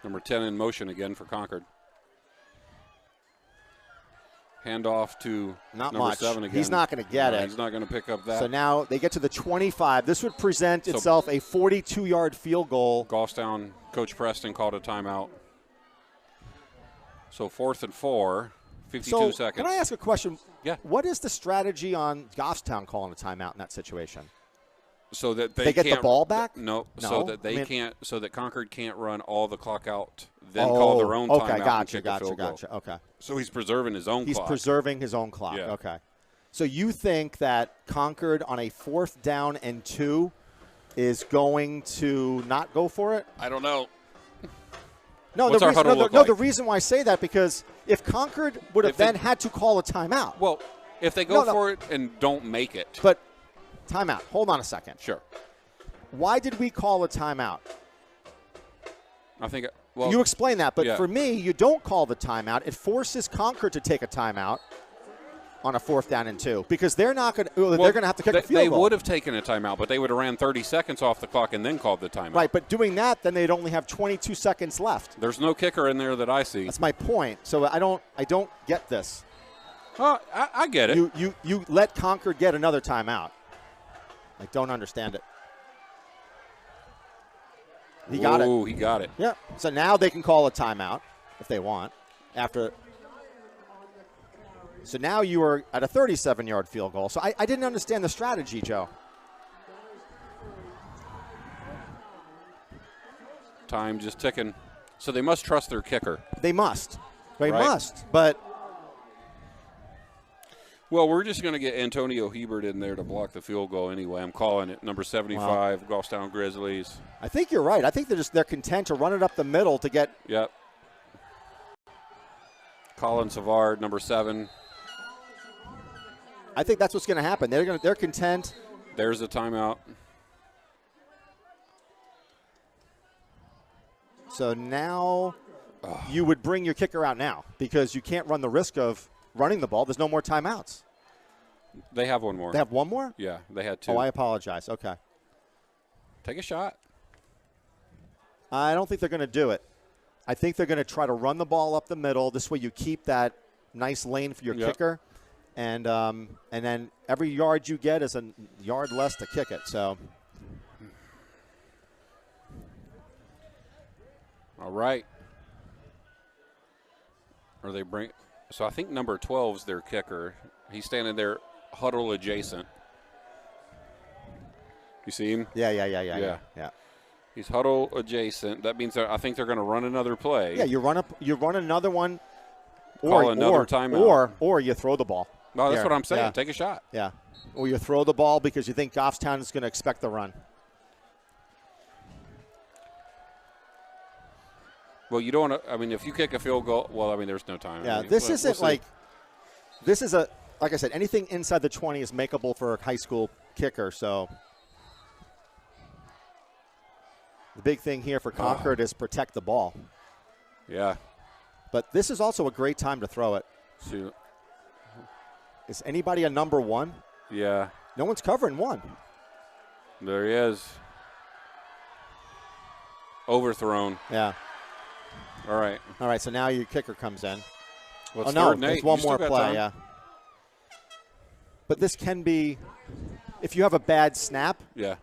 Number 10 in motion again for Concord. Handoff to Not number much. 7 again. He's not going to get it. He's not going to pick up that. So now they get to the 25. This would present itself a 42-yard field goal. Goffstown, Coach Preston called a timeout. So 4th and 4, 52 seconds. Can I ask a question? Yeah. What is the strategy on Goffstown calling a timeout in that situation? So that they get the ball back? No, No? so that so that Concord can't run all the clock out, then call their own timeout and kick a field goal. Okay. So he's preserving his own He's clock. preserving his own clock. Yeah. Okay. So you think that Concord on a 4th down and 2 is going to not go for it? I don't know. No, What's our huddle look like? the reason why I say that, because if Concord would have then had to call a timeout. Well, if they go for it and don't make it. But timeout. Hold on a second. Sure. Why did we call a timeout? I think well, you explain that, but yeah. for me, you don't call the timeout. It forces Concord to take a timeout on a 4th down and 2, because they're not going to. They're going to have to kick a field They goal. would have taken a timeout, but they would have ran 30 seconds off the clock and then called the timeout. Right, but doing that, then they'd only have 22 seconds left. There's no kicker in there that I see. That's my point. So I don't get this. Oh, I get it. You let Concord get another timeout. I don't understand it. He got it. Ooh, he got it. Yeah. So now they can call a timeout if they want. So now you are at a 37-yard field goal. So I didn't understand the strategy, Joe. Time just ticking. So they must trust their kicker. They must. They Right. must. But well, we're just going to get Antonio Hebert in there to block the field goal anyway. I'm calling it. Number 75, Goffstown Grizzlies. I think you're right. I think they're content to run it up the middle to get. Yep. Colin Savard, number 7. I think that's what's going to happen. They're content. There's a timeout. So now you would bring your kicker out now, because you can't run the risk of running the ball. There's no more timeouts. They have one more. They have one more? Yeah, they had 2. Oh, I apologize. Okay. Take a shot. I don't think they're going to do it. I think they're going to try to run the ball up the middle. This way you keep that nice lane for your kicker. And then every yard you get is a yard less to kick it. So, all right. Or they bring. So I think number 12's their kicker. He's standing there, huddle adjacent. You see him? Yeah. He's huddle adjacent. That means I think they're going to run another play. Yeah, you run another one, Call another timeout. or you throw the ball. No, that's Here. what I'm saying. Yeah. Take a shot. Yeah, or you throw the ball because you think Goffstown is going to expect the run. Well, you don't want to. I mean, if you kick a field goal, well, I mean, there's no time. Yeah, I mean, this we'll isn't see. like this is like I said, anything inside the 20 is makeable for a high school kicker. So the big thing here for Concord is protect the ball. Yeah. But this is also a great time to throw it. So, Is anybody a number 1? yeah. No one's covering 1. There he is. Overthrown. Yeah. All right. All right, so now your kicker comes in. Well, Oh, it's no, third and 8. it's one You still more got play, time. yeah. But this can be, if you have a bad snap. Yeah.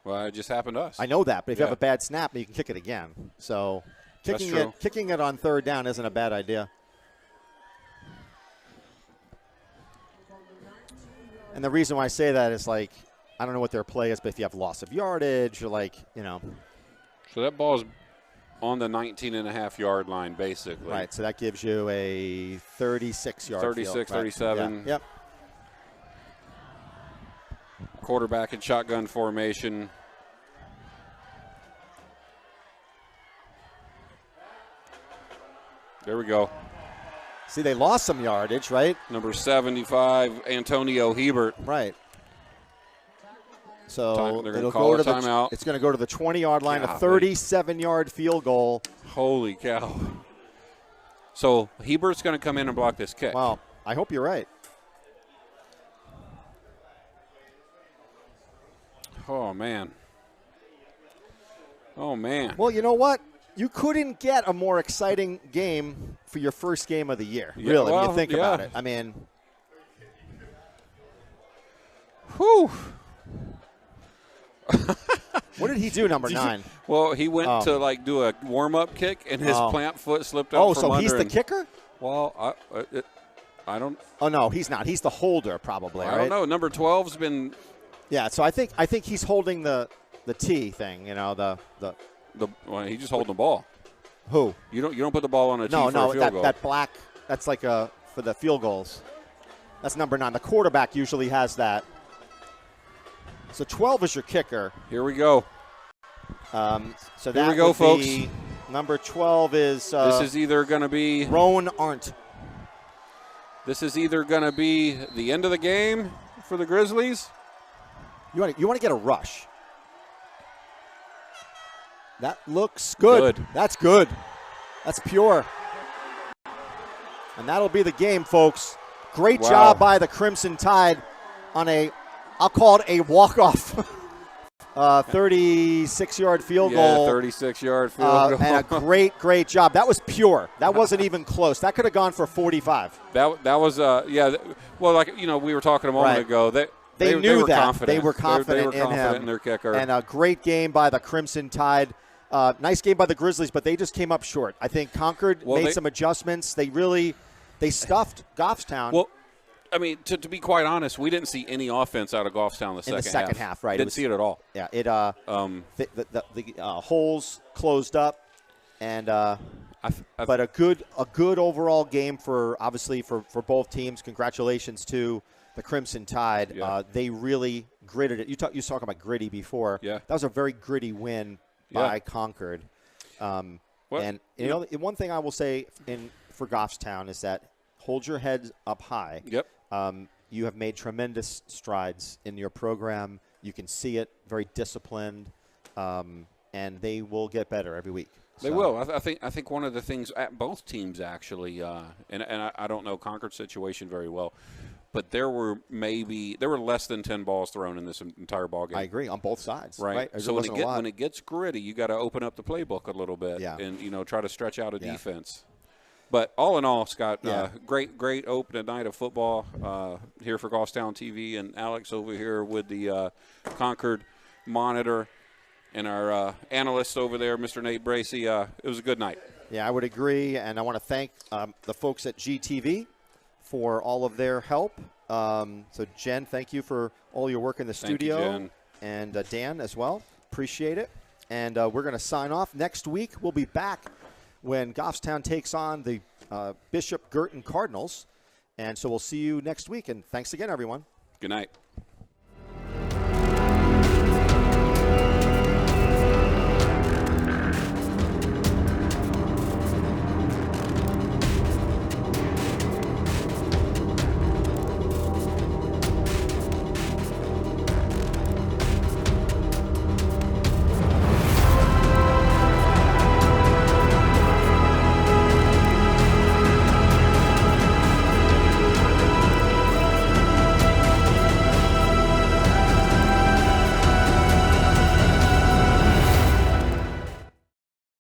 Well, it just happened to us. I know that, but if you Yeah. have a bad snap, you can kick it again. So That's true. kicking it on third down isn't a bad idea. And the reason why I say that is, like, I don't know what their play is, but if you have loss of yardage or, like, you know. So that ball's on the 19.5-yard line, basically. Right, so that gives you a 36-yard 36, field. 37. Yeah. Yep. Quarterback in shotgun formation. There we go. See, they lost some yardage, right? Number 75, Antonio Hebert. Right. So They're gonna it'll call go a to the timeout. It's going to go to the 20-yard line, a Golly. 37-yard field goal. Holy cow. So Hebert's going to come in and block this kick. Wow, I hope you're right. Oh, man. Oh, man. Well, you know what? You couldn't get a more exciting game for your first game of the year, Yeah, really, when well, you think yeah. about it. I mean, Whew. what did he do, number 9? Well, he went to, like, do a warm-up kick, and his plant foot slipped out from so under. he's the and- kicker? Well, I don't. Oh, no, he's not. He's the holder, probably, I right? don't know. Number 12's been Yeah, so I think he's holding the T thing, you know, the he's just holding the ball. who? You don't put the ball on a tee No, for a field goal. that black, that's like for the field goals. That's number 9. The quarterback usually has that. So 12 is your kicker. Here we go. So Here that we go, would folks. be number 12 is This is either going to be Roan Arndt. This is either going to be the end of the game for the Grizzlies. You want to get a rush. That looks good. That's good. That's pure. And that'll be the game, folks. Great Wow. job by the Crimson Tide on I'll call it a walk-off 36-yard field goal. 36-yard field goal. And a great job. That was pure. That wasn't even close. That could have gone for 45. That was well, like, you know, we were talking a moment ago. They knew were that. Confident. They were confident they were confident him. in their kicker. And a great game by the Crimson Tide. Nice game by the Grizzlies, but they just came up short. I think Concord made some adjustments. They stuffed Goffstown. Well, I mean, to be quite honest, we didn't see any offense out of Goffstown in the second half. Right? Didn't see it at all. Yeah. The holes closed up, and but a good overall game for both teams. Congratulations to the Crimson Tide. Yeah. They really gritted it. You talk about gritty before. Yeah. That was a very gritty win by Concord. And you know, one thing I will say for Goffstown is that hold your heads up high. Yep. You have made tremendous strides in your program. You can see it. Very disciplined, and they will get better every week. They will. I think one of the things at both teams actually, and I don't know Concord's situation very well, but there were less than 10 balls thrown in this entire ball game. I agree on both sides. Right. So when it gets gritty, you got to open up the playbook a little bit, and try to stretch out a defense. But all in all, Scott, great opening night of football here for Goffstown TV, and Alex over here with the Concord Monitor, and our analyst over there, Mr. Nate Bracey. It was a good night. Yeah, I would agree, and I want to thank the folks at GTV for all of their help. So, Jen, thank you for all your work in the studio. Thank you, Jen. And Dan as well. Appreciate it. And we're going to sign off. Next week, we'll be back when Goffstown takes on the Bishop Girton Cardinals. And so we'll see you next week. And thanks again, everyone. Good night.